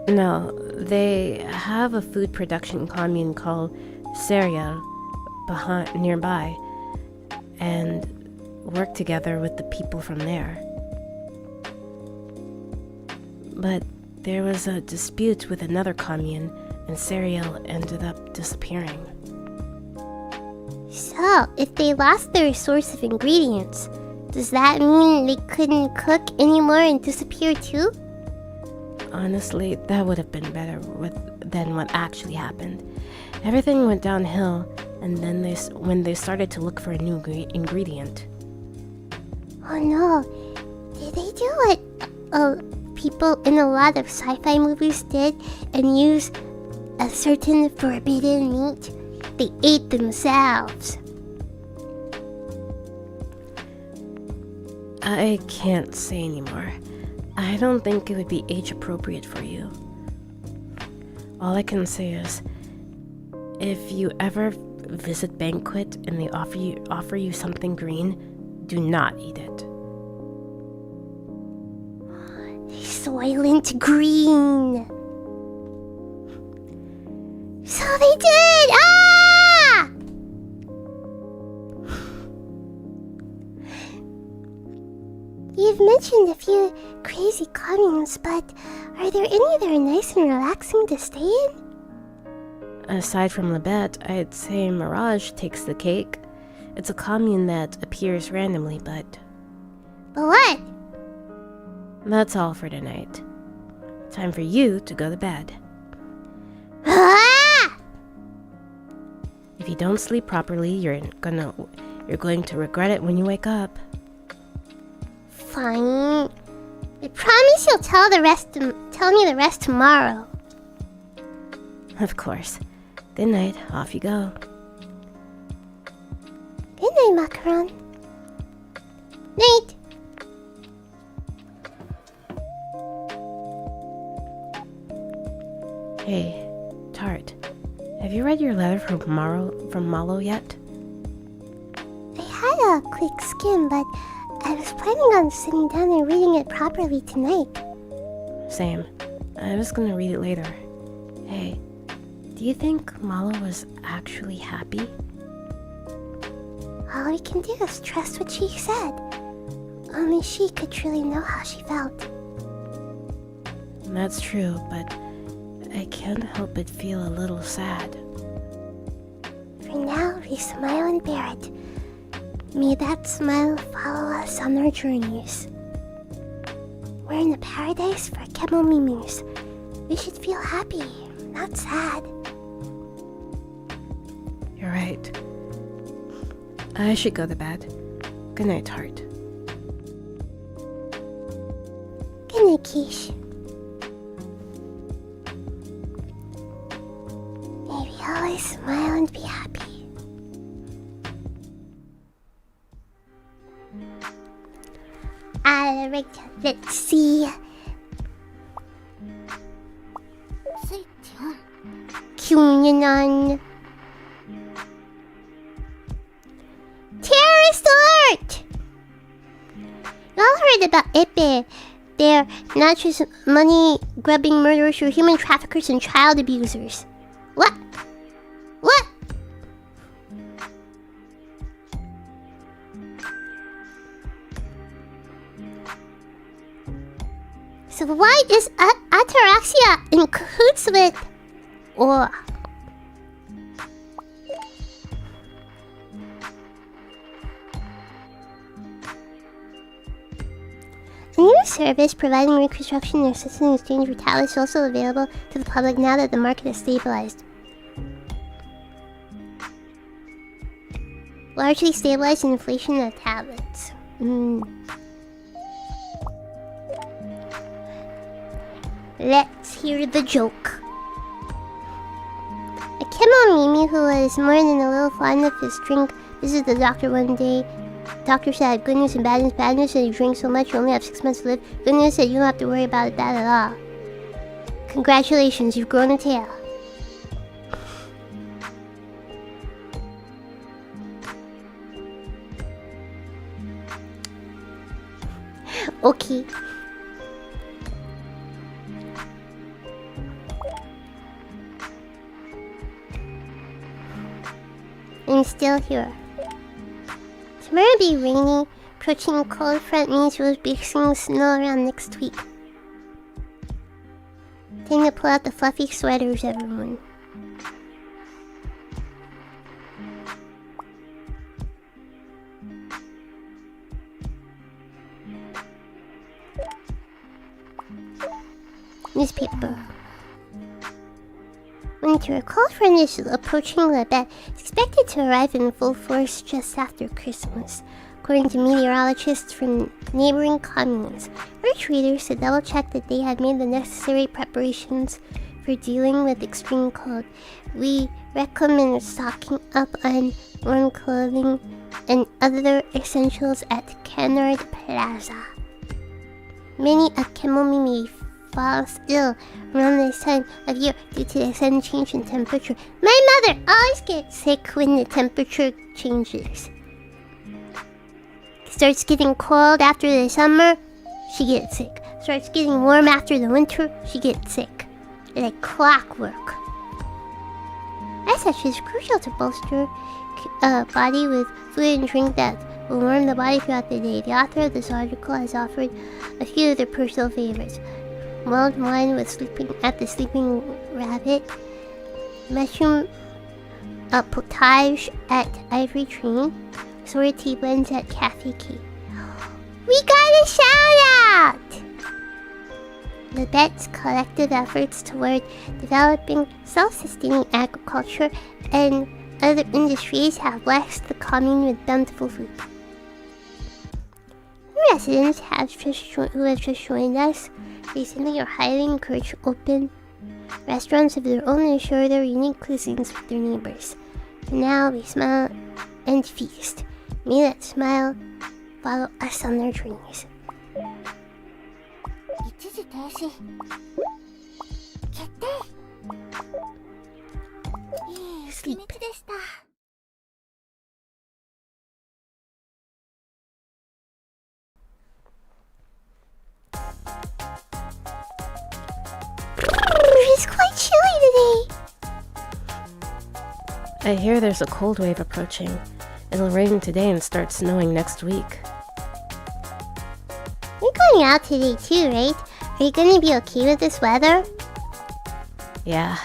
No, they have a food production commune called Cereal nearby, and work together with the people from there. But there was a dispute with another commune, and Cereal ended up disappearing. So, if they lost their source of ingredients, does that mean they couldn't cook anymore and disappear too? Honestly, that would have been better than what actually happened. Everything went downhill, and then when they started to look for a new ingredient. Oh no, did they do what people in a lot of sci-fi movies did and use a certain forbidden meat? They ate themselves. I can't say anymore. I don't think it would be age appropriate for you. All I can say is, if you ever visit banquet and they offer you something green, do not eat it. Soylent Green. So they did! Ah! You've mentioned a few crazy communes, but are there any that are nice and relaxing to stay in? Aside from Lebet, I'd say Mirage takes the cake. It's a commune that appears randomly, but But what? that's all for tonight. Time for you to go to bed. Ah! If you don't sleep properly, you're going to regret it when you wake up. Fine. I promise you'll tell me the rest tomorrow. Of course. Good night. Off you go. Good night, Macaron. Night. Hey, Tart. Have you read your letter from Malo yet? I had a quick skim, but I was planning on sitting down and reading it properly tonight. Same. I was gonna read it later. Hey, do you think Malo was actually happy? All we can do is trust what she said. Only she could truly know how she felt. That's true, but I can't help but feel a little sad. For now, we smile and bear it. May that smile follow us on our journeys. We're in a paradise for kemonos. We should feel happy, not sad. You're right. I should go to bed. Good night, Tart. Good night, Quiche. May we always smile and be happy. Alright, let's see. Switch on. Communes. Terrorist alert! Y'all heard about Epe. They're not just money-grubbing murderers or human traffickers and child abusers. What? What? So why is Ataraxia in cahoots with... Or... A new service providing reconstruction and assistance in exchange for tablets is also available to the public now that the market has stabilized. Largely stabilized in inflation of tablets. Let's hear the joke. A Kemo Mimi who was more than a little fond of his drink visited the doctor one day. Doctor said, good news and bad news. Bad news said you drink so much you only have 6 months to live. Good news said you don't have to worry about that at all. Congratulations, you've grown a tail. Okay. I'm still here. Tomorrow will be rainy. Approaching a cold front means we'll be seeing snow around next week. Time to pull out the fluffy sweaters, everyone. Newspaper. Winter. A cold front is approaching Lebet. It's expected to arrive in full force just after Christmas, according to meteorologists from neighboring communes. Urge readers to double-check that they have made the necessary preparations for dealing with extreme cold. We recommend stocking up on warm clothing and other essentials at Canard Plaza. Many a Kemomimi falls ill around this time of year due to the sudden change in temperature. My mother always gets sick when the temperature changes. Starts getting cold after the summer, she gets sick. Starts getting warm after the winter, she gets sick. Like clockwork. As such, it's crucial to bolster body with fluid and drink that will warm the body throughout the day. The author of this article has offered a few of their personal favorites. Mulled wine with sleeping rabbit, mushroom potage at Ivory Tree, sour tea blends at Cafe Key. We got a shout out! The Bet's collective efforts toward developing self-sustaining agriculture and other industries have blessed the commune with bountiful food. Residents who have just joined us recently are highly encouraged to open restaurants of their own and share their unique cuisines with their neighbors. For now, we smile and feast. May that smile follow us on their dreams. 一時停止決定いい気持ちでした。It's quite chilly today. I hear there's a cold wave approaching. It'll rain today and start snowing next week. You're going out today too, right? Are you gonna be okay with this weather? Yeah,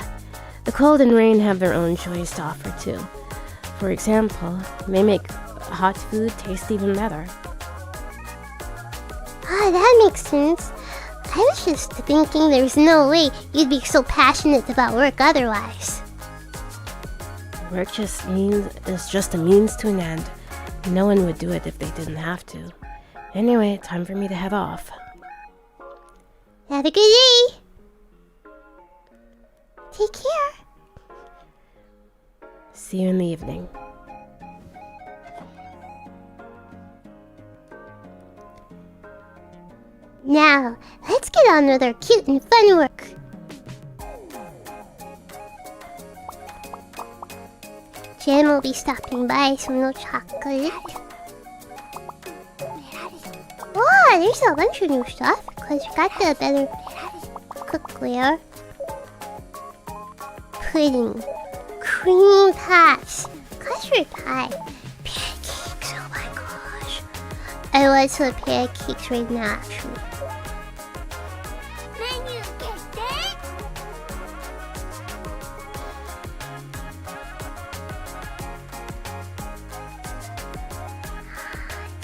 the cold and rain have their own joys to offer too. For example, they make hot food taste even better. Ah, that makes sense. I was just thinking there's no way you'd be so passionate about work otherwise. Work is just a means to an end. No one would do it if they didn't have to. Anyway, time for me to head off. Have a good day. Take care. See you in the evening. Now, let's get on with our cute and fun work. Jen will be stopping by, so no chocolate. Oh, there's a bunch of new stuff, because we got the better cookware. Pudding, cream pies, custard pie, pancakes, oh my gosh. I want some pancakes right now, actually. メニュー決定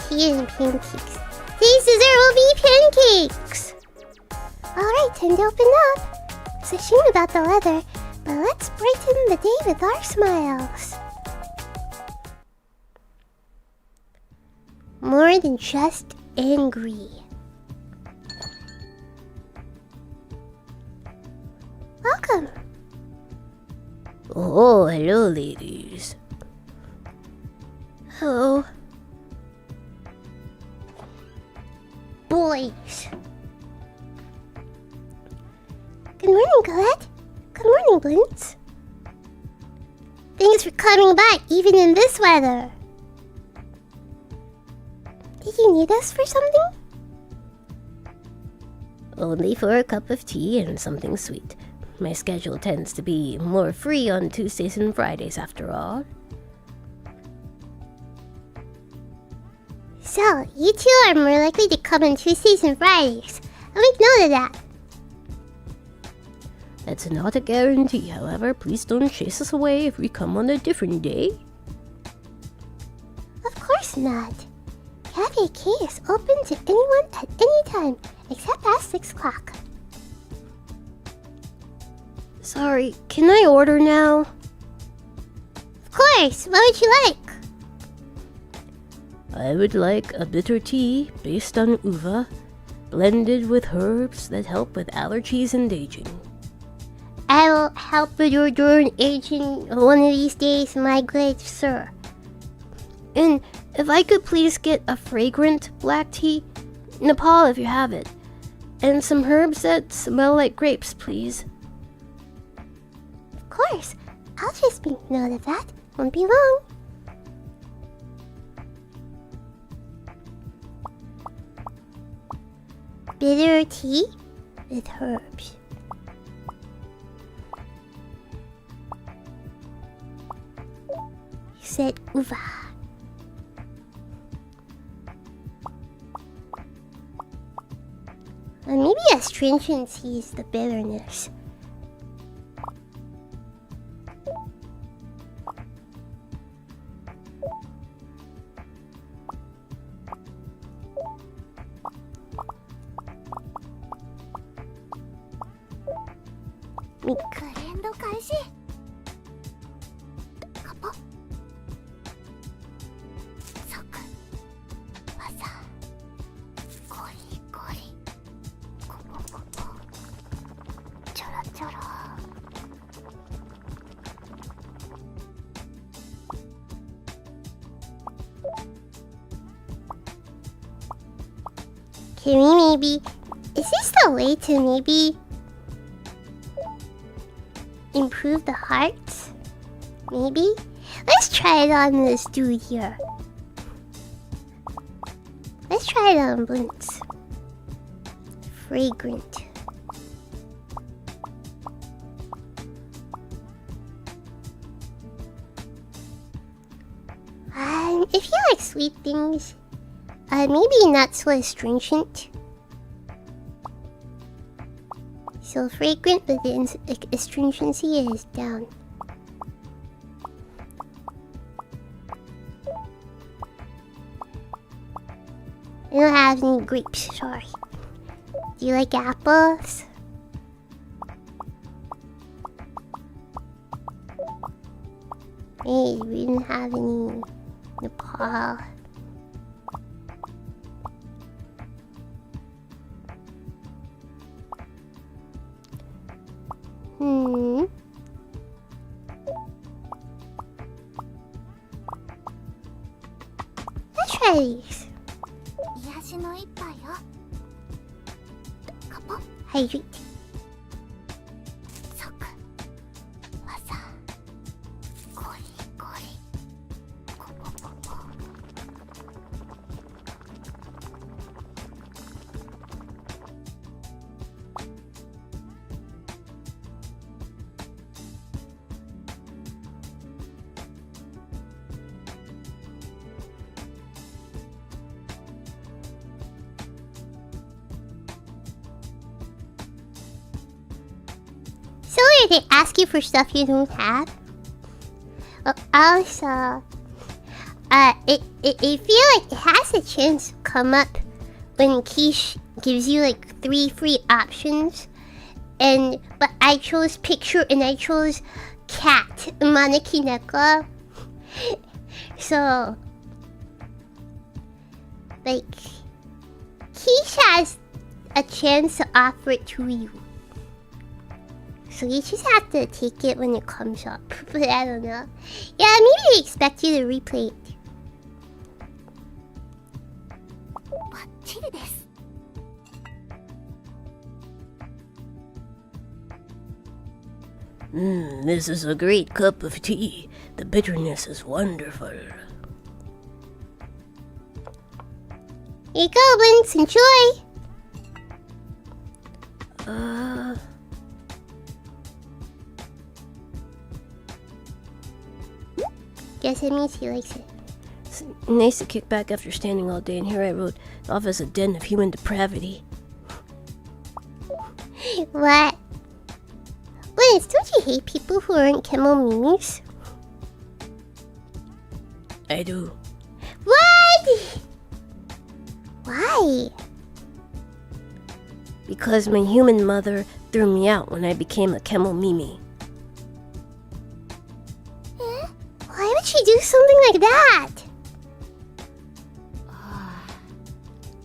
Tea and pancakes. Today's dessert will be pancakes! Alright, time to open up. It's a shame about the weather, but let's brighten the day with our smiles. More than just angry. Welcome. Oh, hello, ladies. Hello. Boys. Good morning, Colette. Good morning, Blintz. Thanks for coming by, even in this weather. Did you need us for something? Only for a cup of tea and something sweet. My schedule tends to be more free on Tuesdays and Fridays, after all. So, you two are more likely to come on Tuesdays and Fridays. I'll make note of that. That's not a guarantee, however. Please don't chase us away if we come on a different day. Of course not. Cafe K is open to anyone at any time, except past 6 o'clock. Sorry, can I order now? Of course, what would you like? I would like a bitter tea based on uva, blended with herbs that help with allergies and aging. I will help with your during aging one of these days, my good sir. And if I could please get a fragrant black tea, Nepal if you have it. And some herbs that smell like grapes, please. Of course. I'll just make note of that. Won't be long. Bitter tea with herbs. You said uva. Maybe astringency is the bitterness. Me グレンド開始。カポ。即。技。ゴリゴリ。コポコポ。ちょろちょろ。Can we maybe... Is this the way to maybe... improve the hearts? Maybe? Let's try it on this dude here. Let's try it on Blintz. Fragrant. If you like sweet things, maybe not so astringent. So fragrant, but the astringency is down. I don't have any grapes, sorry. Do you like apples? Hey, we didn't have any Nepal. Let's try these. 癒しの一杯よ。カポ。 Hydrate. 即。技。ゴリゴリ。コポコポ。So weird, they ask you for stuff you don't have. Also, I feel like it has a chance to come up when Quiche gives you like 3 free options, but I chose picture and I chose cat, Manakineko. So, like, Quiche has a chance to offer it to you. So you just have to take it when it comes up. But I don't know. Yeah, maybe they expect you to replay it. バッチリです。This is a great cup of tea. The bitterness is wonderful. Here you go, Blinks. Enjoy. Guess it means he likes it. It's nice to kick back after standing all day, and here I rode off as a den of human depravity. What? Blinks, don't you hate people who aren't kemones? I do. What? Why? Because my human mother threw me out when I became a kemomimi. Why would she do something like that?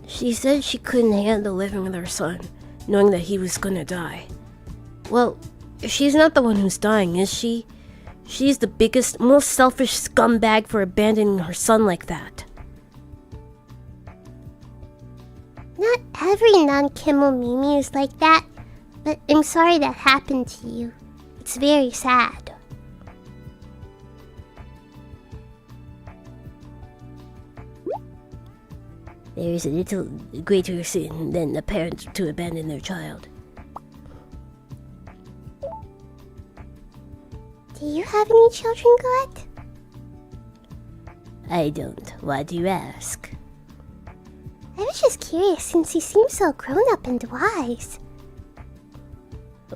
She said she couldn't handle living with her son, knowing that he was gonna die. Well, she's not the one who's dying, is she? She's the biggest, most selfish scumbag for abandoning her son like that. Not every non-kemo is like that, but I'm sorry that happened to you. It's very sad. There is a little greater sin than a parent to abandon their child. Do you have any children, God? I don't. Why do you ask? I was just curious since you seem so grown up and wise.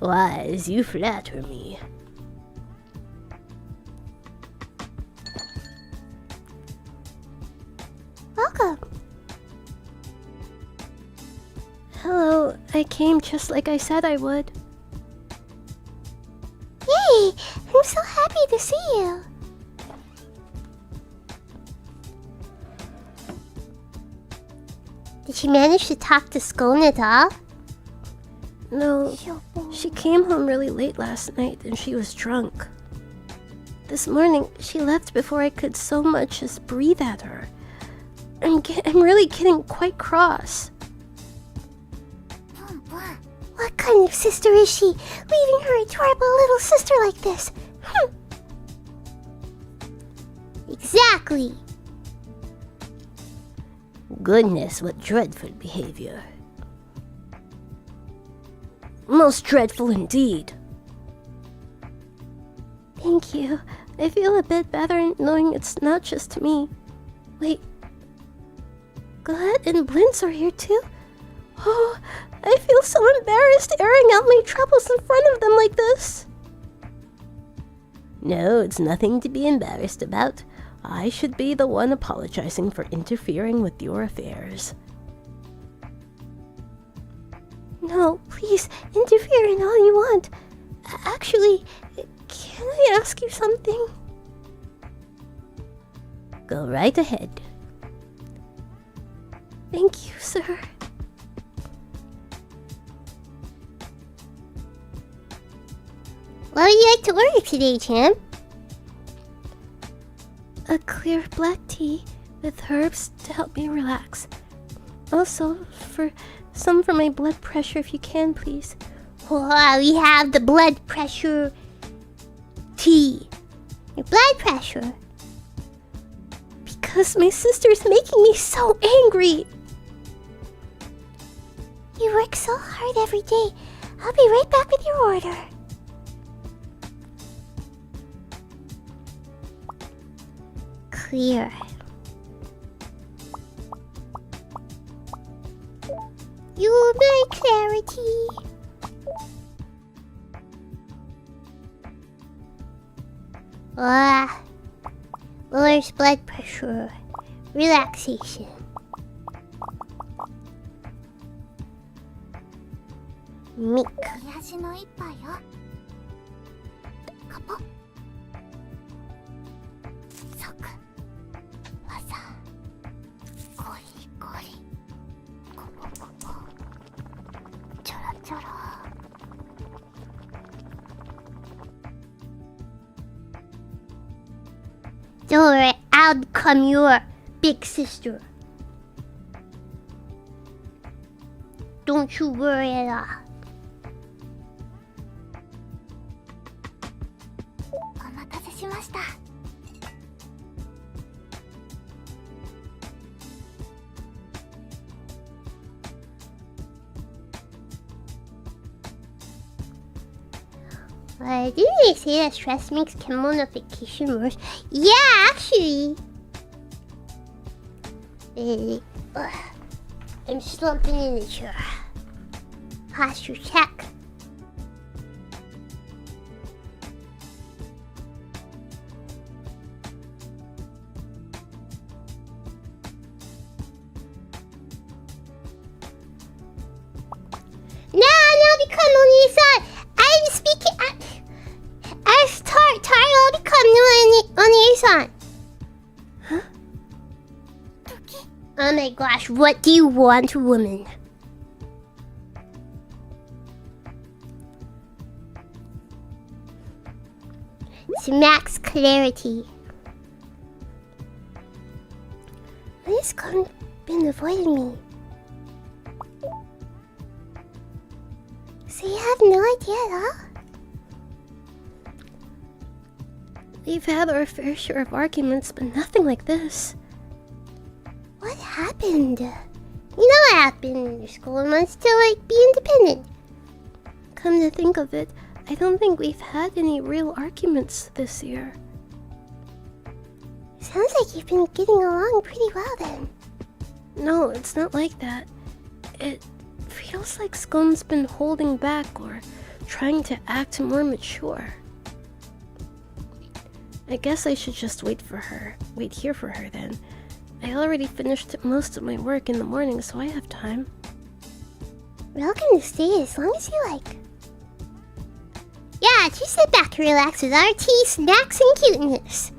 Wise, you flatter me. Welcome. Hello, I came just like I said I would. Yay! I'm so happy to see you. Did you manage to talk to Scone at all? No, she came home really late last night and she was drunk. This morning, she left before I could so much as breathe at her. I'm really getting quite cross. What kind of sister is she, leaving her adorable little sister like this? Exactly. Goodness, what dreadful behavior. Most dreadful indeed. Thank you. I feel a bit better knowing it's not just me. Wait. Glad and Blintz are here too? Oh, I feel so embarrassed airing out my troubles in front of them like this. No, it's nothing to be embarrassed about. I should be the one apologizing for interfering with your affairs. No, please, interfere in all you want. Actually, can I ask you something? Go right ahead. Thank you, sir. What would you like to order today, champ? A clear black tea with herbs to help me relax. Also, for some for my blood pressure if you can, please. Oh, we have the blood pressure tea. Your blood pressure. Because my sister's making me so angry. You work so hard every day. I'll be right back with your order. Clear. You my clarity. Lowers blood pressure. Relaxation. Milk. 癒しの一杯よ。カポ。ソク。わさ。ゴリゴリ。コポコポ。ちょろちょろ。Don't worry, I'll become your big sister. Don't you worry at all. お待たせしました。Didn't they say that stress makes kemonification worse? Yeah, actually. I'm slumping in the chair. Posture check. No, become Oni-san. I'm speaking. As Taro, I'll become Oni-san. Huh? Oh my gosh, what do you want, woman? It's max clarity. Why has Con been avoiding me? have no idea at all? We've had our fair share of arguments, but nothing like this. What happened? You know what happened. Your school wants to, like, be independent. Come to think of it, I don't think we've had any real arguments this year. Sounds like you've been getting along pretty well then. No, it's not like that. It feels like Scone's been holding back or trying to act more mature. I guess I should just wait here for her then. I already finished most of my work in the morning, so I have time. Welcome to stay as long as you like. Yeah, just sit back and relax with our tea, snacks, and cuteness.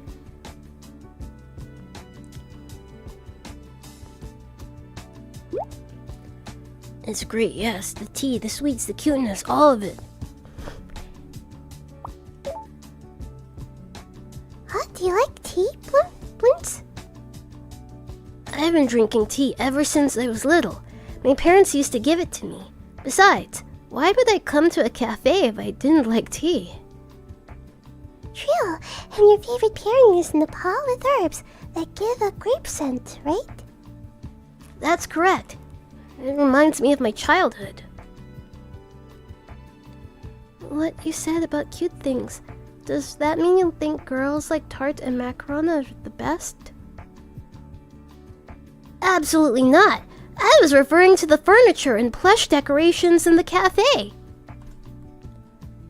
It's great, yes. The tea, the sweets, the cuteness, all of it. Huh? Do you like tea, Blintz? I've been drinking tea ever since I was little. My parents used to give it to me. Besides, why would I come to a cafe if I didn't like tea? True, and your favorite pairing is Nepal with herbs that give a grape scent, right? That's correct. It reminds me of my childhood. What you said about cute things, does that mean you think girls like tart and macaron are the best? Absolutely not. I was referring to the furniture and plush decorations in the cafe.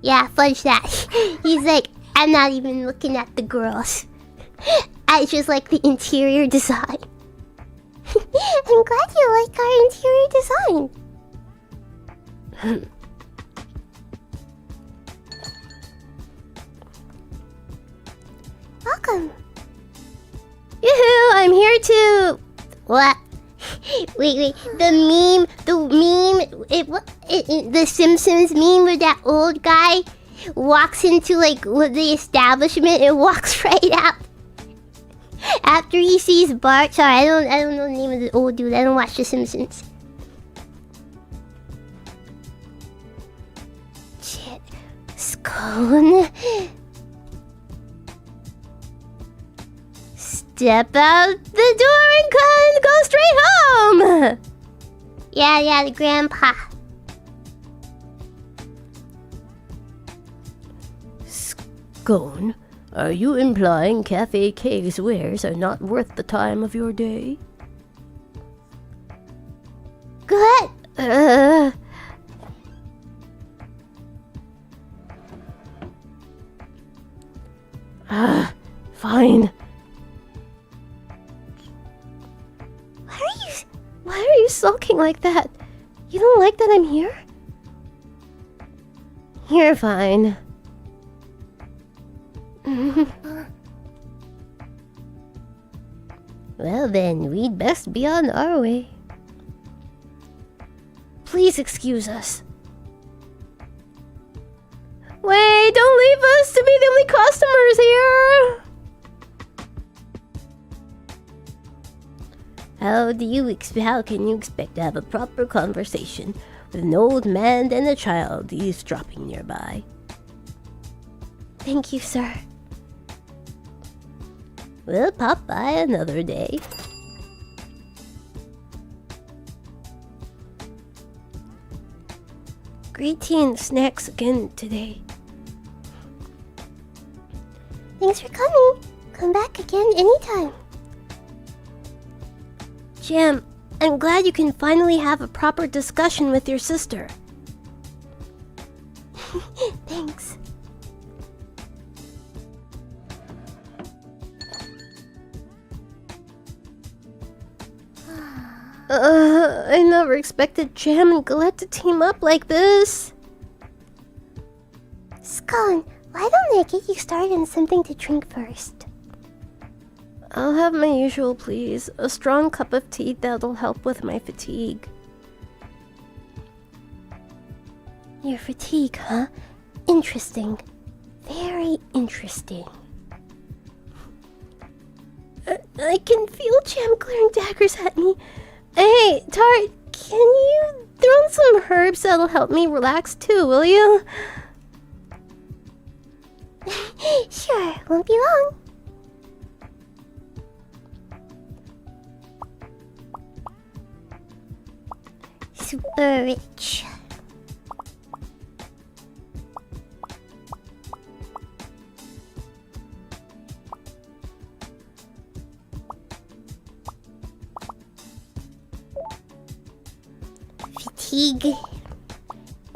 Yeah, fudge that. He's like, I'm not even looking at the girls. I just like the interior design. I'm glad you like our interior design. Welcome. Yoo-hoo, I'm here too. What? Wait. The Simpsons meme where that old guy walks into like the establishment and walks right out after he sees Bart. Sorry, I don't know the name of the old dude. I don't watch The Simpsons. Shit. Scone. Step out the door and go straight home. Yeah, the grandpa. Scone, are you implying Cafe K's wares are not worth the time of your day? Good. Fine. Why are you sulking like that? You don't like that I'm here? You're fine. Well then, we'd best be on our way. Please excuse us. Wait, don't leave us to be the only customers here! How can you expect to have a proper conversation with an old man and a child eavesdropping nearby? Thank you, sir. We'll pop by another day. Great tea and snacks again today. Thanks for coming. Come back again anytime. Jam, I'm glad you can finally have a proper discussion with your sister. Thanks. I never expected Jam and Galette to team up like this. Scone, why don't I get you started on something to drink first? I'll have my usual, please. A strong cup of tea that'll help with my fatigue. Your fatigue, huh? Interesting. Very interesting. I can feel Jam glaring daggers at me. Hey, Tart, can you throw in some herbs that'll help me relax too, will you? Sure, won't be long. Super rich. Fatigue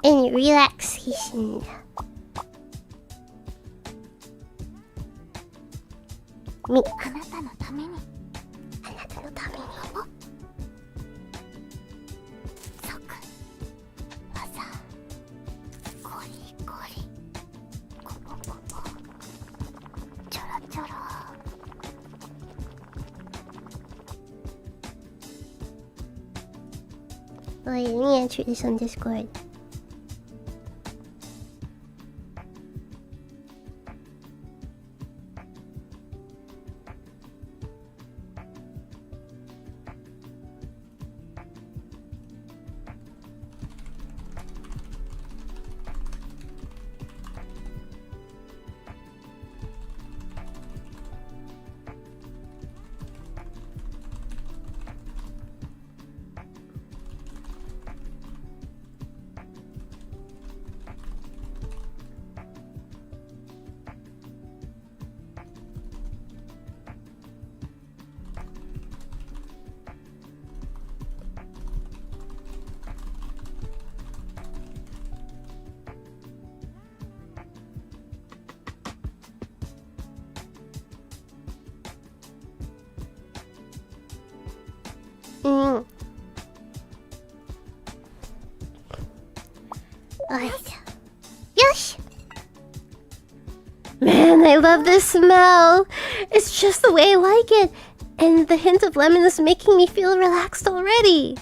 and relaxation. あなたのために。あなたのために。即技ゴリゴリコポコポちょろちょろ。Wait, let me enter this on Discord. Alright. Yosh! Man, I love this smell. It's just the way I like it. And the hint of lemon is making me feel relaxed already.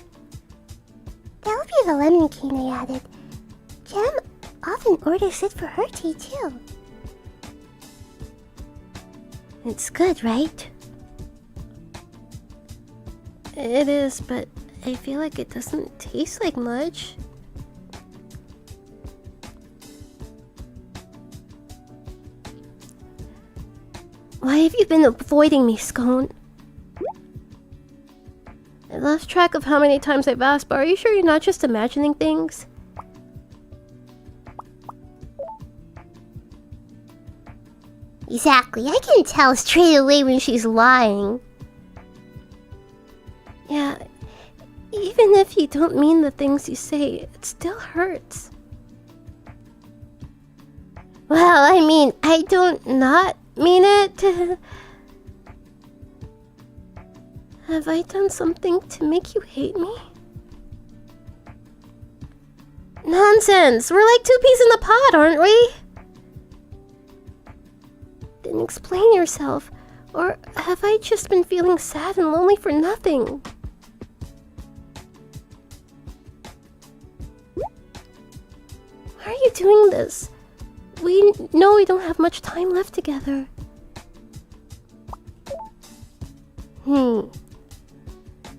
That'll be the lemon cane I added. Jam often orders it for her tea too. It's good, right? It is, but I feel like it doesn't taste like much. Why have you been avoiding me, Scone? I lost track of how many times I've asked, but are you sure you're not just imagining things? Exactly, I can tell straight away when she's lying. Yeah, even if you don't mean the things you say, it still hurts. Well, I mean, I don't not mean it. Have I done something to make you hate me? Nonsense! We're like two peas in a pod, aren't we? Then explain yourself. Or have I just been feeling sad and lonely for nothing? Why are you doing this? We know we don't have much time left together.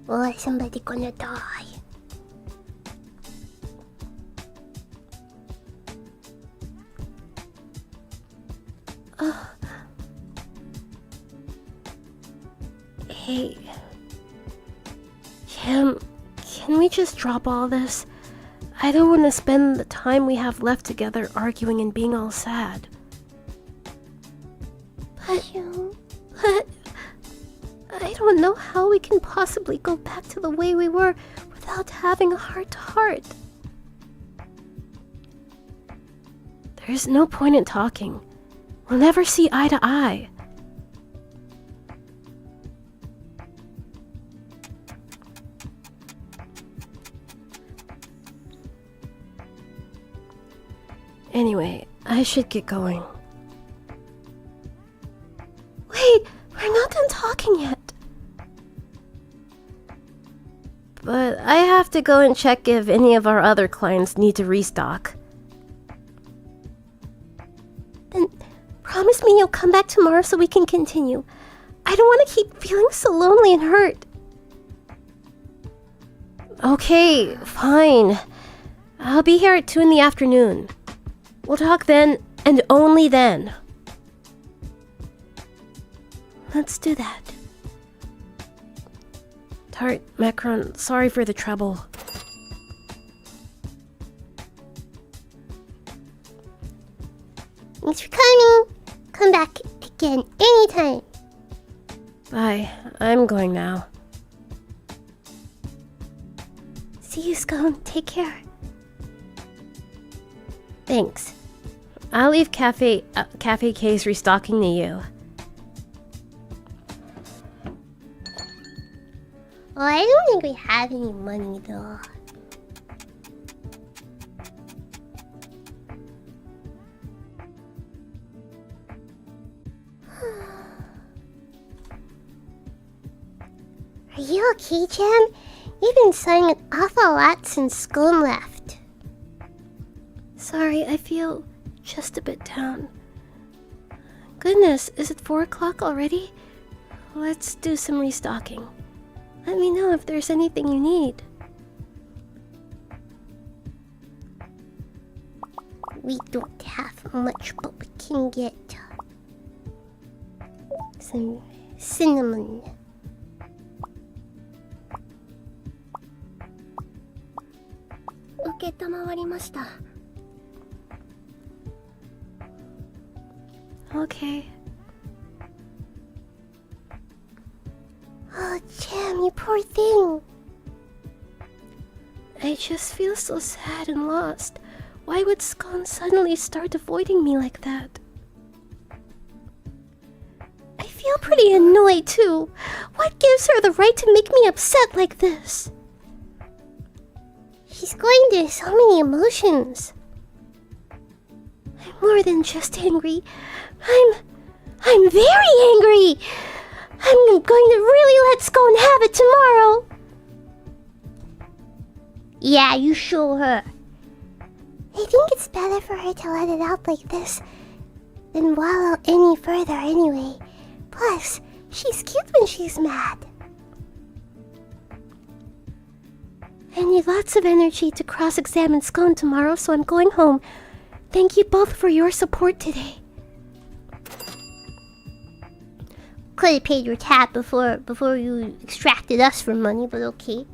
Or somebody gonna die. Hey, Jam, can we just drop all this? I don't want to spend the time we have left together arguing and being all sad. But I don't know how we can possibly go back to the way we were without having a heart-to-heart. There's no point in talking. We'll never see eye to eye. Anyway, I should get going. Wait, we're not done talking yet. But I have to go and check if any of our other clients need to restock. Then promise me you'll come back tomorrow so we can continue. I don't want to keep feeling so lonely and hurt. Okay, fine. I'll be here at 2 in the afternoon. We'll talk then, and only then. Let's do that. Tart, Macron, sorry for the trouble. Thanks for coming. Come back again anytime. Bye. I'm going now. See you, Scone. Take care. Thanks. I'll leave Cafe K's restocking to you. Oh, I don't think we have any money though. Are you okay, Jam? You've been sighing an awful lot since Scone left. Sorry, I feel just a bit down. Goodness, is it 4 o'clock already? Let's do some restocking. Let me know if there's anything you need. We don't have much, but we can get some cinnamon. Okay. Oh, Jam, you poor thing. I just feel so sad and lost. Why would Scone suddenly start avoiding me like that? I feel pretty annoyed too. What gives her the right to make me upset like this? She's going through so many emotions. I'm more than just angry. I'm very angry. I'm going to really let Scone have it tomorrow. Yeah, you show her. I think it's better for her to let it out like this than wallow any further anyway. Plus, she's cute when she's mad. I need lots of energy to cross-examine Scone tomorrow, so I'm going home. Thank you both for your support today. Could have paid your tab before you extracted us for money, but okay.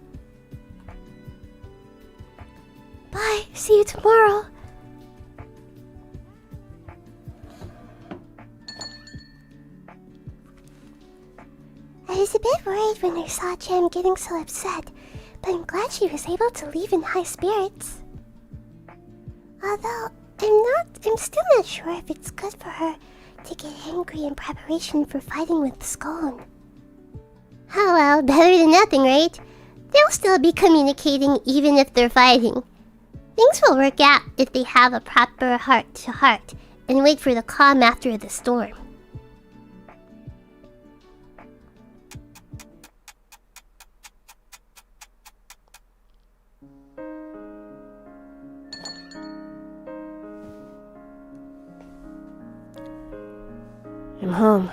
Bye. See you tomorrow. I was a bit worried when I saw Jem getting so upset, but I'm glad she was able to leave in high spirits. Although, I'm still not sure if it's good for her to get angry in preparation for fighting with Scone. Oh well, better than nothing, right? They'll still be communicating even if they're fighting. Things will work out if they have a proper heart-to-heart and wait for the calm after the storm. I'm home.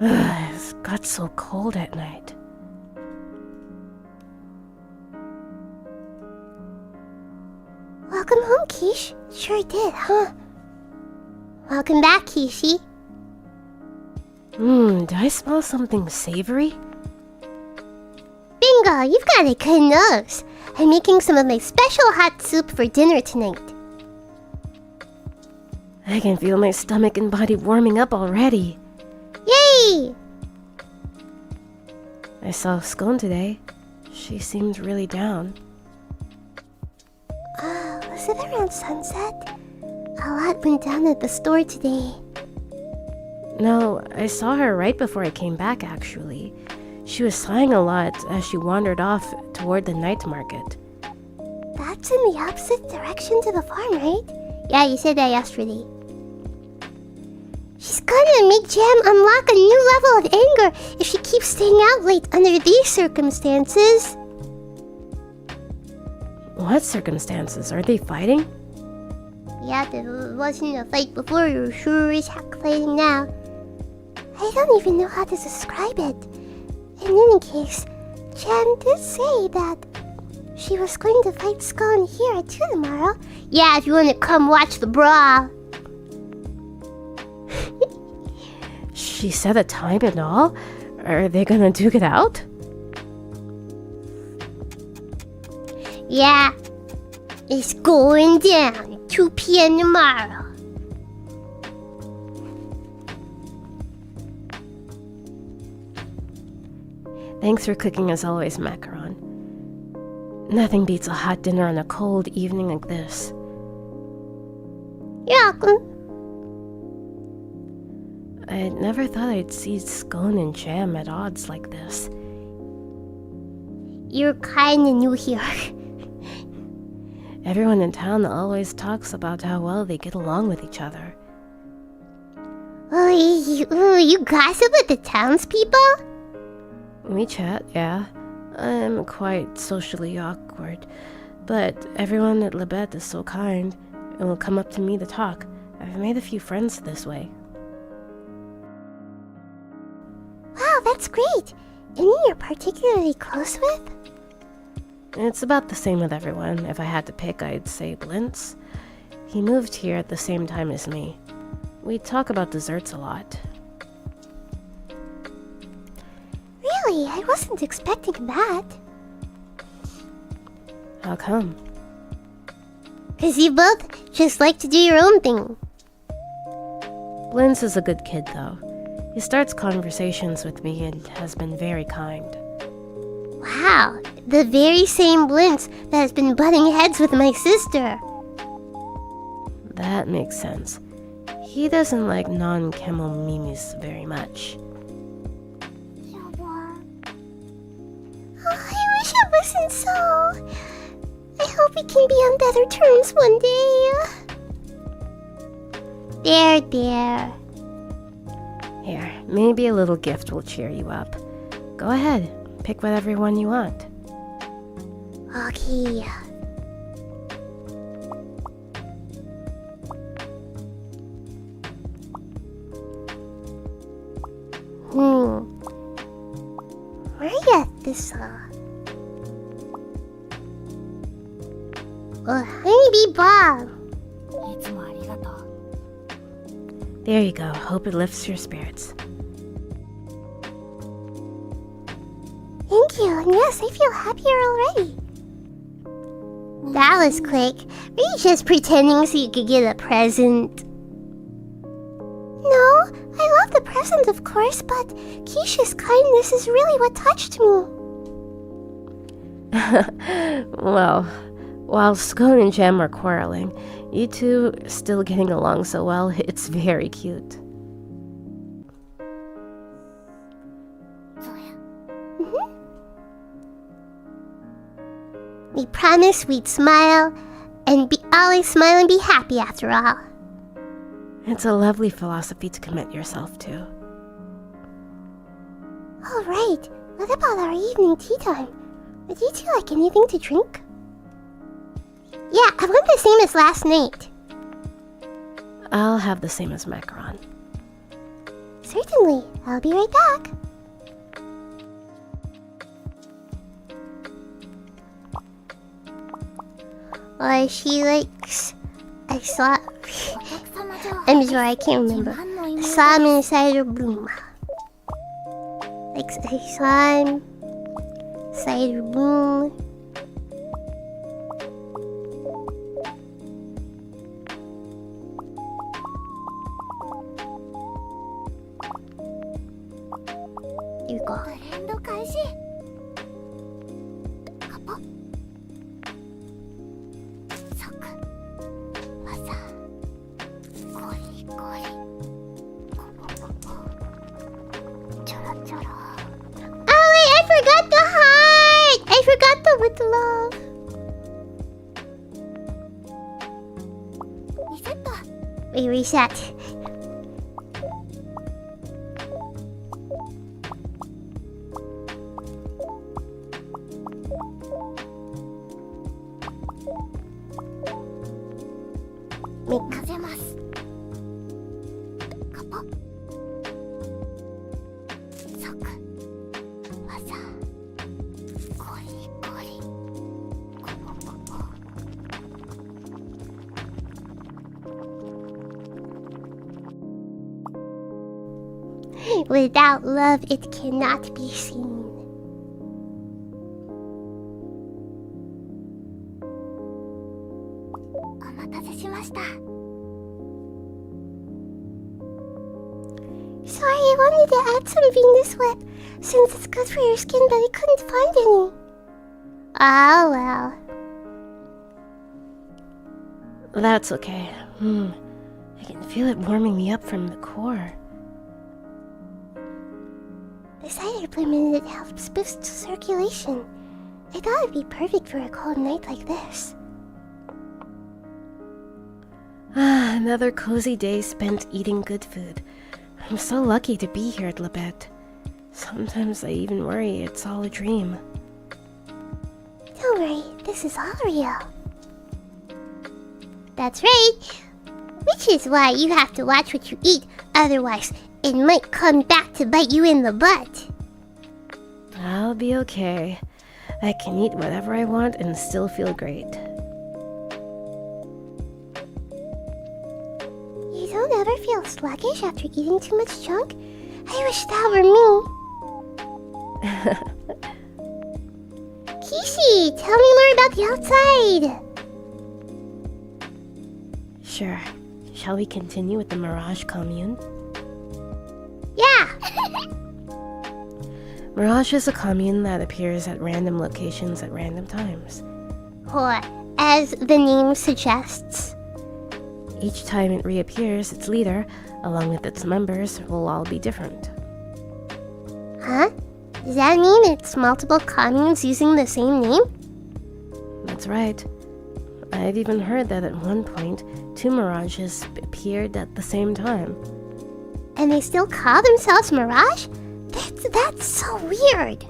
It got so cold at night. Welcome home, Kish. Sure did, huh? Welcome back, Kishi. Do I smell something savory? Bingo, you've got a good nose. I'm making some of my special hot soup for dinner tonight. I can feel my stomach and body warming up already. Yay! I saw Scone today. She seemed really down. Was it around sunset? A lot went down at the store today. No, I saw her right before I came back, actually. She was sighing a lot as she wandered off toward the night market. That's in the opposite direction to the farm, right? Yeah, you said that yesterday. She's gonna make Jam unlock a new level of anger if she keeps staying out late under these circumstances. What circumstances? Are they fighting? Yeah, there wasn't a fight before, you're sure as heck fighting now. I don't even know how to describe it. In any case, Jam did say that she was going to fight Skull and Hira too tomorrow. Yeah, if you want to come watch the brawl. She set a time and all? Are they gonna duke it out? Yeah, it's going down at 2 p.m. tomorrow. Thanks for cooking as always, Macaron. Nothing beats a hot dinner on a cold evening like this. You're welcome. I never thought I'd see scone and jam at odds like this. You're kinda new here. Everyone in town always talks about how well they get along with each other. You gossip with the townspeople? We chat, yeah. I'm quite socially awkward, but everyone at Lebet is so kind and will come up to me to talk. I've made a few friends this way. Wow, that's great. Any you're particularly close with? It's about the same with everyone. If I had to pick, I'd say Blintz. He moved here at the same time as me. We talk about desserts a lot. Really? I wasn't expecting that. How come? 'Cause you both just like to do your own thing. Blintz is a good kid, though. He starts conversations with me and has been very kind. Wow, the very same Blintz that has been butting heads with my sister. That makes sense. He doesn't like non-chemo memes very much. Oh, I wish it wasn't so. I hope we can be on better terms one day. There. Here, maybe a little gift will cheer you up. Go ahead, pick whatever one you want. Okay. Where you get this, honeybee bomb. There you go. Hope it lifts your spirits. Thank you, and yes, I feel happier already. That was quick. Were you just pretending so you could get a present? No, I love the present, of course, but Keisha's kindness is really what touched me. Well, while Scone and Jam are quarreling, you two are still getting along so well, it's very cute. We promised we'd smile, and always smile and be happy after all. It's a lovely philosophy to commit yourself to. All right, what about our evening tea time? Would you two like anything to drink? Yeah, I want the same as last night. I'll have the same as Macaron. Certainly, I'll be right back. She likes... I'm sorry, I can't remember. Salmon cider bloom. Like slime, cider bloom. Here we go. With love. Wait, reset. Without love, it cannot be seen. Sorry, I wanted to add some Venus Whip, since it's good for your skin, but I couldn't find any. Oh, well. That's okay. I can feel it warming me up from the core. The cider bloom in it helps boost circulation. I thought it'd be perfect for a cold night like this. Another cozy day spent eating good food. I'm so lucky to be here at lewd. Sometimes I even worry it's all a dream. Don't worry, this is all real. That's right. Which is why you have to watch what you eat, otherwise it might come back to bite you in the butt. I'll be okay. I can eat whatever I want and still feel great. You don't ever feel sluggish after eating too much junk? I wish that were me. Kishi, tell me more about the outside. Sure. Shall we continue with the Mirage commune? Yeah. Mirage is a commune that appears at random locations at random times. Or, as the name suggests. Each time it reappears, its leader, along with its members, will all be different. Huh? Does that mean it's multiple communes using the same name? That's right. I've even heard that at one point, 2 Mirages appeared at the same time. And they still call themselves Mirage? That's so weird.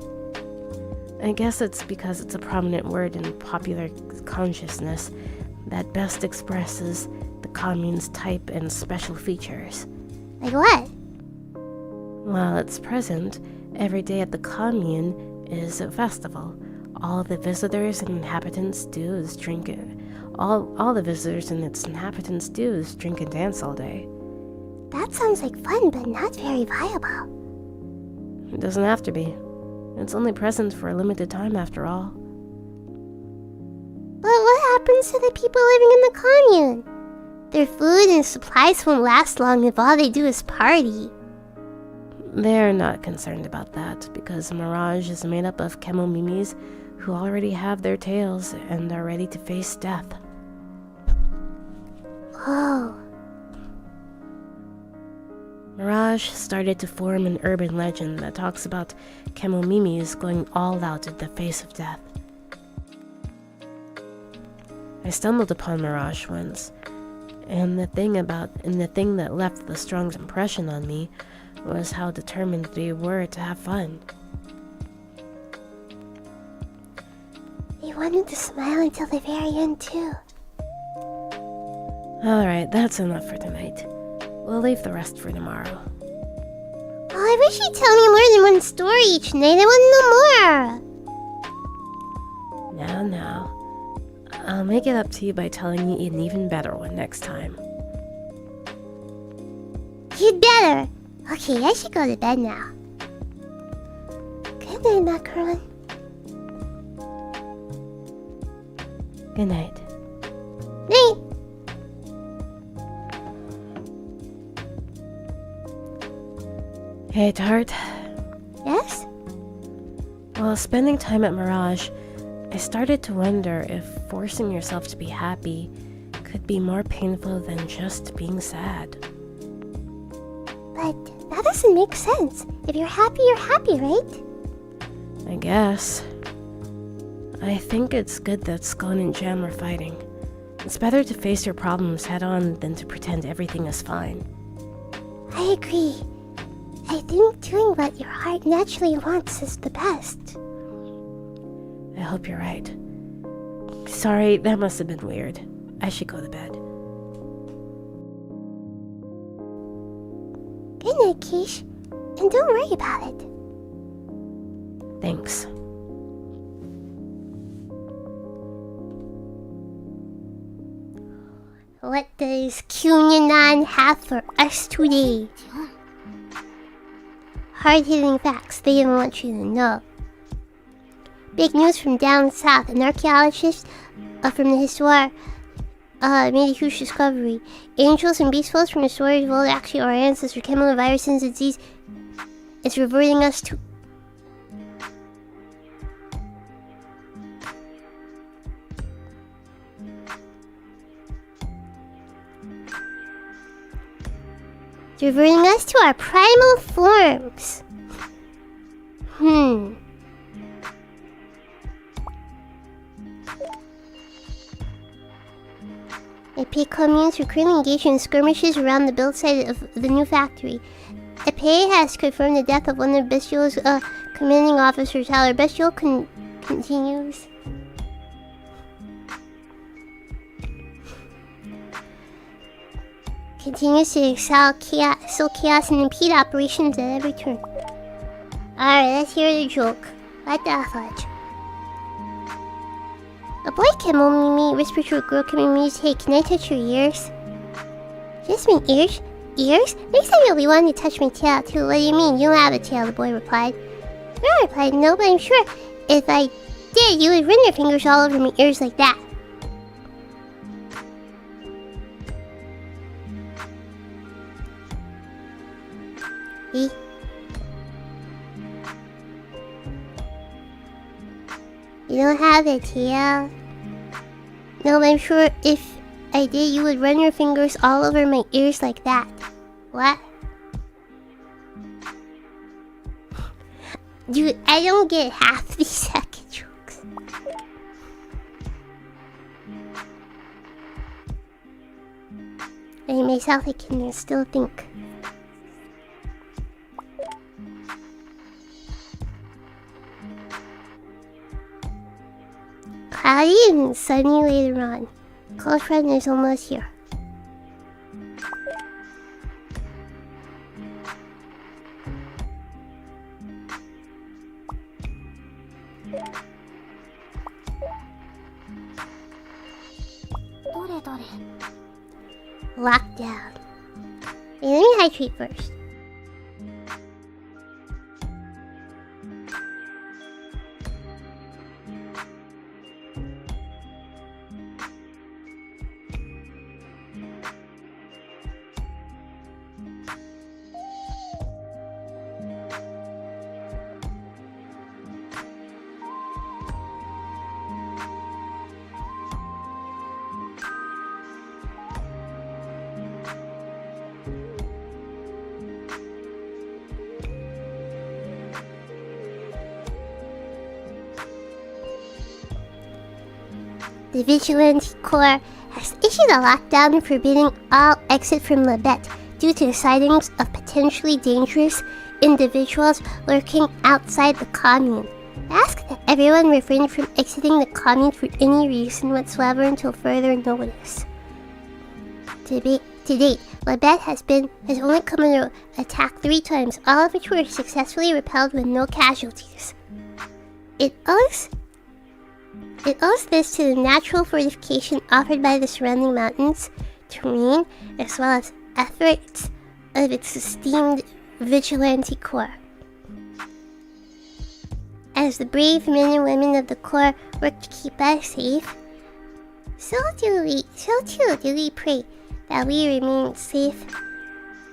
I guess it's because it's a prominent word in popular consciousness that best expresses the commune's type and special features. Like what? While it's present, every day at the commune is a festival. All the visitors and inhabitants do is drink it. All the visitors and its inhabitants do is drink and dance all day. That sounds like fun, but not very viable. It doesn't have to be. It's only present for a limited time after all. But what happens to the people living in the commune? Their food and supplies won't last long if all they do is party. They're not concerned about that, because Mirage is made up of kemono who already have their tails and are ready to face death. Oh. Mirage started to form an urban legend that talks about kemono going all out in the face of death. I stumbled upon Mirage once, and the thing that left the strongest impression on me was how determined they were to have fun. They wanted to smile until the very end, too. Alright, that's enough for tonight. We'll leave the rest for tomorrow. Oh, I wish you'd tell me more than one story each night. I want to know more. Now. I'll make it up to you by telling you an even better one next time. You'd better. Okay, I should go to bed now. Good night, Macaron. Good night. Night. Hey, Tart. Yes? While spending time at Mirage, I started to wonder if forcing yourself to be happy could be more painful than just being sad. But that doesn't make sense. If you're happy, right? I guess. I think it's good that Scone and Jam are fighting. It's better to face your problems head on than to pretend everything is fine. I agree. I think doing what your heart naturally wants is the best. I hope you're right. Sorry, that must have been weird. I should go to bed. Good night, Quiche. And don't worry about it. Thanks. What does Cunanan have for us today? hard-hitting facts they didn't want you to know. Big news from down south. An archaeologist from the Histoire made a huge discovery. Angels and beast souls from the stories of old actually our ancestors. Kemono virus and disease is reverting us to... It's reverting us to our primal forms. Epee communes are currently engaged in skirmishes around the build site of the new factory. Epee has confirmed the death of one of Bestial's commanding officers. However, Bestial continues to sow chaos and impede operations at every turn. Alright, let's hear the joke. What the fudge? A boy came home to me, whispered to a girl coming to me, hey, can I touch your ears? Just my ears? Ears? Next time you'll be wanting to touch my tail too. What do you mean? You don't have a tail, the boy replied. The girl replied, no, but I'm sure if I did, you would run your fingers all over my ears like that. See? You don't have a tail? No, but I'm sure if I did, you would run your fingers all over my ears like that. What? Dude, I don't get half these second jokes. I myself, I can still think. Cloudy and sunny later on. Cold front is almost here. Lockdown. Hey, let me hydrate first. The Vigilante Corps has issued a lockdown forbidding all exit from Labette due to sightings of potentially dangerous individuals lurking outside the commune. They ask that everyone refrain from exiting the commune for any reason whatsoever until further notice. To date, Labette has only come under attack 3 times, all of which were successfully repelled with no casualties. It owes this to the natural fortification offered by the surrounding mountains, terrain, as well as efforts of its esteemed Vigilante Corps. As the brave men and women of the Corps work to keep us safe, so too do we pray that we remain safe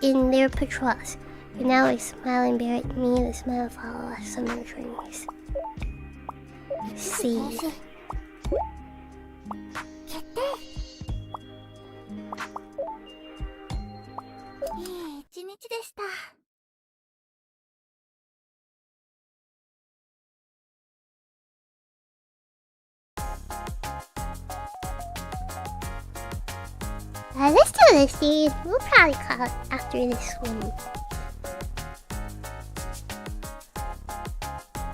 in their patrols. For now, we smile and bear at me, the smile follow us on our journeys. See. 決定。いい一日でした。Let's do this, dude. We'll probably call it after this one.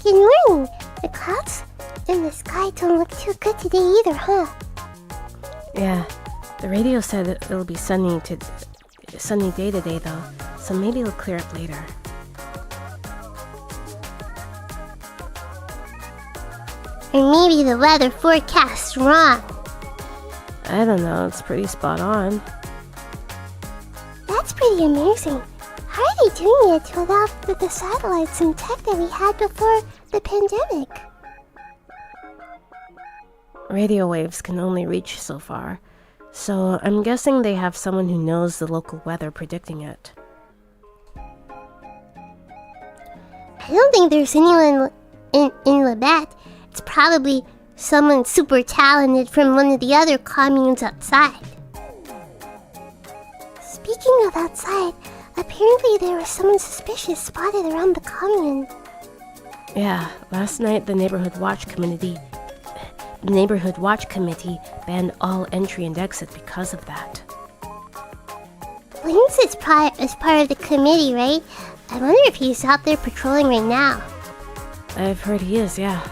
Good morning. The clouds in the sky don't look too good today either, huh? Yeah, the radio said that it'll be sunny day today though, so maybe it'll clear up later. Or maybe the weather forecast's wrong. I don't know, it's pretty spot on. That's pretty amazing. How are are they doing it without the satellites and tech that we had before the pandemic? Radio waves can only reach so far, so I'm guessing they have someone who knows the local weather predicting it. I don't think there's anyone in Labatt. It's probably someone super talented from one of the other communes outside. Speaking of outside, apparently there was someone suspicious spotted around the commune. Yeah, last night the Neighborhood Watch Committee banned all entry and exit because of that. Lynx is part of the committee, right? I wonder if he's out there patrolling right now. I've heard he is, yeah.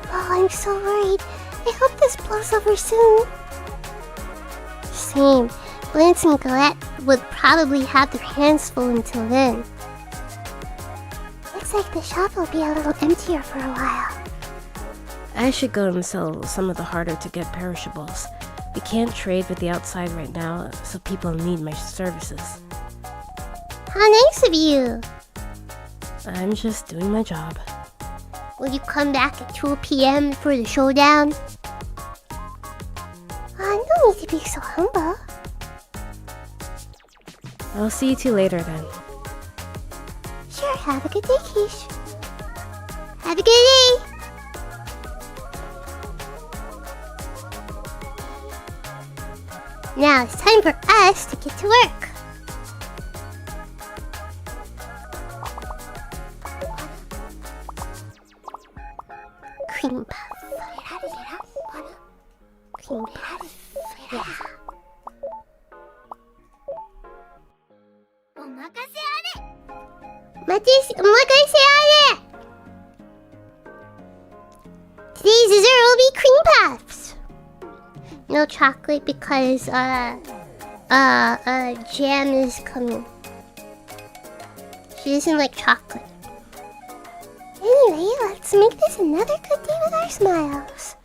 Oh, I'm so worried. I hope this blows over soon. Same. Lance and Galette would probably have their hands full until then. Looks like the shop will be a little emptier for a while. I should go and sell some of the harder to get perishables. We can't trade with the outside right now, so people need my services. How nice of you! I'm just doing my job. Will you come back at 2 p.m. for the showdown? No need to be so humble. I'll see you two later then. Sure, have a good day, Kish. Have a good day! Now it's time for us to get to work. Cream puff. Cream puff. Yeah. Today's dessert will be cream puffs. No chocolate because jam is coming. She doesn't like chocolate. Anyway, let's make this another good day with our smiles.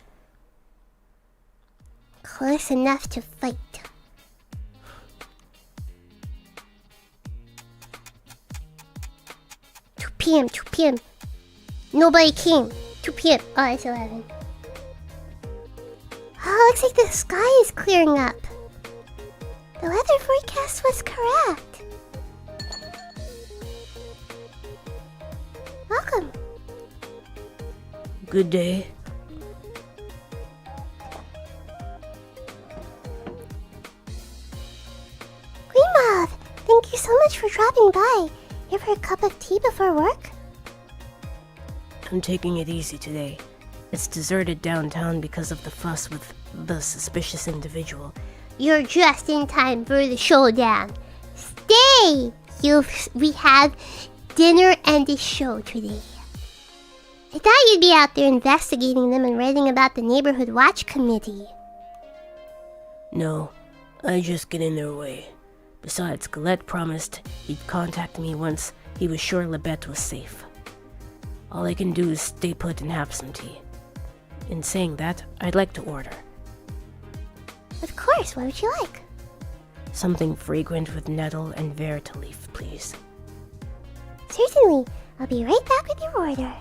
Close enough to fight. PM, 2 p.m. Nobody came. 2 p.m. Oh, it's 11. Oh, looks like the sky is clearing up. The weather forecast was correct. Welcome. Good day. Greenmouth, thank you so much for dropping by. Here for a cup of tea before work? I'm taking it easy today. It's deserted downtown because of the fuss with the suspicious individual. You're just in time for the showdown. Stay! We have dinner and a show today. I thought you'd be out there investigating them and writing about the Neighborhood Watch Committee. No, I just get in their way. Besides, Galette promised he'd contact me once he was sure Lebet was safe. All I can do is stay put and have some tea. In saying that, I'd like to order. Of course, what would you like? Something fragrant with nettle and verte leaf, please. Certainly, I'll be right back with your order.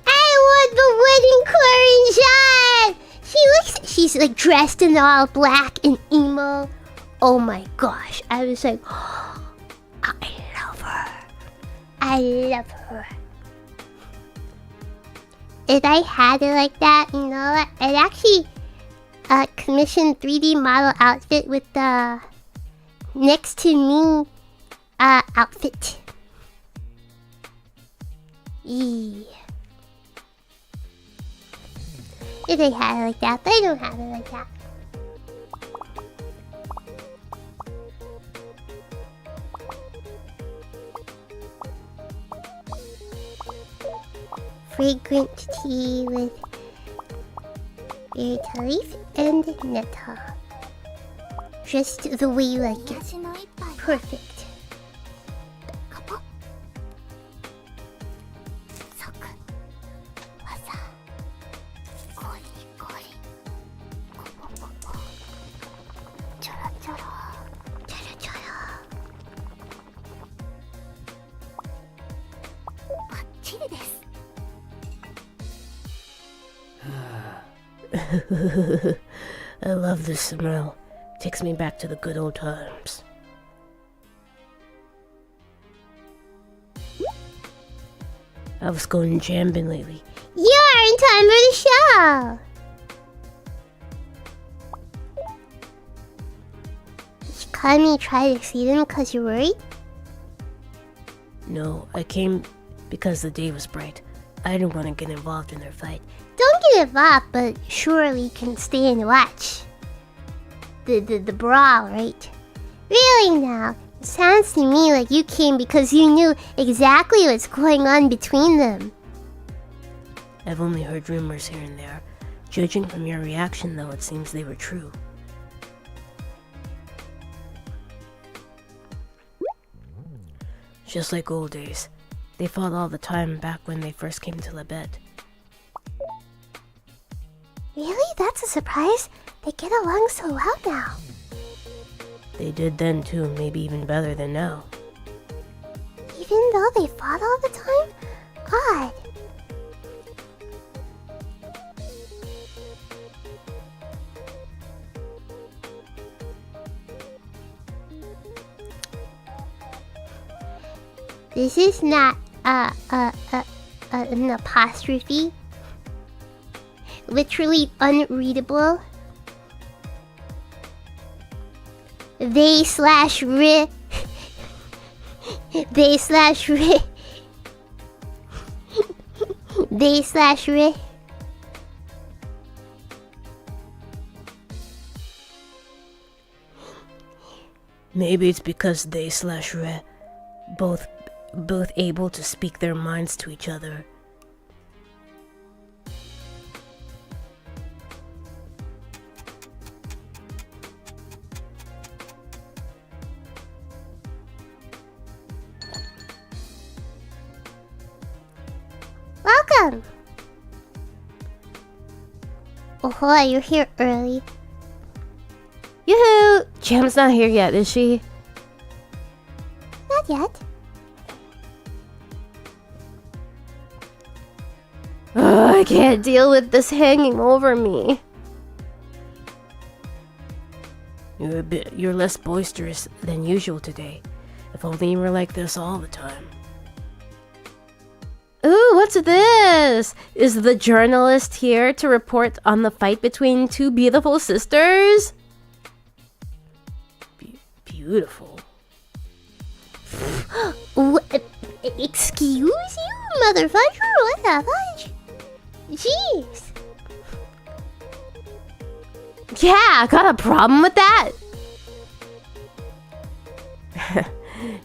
I want the wedding coronation! She's like dressed in all black and emo. Oh my gosh, I was like, oh, I love her. I love her. If I had it like that, you know, I'd actually commission 3D model outfit with the next to me outfit. Yeah. If I had it like that, but I don't have it like that. Fragrant tea with verte leaf and nettle. Just the way you like it. Perfect. ちりです。 I love this smell. Takes me back to the good old times. I was going jambing lately. You're in time for the show! Did you call me try to see them because you're worried? No, I came because the day was bright. I didn't want to get involved in their fight. Don't get involved, but surely you can stay and watch. The brawl, right? Really now, it sounds to me like you came because you knew exactly what's going on between them. I've only heard rumors here and there. Judging from your reaction, though, it seems they were true. Just like old days. They fought all the time back when they first came to lewd. Really? That's a surprise. They get along so well now. They did then too, maybe even better than now. Even though they fought all the time? God. This is not an apostrophe. Literally unreadable. They/re. They/re. They/re. Maybe it's because they/re both able to speak their minds to each other. Welcome! Oh, you're here early. Yoo-hoo! Jam's not here yet, is she? Not yet. Ugh, I can't deal with this hanging over me. You're less boisterous than usual today. If only you were like this all the time. Ooh, what's this? Is the journalist here to report on the fight between two beautiful sisters? Beautiful. Excuse you, mother fudger? What the fudge? Jeez. Yeah, got a problem with that?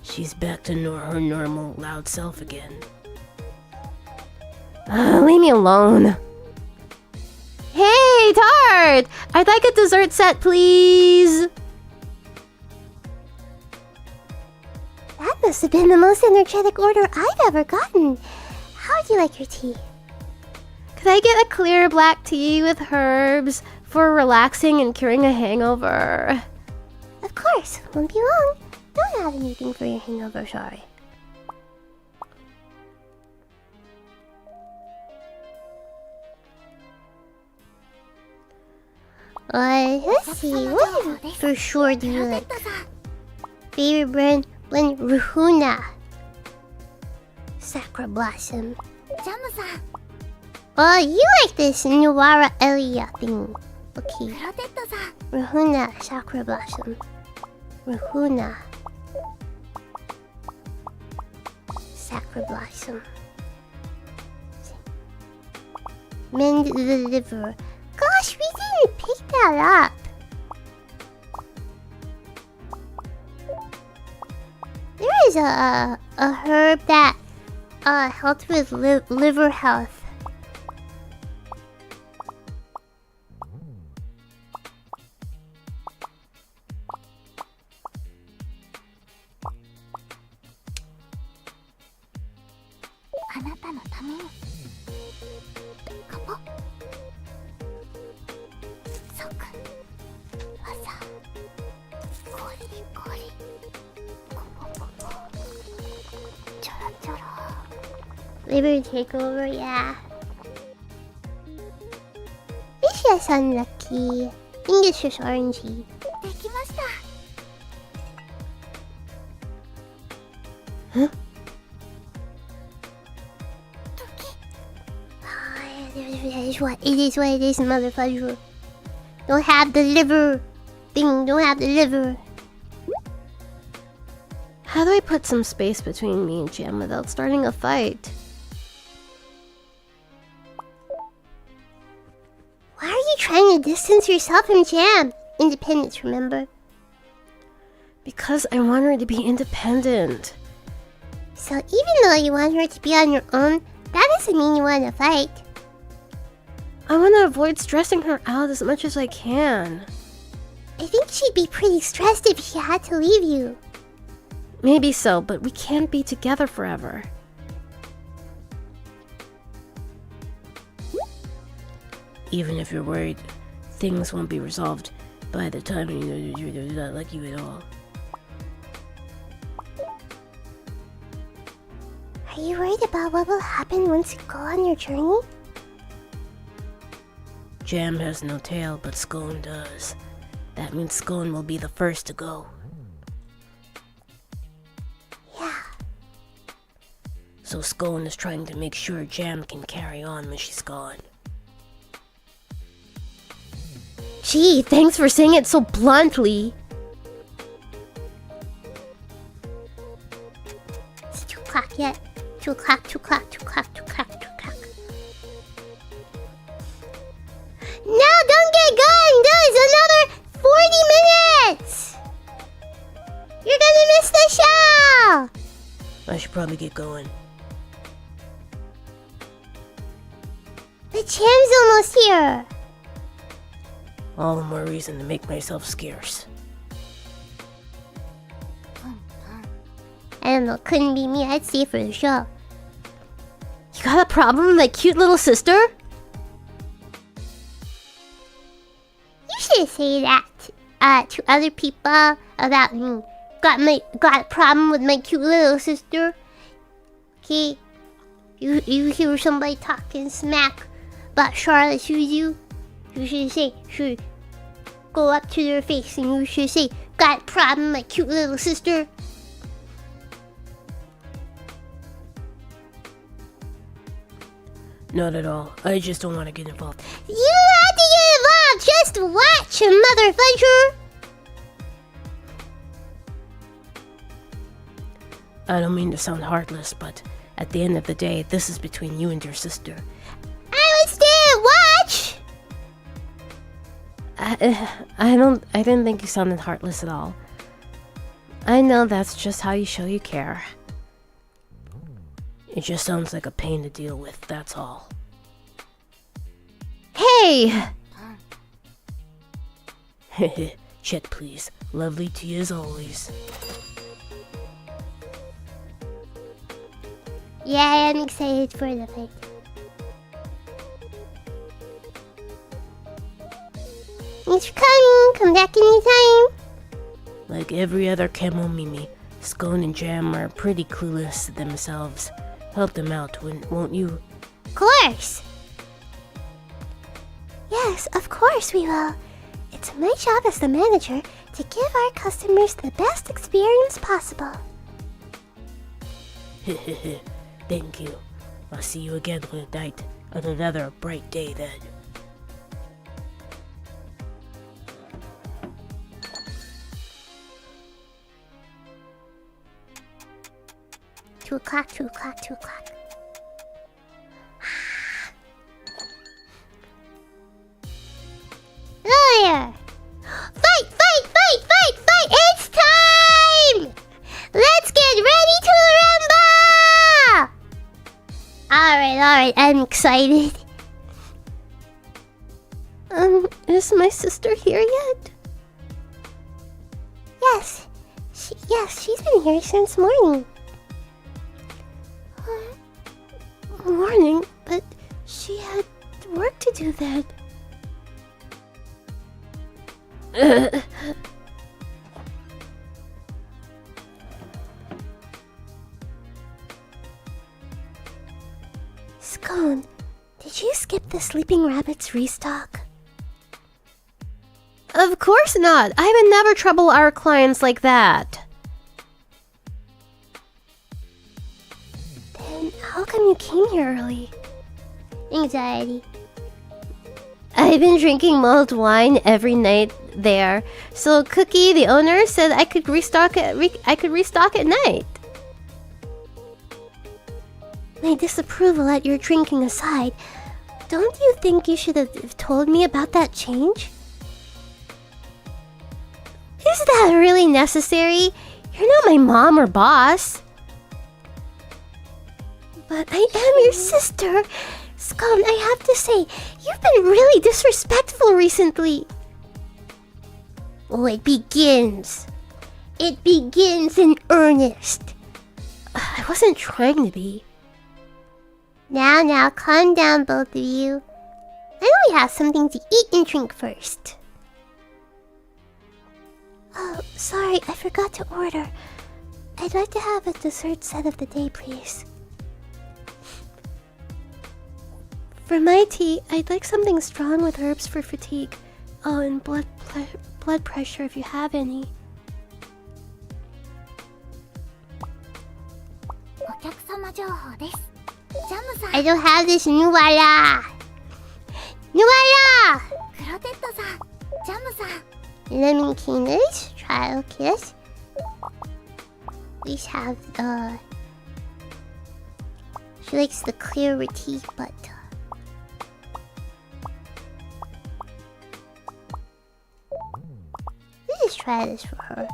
She's back to her normal loud self again. Leave me alone. Hey, Tart! I'd like a dessert set, please. That must have been the most energetic order I've ever gotten. How do you like your tea? Could I get a clear black tea with herbs for relaxing and curing a hangover? Of course, won't be long. Don't have anything for your hangover, sorry. Let's see, what for sure do you like? Favorite blend Ruhuna. Sakura Blossom. ジャムさん、 Oh, you like this Nuwara Elia thing. プ Okay. ロテッドさん、 Ruhuna Sakura Blossom. Ruhuna Sakura Blossom. Mend the liver. Gosh, we didn't pick that up. There is a herb that helps with liver health.あなたのために。カポ。ソク。わさ。ゴリゴリ。コポコポ。チョロチョロ。Liver takeover, yeah. It's just unlucky. I think it's just orangey. できました。 It is what it is, motherfucker. Don't have the liver thing, don't have the liver. How do I put some space between me and Jam without starting a fight? Why are you trying to distance yourself from Jam? Independence, remember? Because I want her to be independent. So even though you want her to be on your own, that doesn't mean you want to fight. I want to avoid stressing her out as much as I can. I think she'd be pretty stressed if she had to leave you. Maybe so, but we can't be together forever. Even if you're worried, things won't be resolved by the time you're not like you at all. Are you worried about what will happen once you go on your journey? Jam has no tail, but Scone does. That means Scone will be the first to go. Yeah. So Scone is trying to make sure Jam can carry on when she's gone. Gee, thanks for saying it so bluntly. It's 2 o'clock yet. 2 o'clock, 2 o'clock, 2 o'clock, 2 o'clock, 2 o'clock. No, don't get going! There's another 40 minutes! You're gonna miss the show! I should probably get going. The Jam's almost here! All the more reason to make myself scarce. I don't know, couldn't be me, I'd stay for the show. You got a problem with my cute little sister? You should say that to other people about me. Got a problem with my cute little sister. Okay, you hear somebody talking smack about Charlotte Suzu, you should go up to their face and you should say, got a problem with my cute little sister. Not at all. I just don't want to get involved. You don't have to get involved. Just watch, motherfucker. I don't mean to sound heartless, but at the end of the day, this is between you and your sister. I would stay and watch. I didn't think you sounded heartless at all. I know that's just how you show you care. It just sounds like a pain to deal with, that's all. Hey! Check, please. Lovely tea as always. Yeah, I am excited for the fight. Thanks for coming. Come back anytime. Like every other Kemo Mimi, Scone and Jam are pretty clueless themselves. Help them out, won't you? Of course. Yes, of course we will. It's my job as the manager to give our customers the best experience possible. Thank you. I'll see you again tonight on another bright day then. Two o'clock, 2 o'clock, 2 o'clock. There! Fight, fight, fight, fight, fight! It's time! Let's get ready to rumble! Alright, I'm excited. Is my sister here yet? Yes, she's been here since morning. Morning, but she had work to do then. Scone, did you skip the Sleeping Rabbit's restock? Of course not. I would never trouble our clients like that. Then how come you came here early? Anxiety. I've been drinking mulled wine every night there, so Cookie, the owner, said I could restock at night. My disapproval at your drinking aside, don't you think you should have told me about that change? Is that really necessary? You're not my mom or boss. But I am your sister. Scone, I have to say, you've been really disrespectful recently. Oh, it begins. It begins in earnest. I wasn't trying to be. Now, calm down, both of you. I know we have something to eat and drink first. Oh, sorry, I forgot to order. I'd like to have a dessert set of the day, please. For my tea, I'd like something strong with herbs for fatigue. Oh, and blood pressure if you have any. お客様情報です。ジャムさん、 I don't have this Nuwala! Nuwala! クロテッドさん、ジャムさん。 Lemon Keeners, Trial Kiss. We have, she likes the clearer tea, but, let's just try this for her.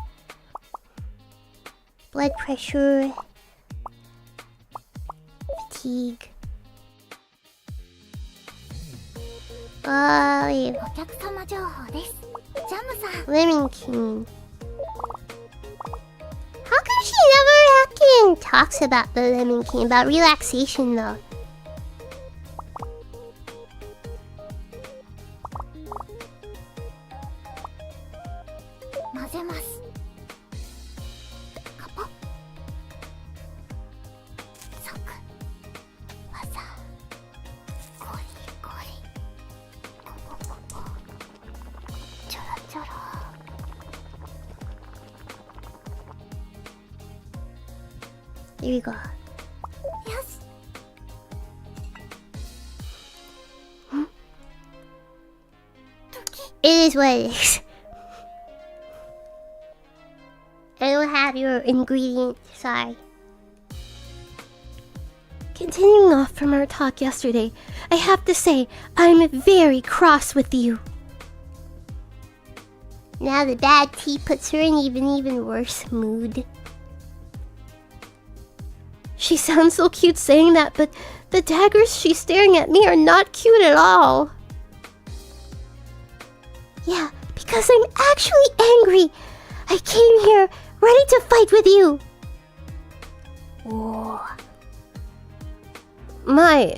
Blood pressure, fatigue. Oh, yeah. お客様情報です。ジャムさん、 Lemon King. How come she never talks about the Lemon King, about relaxation though? 混ぜます。カポッ。ソク。わざ。ゴリゴリ。コポコポ。ちょろちょろ。 Here we go. よし。 It is what it is. I don't have your ingredient, sorry. Continuing off from our talk yesterday, I have to say, I'm very cross with you. Now the bad tea puts her in even worse mood. She sounds so cute saying that, but the daggers she's staring at me are not cute at all. Yeah, because I'm actually angry. I came here ready to fight with you. Whoa. My,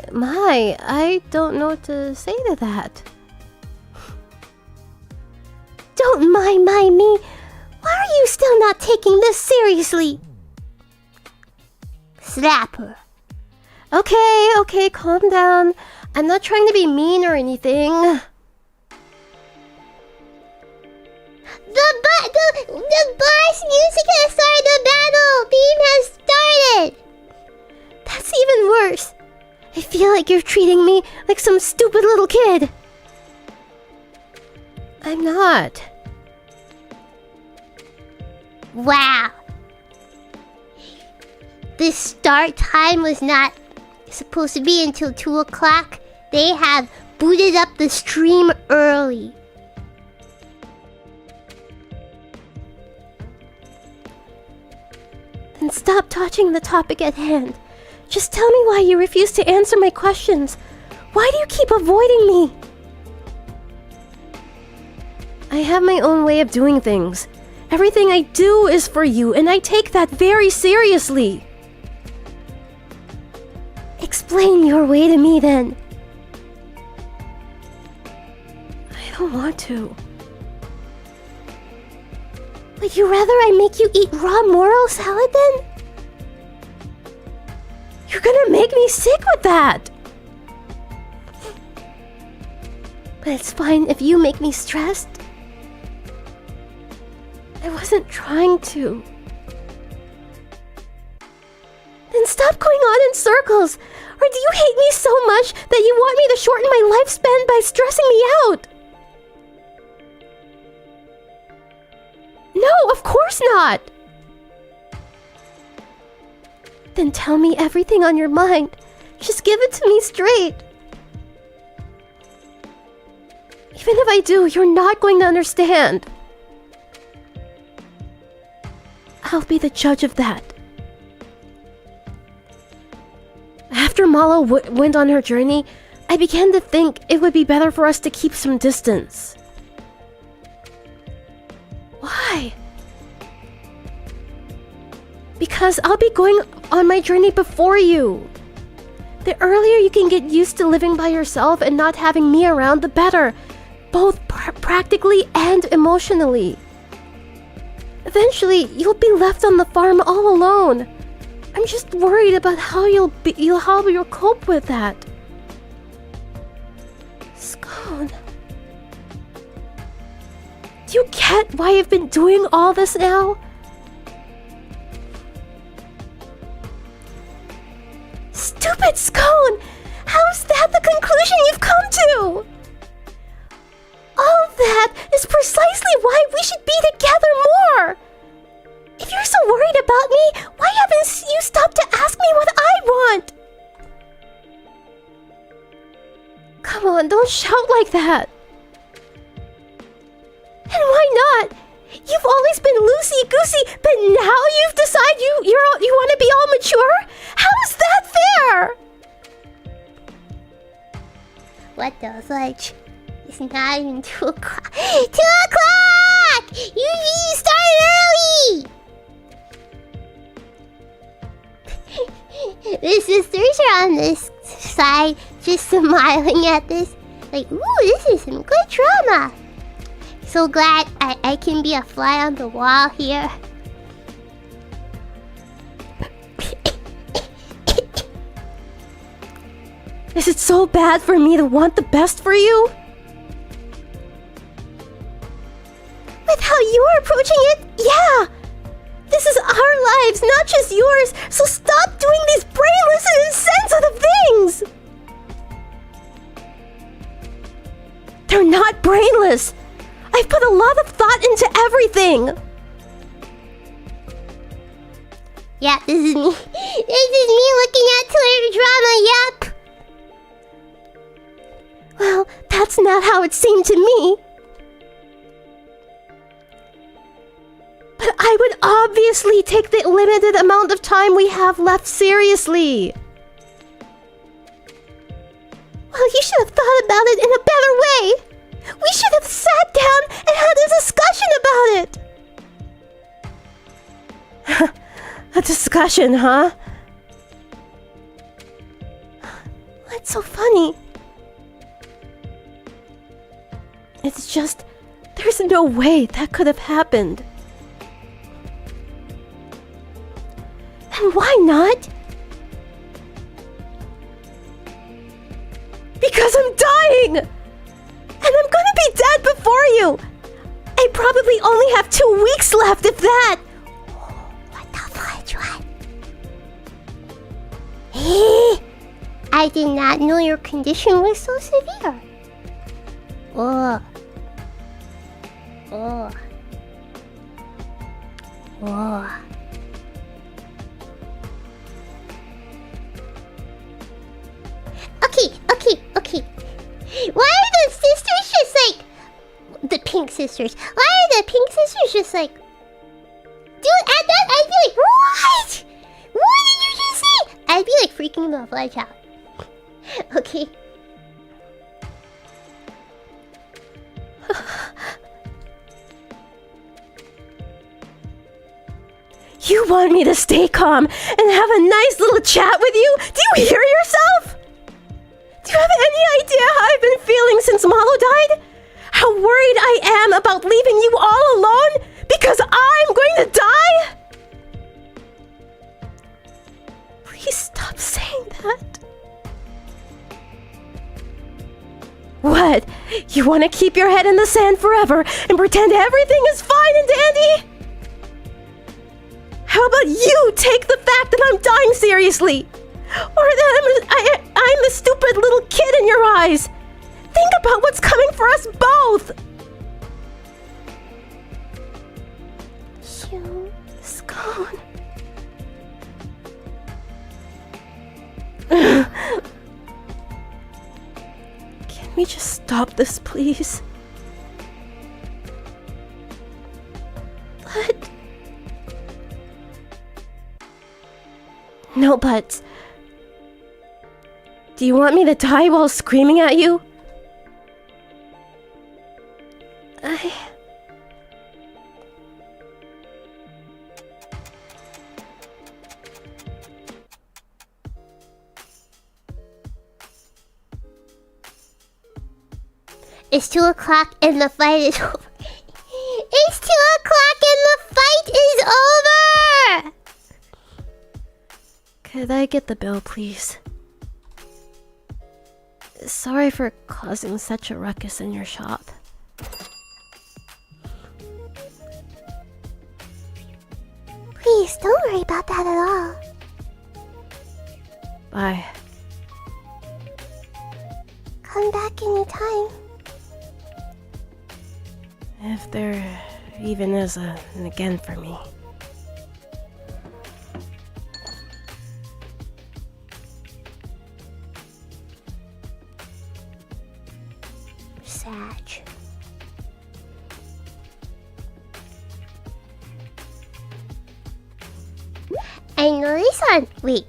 I don't know what to say to that. Don't mind me. Why are you still not taking this seriously? Slap her. Okay, calm down. I'm not trying to be mean or anything. The boss music has started. The battle beam has started. That's even worse. I feel like you're treating me like some stupid little kid. I'm not. Wow. The start time was not supposed to be until 2 o'clock. They have booted up the stream early. Then stop touching the topic at hand. Just tell me why you refuse to answer my questions. Why do you keep avoiding me? I have my own way of doing things. Everything I do is for you, and I take that very seriously. Explain your way to me, then. I don't want to. Would you rather I make you eat raw moral salad, then? You're gonna make me sick with that! But it's fine if you make me stressed. I wasn't trying to. Then stop going on in circles! Or do you hate me so much that you want me to shorten my lifespan by stressing me out? No, of course not! Then tell me everything on your mind. Just give it to me straight. Even if I do, you're not going to understand. I'll be the judge of that. After Malo went on her journey, I began to think it would be better for us to keep some distance. Why? Because I'll be going on my journey before you. The earlier you can get used to living by yourself and not having me around, the better. Both practically and emotionally. Eventually, you'll be left on the farm all alone. I'm just worried about how you'll cope with that. Scone. Do you get why I've been doing all this now? Stupid Scone! How's that the conclusion you've come to? All that is precisely why we should be together more! If you're so worried about me, why haven't you stopped to ask me what I want? Come on, don't shout like that. And why not? You've always been loosey-goosey, but now you've decided you want to be all mature? How is that fair? What the fudge? It's not even 2 o'clock. 2 o'clock! You started early! The sisters are on this side, just smiling at this. Like, ooh, this is some good drama. So glad I can be a fly on the wall here. Is it so bad for me to want the best for you? With how you're approaching it, yeah! This is our lives, not just yours, so stop doing these brainless and insensitive things! They're not brainless! I've put a lot of thought into everything! Yeah, this is me. This is me looking at Twitter drama, yep! Well, that's not how it seemed to me. But I would obviously take the limited amount of time we have left seriously. Well, you should have thought about it in a better way. We should have sat down and had a discussion about it. A discussion, huh? What's so funny? It's just, there's no way that could have happened. And why not? Because I'm dying! And I'm gonna be dead before you! I probably only have 2 weeks left, if that! What the fudge, what? Hey! I did not know your condition was so severe. Oh. Oh. Oh. Okay. Why are the sisters just like... The pink sisters. Why are the pink sisters just like... Dude, at that, I'd be like, what? What did you just say? I'd be like freaking the fudge out. Okay. You want me to stay calm and have a nice little chat with you? Do you hear yourself? Do you have any idea how I've been feeling since Malo died? How worried I am about leaving you all alone because I'm going to die? Please stop saying that. What? You want to keep your head in the sand forever and pretend everything is fine and dandy? How about you take the fact that I'm dying seriously? Or that I'm a stupid little kid in your eyes? Think about what's coming for us both! It's gone. Can we just stop this, please? But No buts. Do you want me to die while screaming at you? It's 2 o'clock and the fight is over. It's 2 o'clock and the fight is over! could I get the bill, please? Sorry for causing such a ruckus in your shop. Please, don't worry about that at all. Bye. Come back anytime. If there even is an again for me. Sag. I know this one. Wait.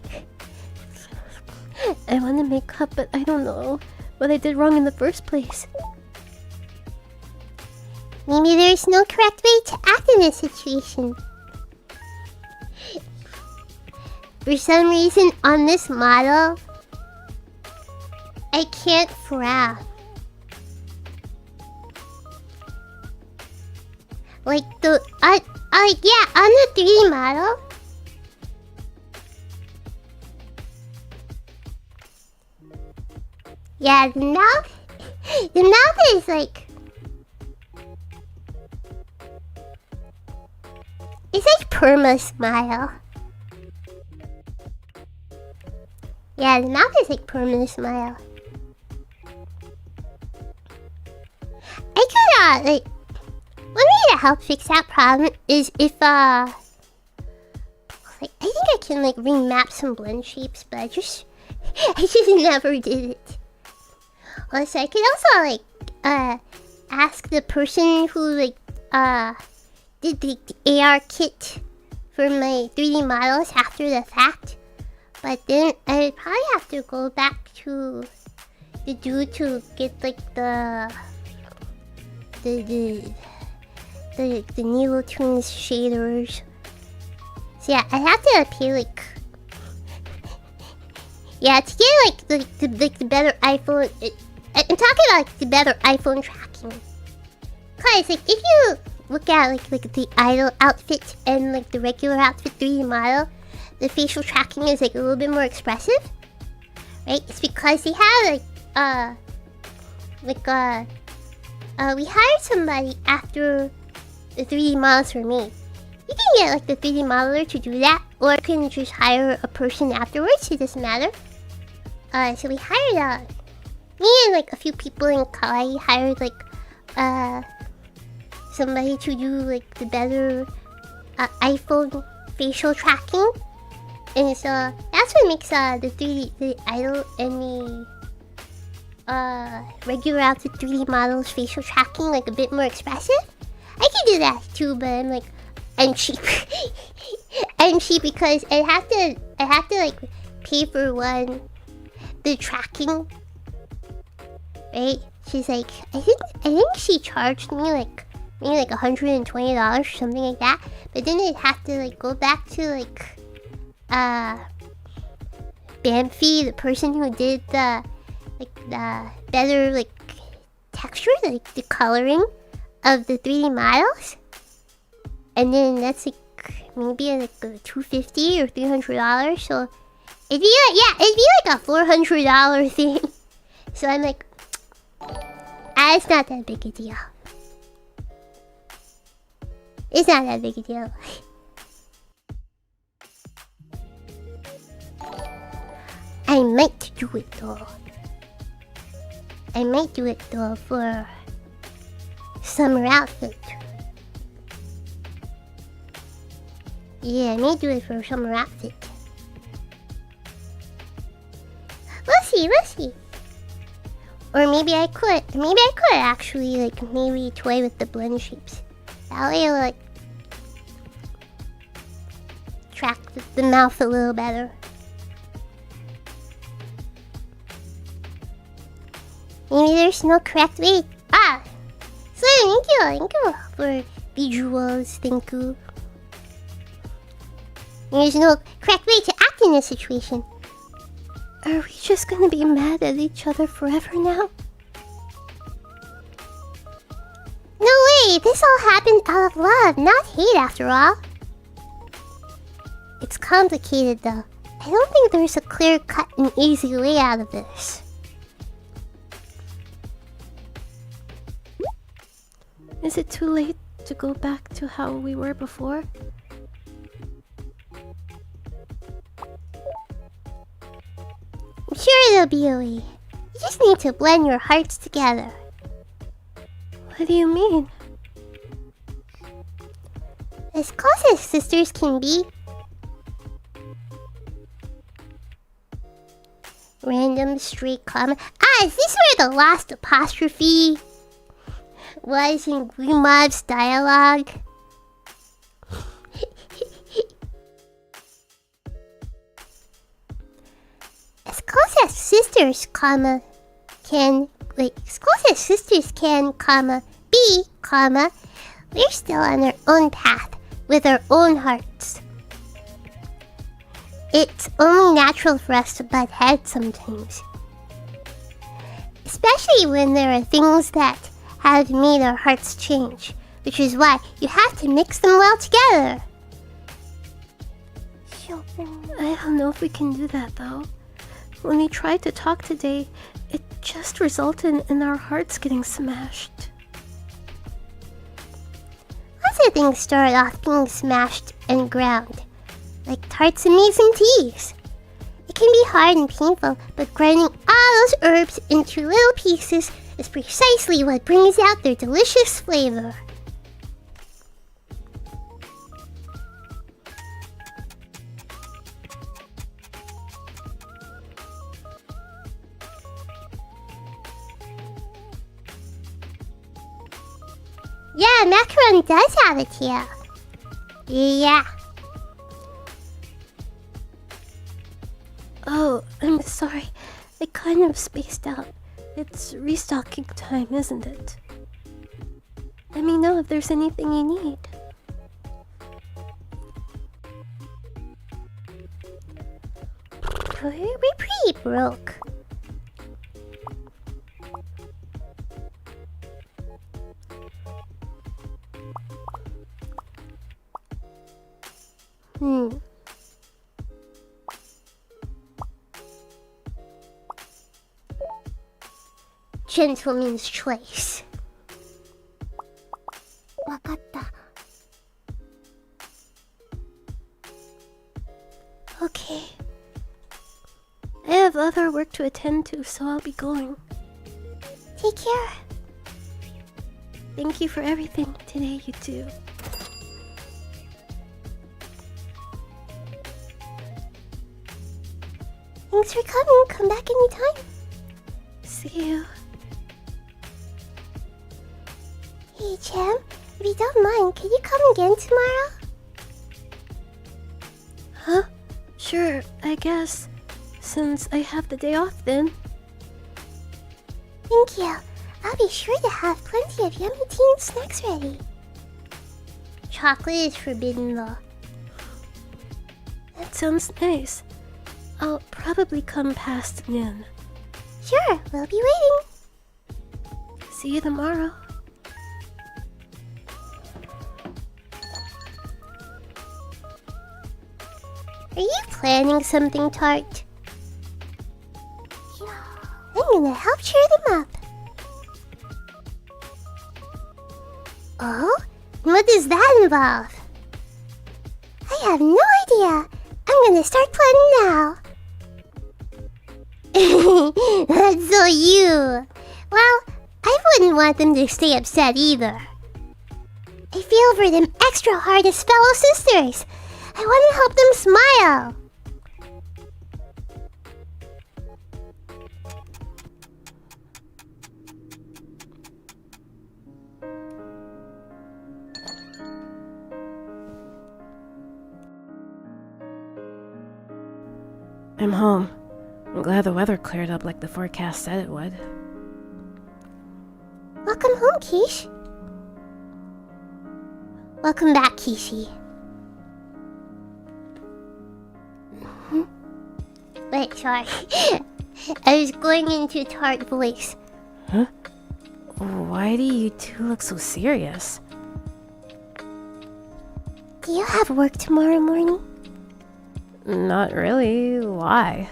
I want to make up, but I don't know what I did wrong in the first place. Maybe there's no correct way to act in this situation. For some reason, on this model, I can't frown. Like the, on the 3D model. Yeah, the mouth is like, it's like perma smile. Yeah, the mouth is like perma smile. I could like, one way to help fix that problem is if like I think I can like remap some blend shapes, but I just never did it. Also, I could also like ask the person who like did the AR kit for my 3D models after the fact, but then I'd probably have to go back to the dude to get like the Neotunes shaders. So yeah, I have to pay like, yeah, to get like the better iPhone. I'm talking about like the better iPhone tracking. Cause like if you look at like the idol outfit and like the regular outfit 3D model, the facial tracking is like a little bit more expressive, right? It's because they have we hired somebody after the 3D models were made. You can get like the 3D modeler to do that, or you can just hire a person afterwards. It doesn't matter. So we hired me and like a few people in Kawaii hired like somebody to do like the better iPhone facial tracking, and so that's what makes the idol and the regular outfit 3D models facial tracking like a bit more expressive. I can do that too, but I'm cheap. I'm cheap because I have to like pay for the tracking, right? She's like, I think she charged me like maybe like $120 or something like that. But then I'd have to like go back to like Bamfi, the person who did the better like texture, like the coloring of the 3D models, and then that's like maybe like $250 or $300. So it'd be like a $400 thing. So I'm like, Ah, it's not that big a deal. It's not that big a deal. I might do it though. I might do it though for summer outfit. Yeah, I may do it for summer outfit. We'll see. Or maybe I could actually, like, maybe toy with the blend shapes. That way, like, track the mouth a little better. Maybe there's no correct way. Ah! So, thank you for visuals, thank you. There's no correct way to act in this situation. Are we just gonna be mad at each other forever now? No way! This all happened out of love, not hate after all. It's complicated though. I don't think there's a clear-cut and easy way out of this. Is it too late to go back to how we were before? I'm sure there'll be a way. You just need to blend your hearts together. What do you mean? As close as sisters can be. Random straight comma. Ah, is this where the last apostrophe was in Grimod's dialogue? As close as sisters, comma, can, like, as close as sisters can, comma, be, comma, we're still on our own path with our own hearts. It's only natural for us to butt heads sometimes. Especially when there are things that have made our hearts change, which is why you have to mix them well together. I don't know if we can do that though. When we tried to talk today, it just resulted in our hearts getting smashed. Lots of things start off being smashed and ground, like Tart's amazing teas. It can be hard and painful, but grinding all those herbs into little pieces is precisely what brings out their delicious flavor. Yeah, macaron does have a tail. Yeah. Oh, I'm sorry. I kind of spaced out. It's restocking time, isn't it? Let me know if there's anything you need. We're pretty broke. Gentleman's choice. わかった。 Okay. I have other work to attend to, so I'll be going. Take care. Thank you for everything today, you two. Thanks for coming. Come back anytime. See you. Hey, Jam. If you don't mind, can you come again tomorrow? Huh? Sure, I guess. Since I have the day off then. Thank you. I'll be sure to have plenty of yummy tea and snacks ready. Chocolate is forbidden though. That sounds nice. I'll probably come past noon. Sure, we'll be waiting. See you tomorrow. Are you planning something, Tart? I'm gonna help cheer them up. Oh? What does that involve? I have no idea. I'm gonna start planning now. That's so you. Well, I wouldn't want them to stay upset either. I feel for them extra hard as fellow sisters. I want to help them smile. I'm home. I'm glad the weather cleared up like the forecast said it would. Welcome home, Quiche. Welcome back, Kishi. Wait, sorry. I was going into a tart voice. Huh? Why do you two look so serious? Do you have work tomorrow morning? Not really. Why?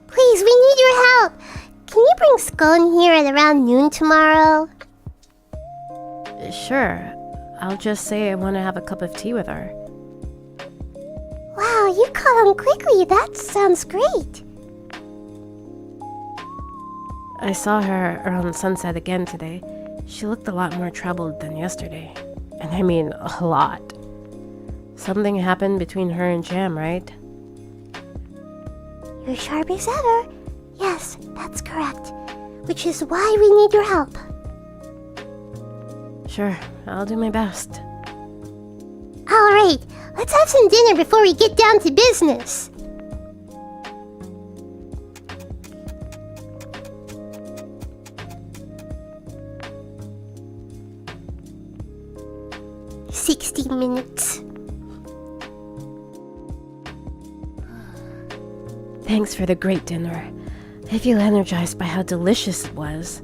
Please, we need your help. Can you bring Scone here at around noon tomorrow? Sure. I'll just say I want to have a cup of tea with her. Wow, you caught on quickly. That sounds great. I saw her around sunset again today. She looked a lot more troubled than yesterday. And I mean, a lot. Something happened between her and Jam, right? You're sharp as ever. Yes, that's correct. Which is why we need your help. Sure, I'll do my best. Alright, let's have some dinner before we get down to business. $60. Thanks for the great dinner. I feel energized by how delicious it was.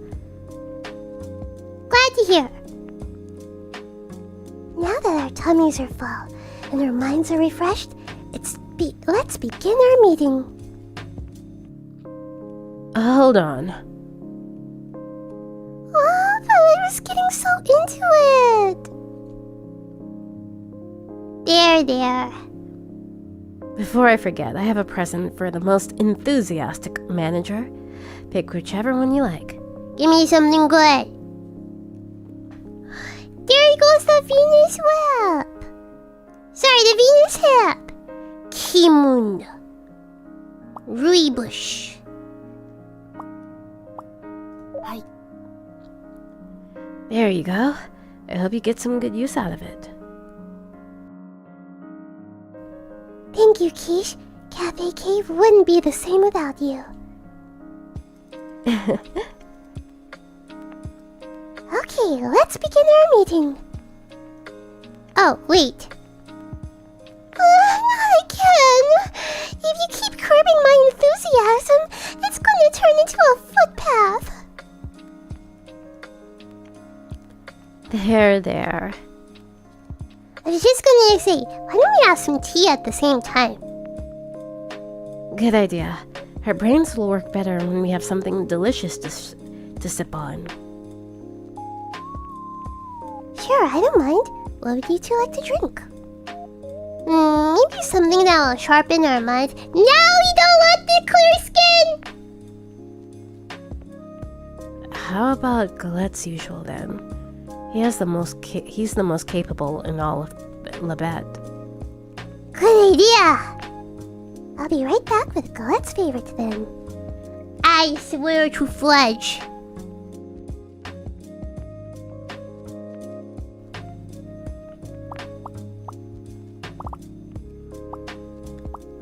Glad to hear. Now that our tummies are full and our minds are refreshed, let's begin our meeting. Hold on. Oh, but I was getting so into it. There. Before I forget, I have a present for the most enthusiastic manager. Pick whichever one you like. Give me something good. There goes the Venus whip. Sorry, the Venus hip. Kemono. Rooibos. There you go. I hope you get some good use out of it. Thank you, Quiche. Cafe Cave wouldn't be the same without you. Okay, let's begin our meeting. Oh, wait. Not again. If you keep curbing my enthusiasm, it's going to turn into a footpath. There. I was just going to say, why don't we have some tea at the same time? Good idea. Our brains will work better when we have something delicious to sip on. Sure, I don't mind. What would you two like to drink? Maybe something that will sharpen our minds. No, we don't want the clear skin! How about Galette's usual then? He's the most capable in all of lewd. Good idea! I'll be right back with Galette's favorite then. I swear to fudge.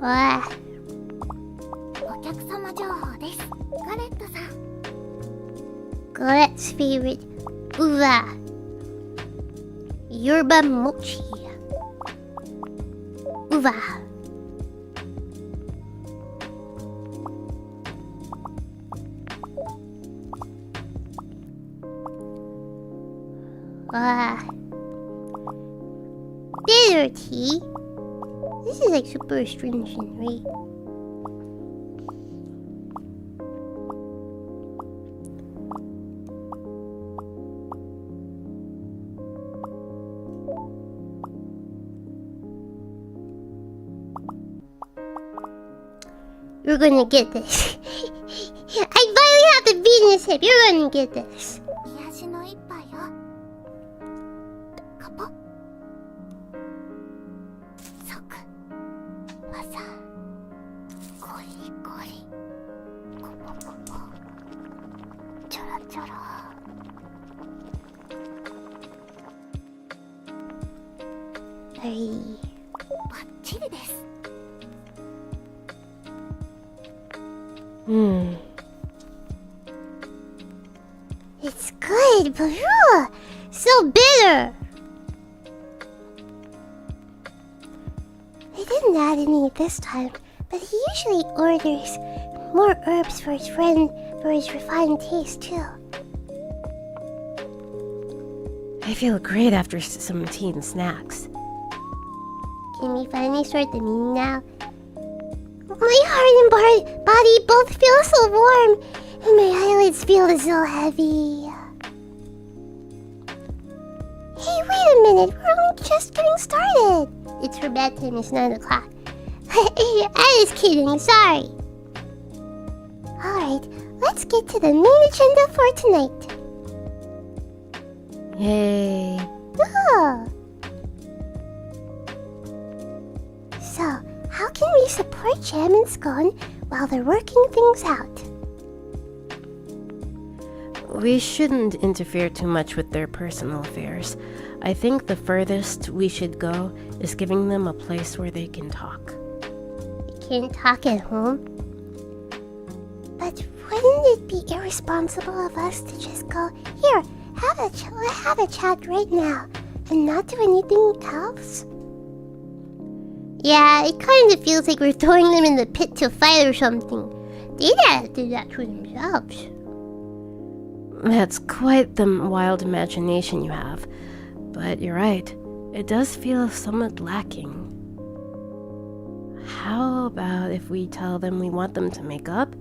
Ah. お客様情報です。ガレットさん。Galette's favorite. Uva. Yerba mochi. Uva. Bitter tea. This is like super astringent, right? You're gonna get this. I finally have the beat in his hip. You're gonna get this. 癒しの一杯よ。カポ。即。わさ。ゴリゴリ。コポコポ。ちょろちょろ。はい。バッチリです。It's good, but so bitter. He didn't add any this time, but he usually orders more herbs for his friend for his refined taste too. I feel great after some tea and snacks. Can we finally start the meeting now? My heart and body both feel so warm, and my eyelids feel so heavy. Hey, wait a minute, we're only just getting started. It's for bedtime, it's 9 o'clock. I was kidding, sorry. Alright, let's get to the main agenda for tonight. Yay. Oh. So, how can we support Jam and Scone while they're working things out? We shouldn't interfere too much with their personal affairs. I think the furthest we should go is giving them a place where they can talk. We can't talk at home. But wouldn't it be irresponsible of us to just go, here, have a chat right now, and not do anything else? Yeah, it kind of feels like we're throwing them in the pit to fight or something. They did that to themselves. That's quite the wild imagination you have. But you're right, it does feel somewhat lacking. How about if we tell them we want them to make up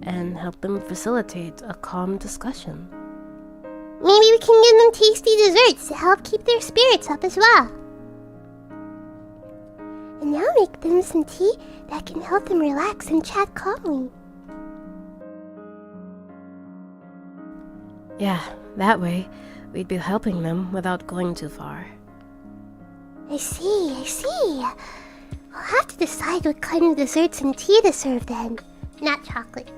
and help them facilitate a calm discussion? Maybe we can give them tasty desserts to help keep their spirits up as well. And now make them some tea that can help them relax and chat calmly. Yeah, that way, we'd be helping them without going too far. I see. We'll have to decide what kind of desserts and tea to serve then. Not chocolate.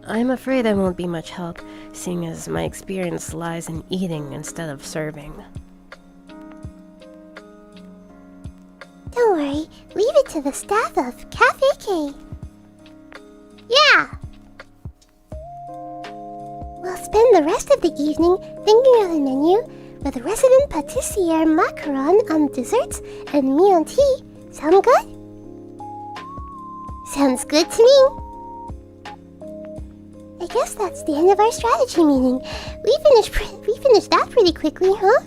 I'm afraid I won't be much help, seeing as my experience lies in eating instead of serving. Don't worry, leave it to the staff of Cafe K. Yeah! We'll spend the rest of the evening thinking of the menu with resident patissier macaron on desserts and me on tea. Sound good? Sounds good to me. I guess that's the end of our strategy meeting. We finished that pretty quickly, huh?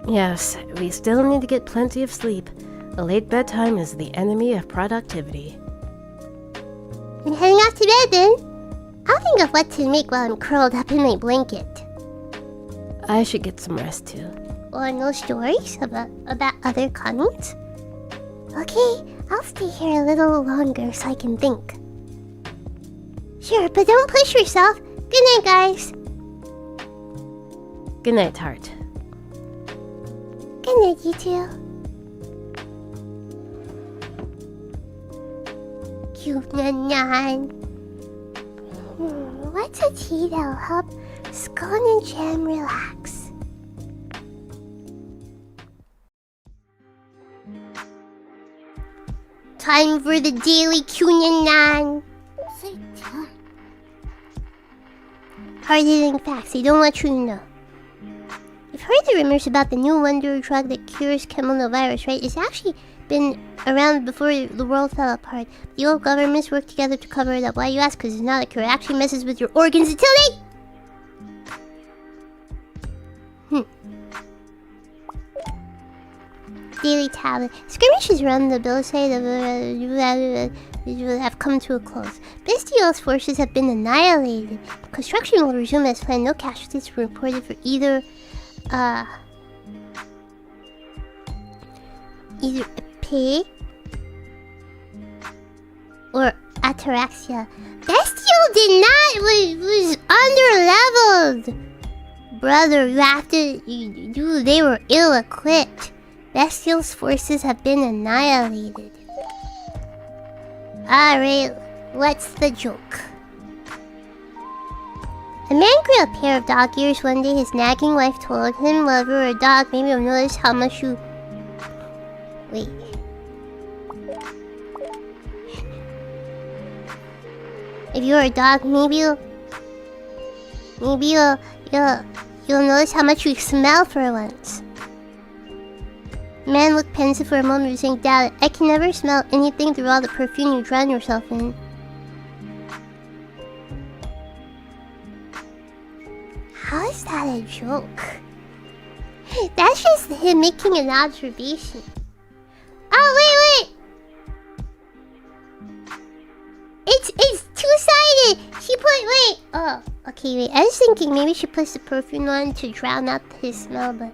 Yes, we still need to get plenty of sleep. A late bedtime is the enemy of productivity. I'm heading off to bed then. I'll think of what to make while I'm curled up in my blanket. I should get some rest too. Or no stories about other communes? Okay, I'll stay here a little longer so I can think. Sure, but don't push yourself. Good night, guys. Good night, Heart. Good night, you two. Cute nan. What's a tea that'll help Scone and Jam relax? Time for the daily Q&A. スイッチオン。 Hard-hitting facts I don't want you to know. You've heard the rumors about the new wonder drug that cures kemono virus, right? It's actually been around before the world fell apart. The old governments worked together to cover it up. Why you ask? Because it's not a cure. It actually messes with your organs until they... Daily tablet. Skirmishes around the Belisade have come to a close. Bestial's forces have been annihilated. Construction will resume as planned. No casualties were reported for either or ataraxia. Bestial did not, was under-leveled. Brother, they were ill-equipped. Bestial's forces have been annihilated. Alright, what's the joke? A man grew a pair of dog ears one day. His nagging wife told him, well, if you're a dog, maybe you'll notice how much you... Wait. If you're a dog, maybe you'll notice how much you smell for once. The man looked pensive for a moment, saying, doubt it. I can never smell anything through all the perfume you drown yourself in. How is that a joke? That's just him making an observation. Oh, wait! It's two-sided! She put, wait! Oh, okay, wait. I was thinking maybe she puts the perfume on to drown out his smell, but...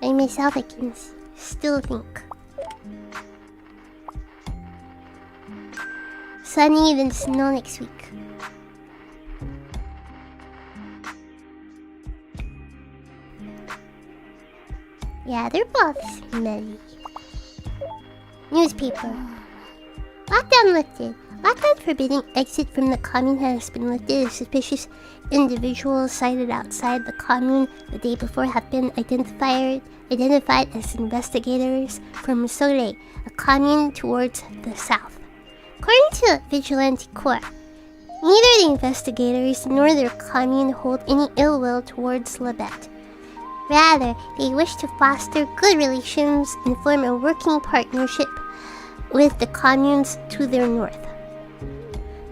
I myself, I can still think. Sunny, then snow next week. Yeah, they're both smelly. Newspaper. Lockdown lifted. Lockdown forbidding exit from the commune has been lifted. Suspicious individuals sighted outside the commune the day before have been identified as investigators from Soleil, a commune towards the south. According to Vigilante Corps, neither the investigators nor their commune hold any ill will towards lewd. Rather, they wish to foster good relations and form a working partnership with the communes to their north.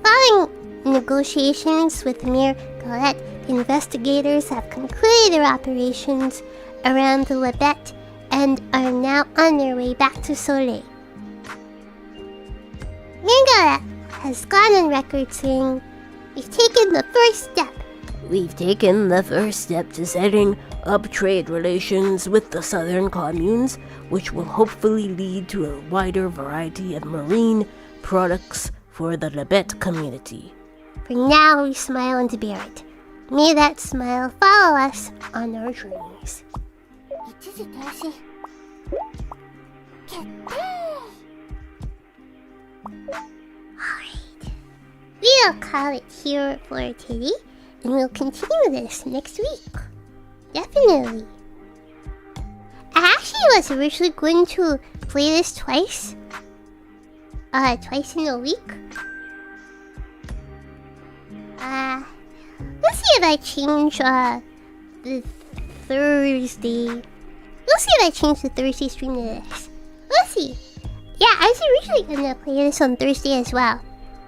Following negotiations with Mayor Galette, the investigators have concluded their operations around the lewd and are now on their way back to Soleil. Mayor Galette has gone on record saying, "We've taken the first step. We've taken the first step to setting up trade relations with the southern communes, which will hopefully lead to a wider variety of marine products for the lewd community. For now, we smile and bear it. May that smile follow us on our journeys." 一時停止決定 Alright. We'll call it here for today, and we'll continue this next week. Definitely. I actually was originally going to play this twice. Twice in a week. Let's see if I change, the Thursday. We'll see if I change the Thursday stream to this. Let's see. Yeah, I was originally gonna play this on Thursday as well.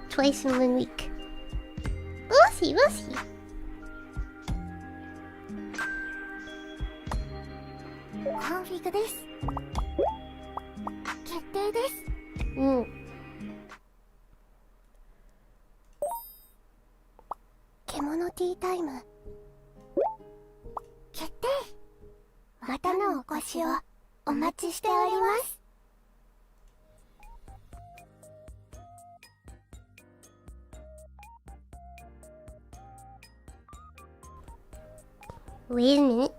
Twice in 1 week. But we'll see, we'll see. Config です。決定です。獣ティータイム。決定。またのお越しをお待ちしております。Wait a minute.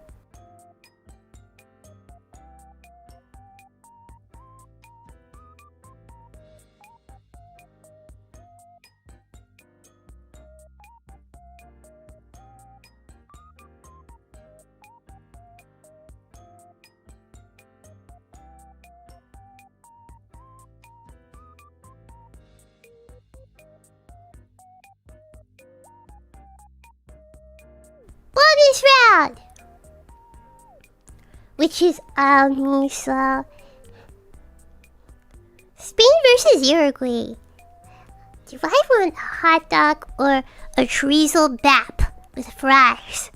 Bonus round! Which is so Spain versus Uruguay. Do I want a hot dog or a chorizo bap with fries?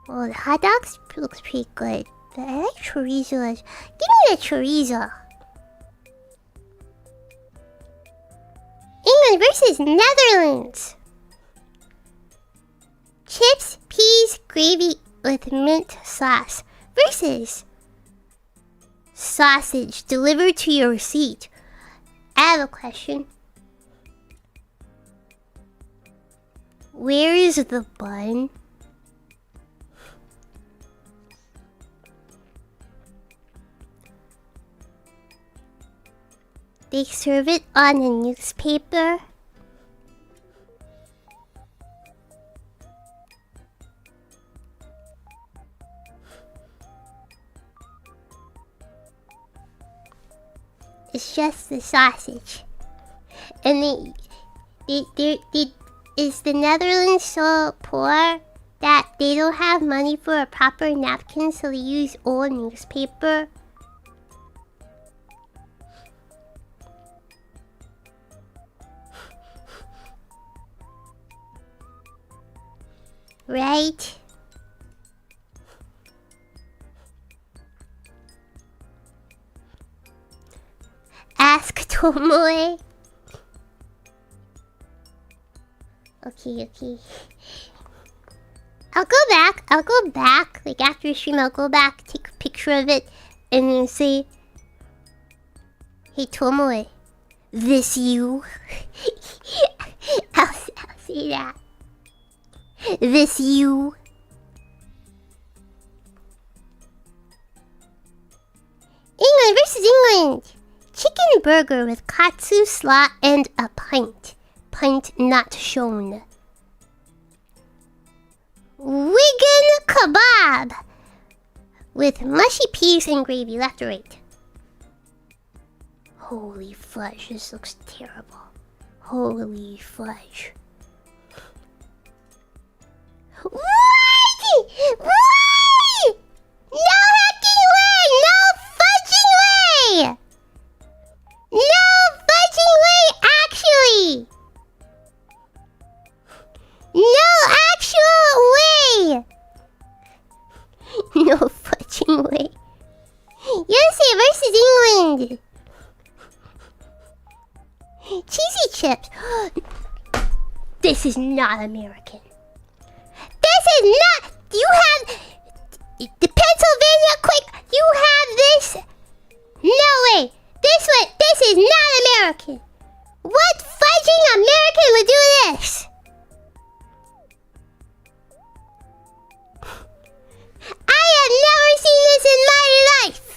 Well, the hot dog looks pretty good, but I like chorizo. Give me the chorizo. England versus Netherlands. chips, peas, gravy with mint sauce versus sausage delivered to your seat. I have a question. Where is the bun? They serve it on a newspaper. It's just the sausage. And is the Netherlands so poor that they don't have money for a proper napkin, so they use old newspaper? Right? Ask Tomoe. Okay. I'll go back. Like after the stream, I'll go back, take a picture of it, and then say, "Hey Tomoe, this you?" I'll say that. This you? England versus England. Chicken burger with katsu slaw and a pint. Pint not shown. Wigan kebab with mushy peas and gravy. Left or right? Holy fudge, this looks terrible. Holy fudge. What? Why? No hacking way! No fudging way! No fudging way, actually! No actual way! No fudging way. USA versus England. Cheesy chips. This is not American. This is not. You have the Pennsylvania quick. You have this. No way. This is not American. What fudging American would do this? I have never seen this in my life.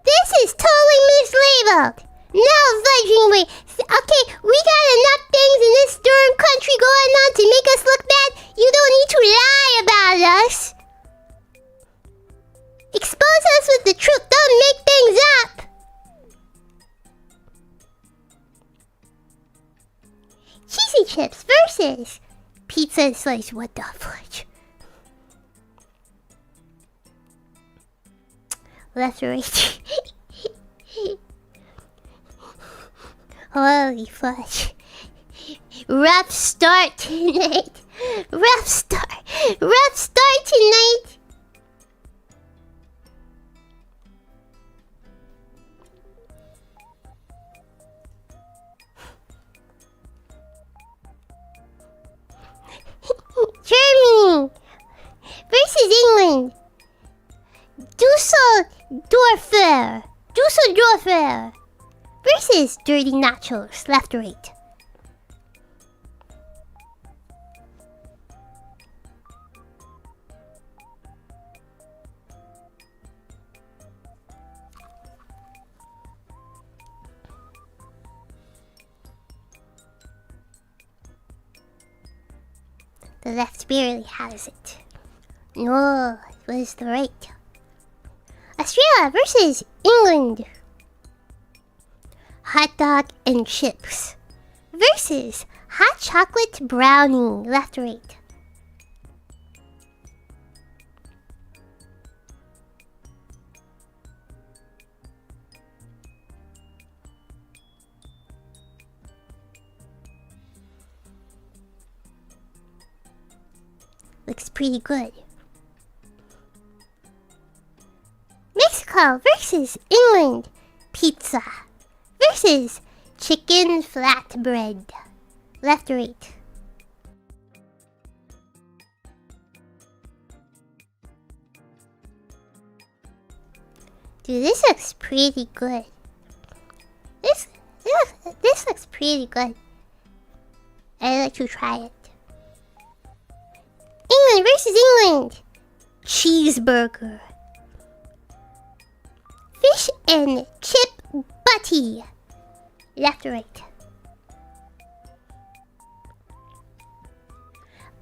This is totally mislabeled. No fudging way. Okay, we got enough things in this darn country going on to make us look bad. You don't need to lie about us. Expose us with the truth. Don't make things up. Cheesy chips versus pizza slice. What the fudge? Left or right? Holy fudge. Rough start tonight. Rough start tonight. Germany versus England. Dusseldorfer versus dirty nachos. Left or right? The left barely has it. No, it was the right. Australia versus England. Hot dog and chips versus hot chocolate brownie. Left or right? Looks pretty good. Mexico versus England. Pizza versus chicken flatbread. Left or right? Dude, this looks pretty good. This looks pretty good. I'd like to try it. England versus England. Cheeseburger. Fish and chip butty. Left or right?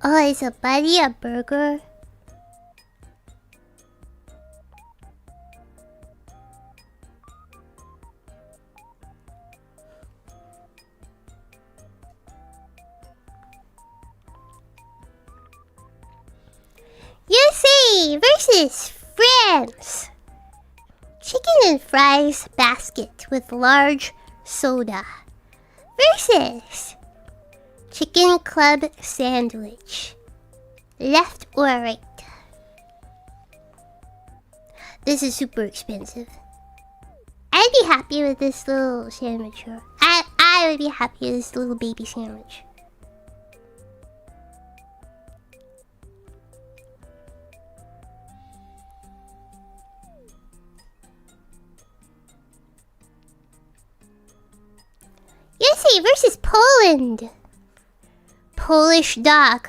Oh, is a butty a burger? USA versus France. Chicken and fries basket with large soda. Versus chicken club sandwich. Left or right? This is super expensive. I'd be happy with this little sandwich here. I would be happy with this little baby sandwich. USA versus Poland. Polish dog.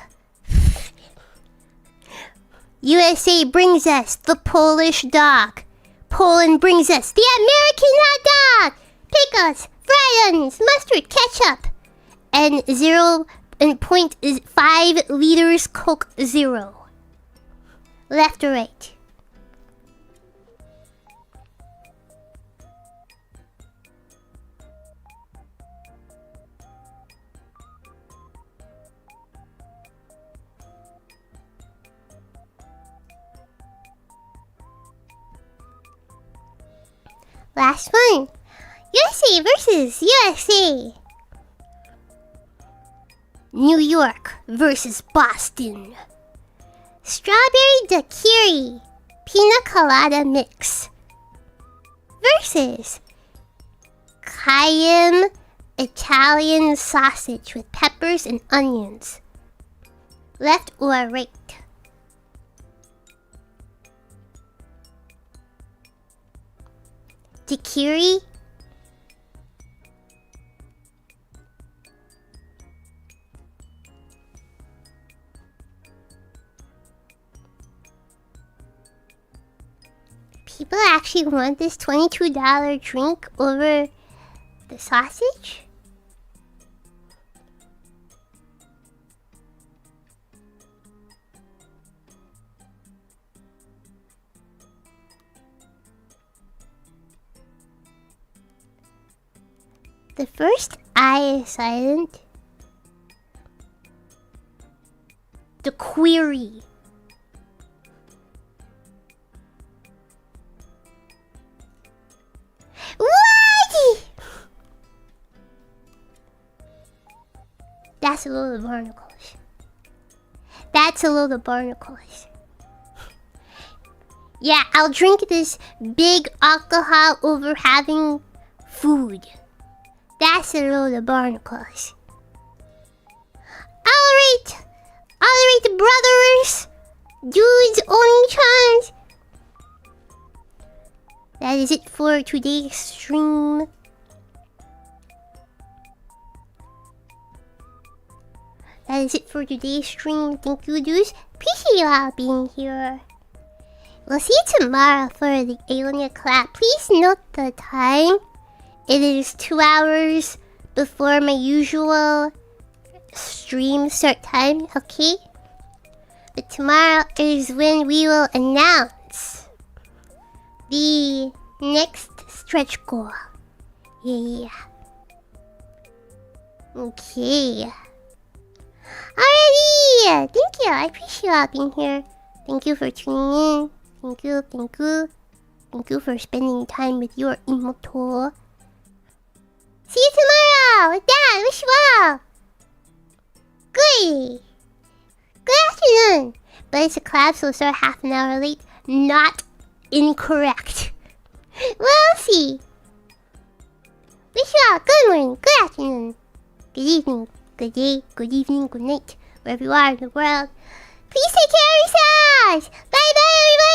USA brings us the Polish dog. Poland brings us the American hot dog. Pickles, fried onions, mustard, ketchup, and 0.5 liters Coke Zero. Left or right? Last one. USA versus USA. New York versus Boston. Strawberry daiquiri pina colada mix. Versus cayenne Italian sausage with peppers and onions. Left or right? Daiquiri. People actually want this $22 drink over the sausage? The first I is silent. The query. What? That's a load of barnacles. That's a load of barnacles. Yeah, I'll drink this big alcohol over having food. That's a load of barnacles. Alright, brothers, dudes, only-chans. That is it for today's stream. Thank you, dudes. Appreciate you all being here. We'll see you tomorrow for the Alien Clap. Please note the time. It is 2 hours before my usual stream start time, okay? But tomorrow is when we will announce the next stretch goal. Yeah. Okay. Alrighty! Thank you. I appreciate you all being here. Thank you for tuning in. Thank you. Thank you for spending time with your Imoto. See you tomorrow! With that, I wish you all good afternoon! But it's a collab, so we'll start half an hour late. Not incorrect. We'll see. Wish you all good morning, good afternoon, good evening, good day, good evening, good night, wherever you are in the world. Please take care of yourselves! Bye bye, everybody!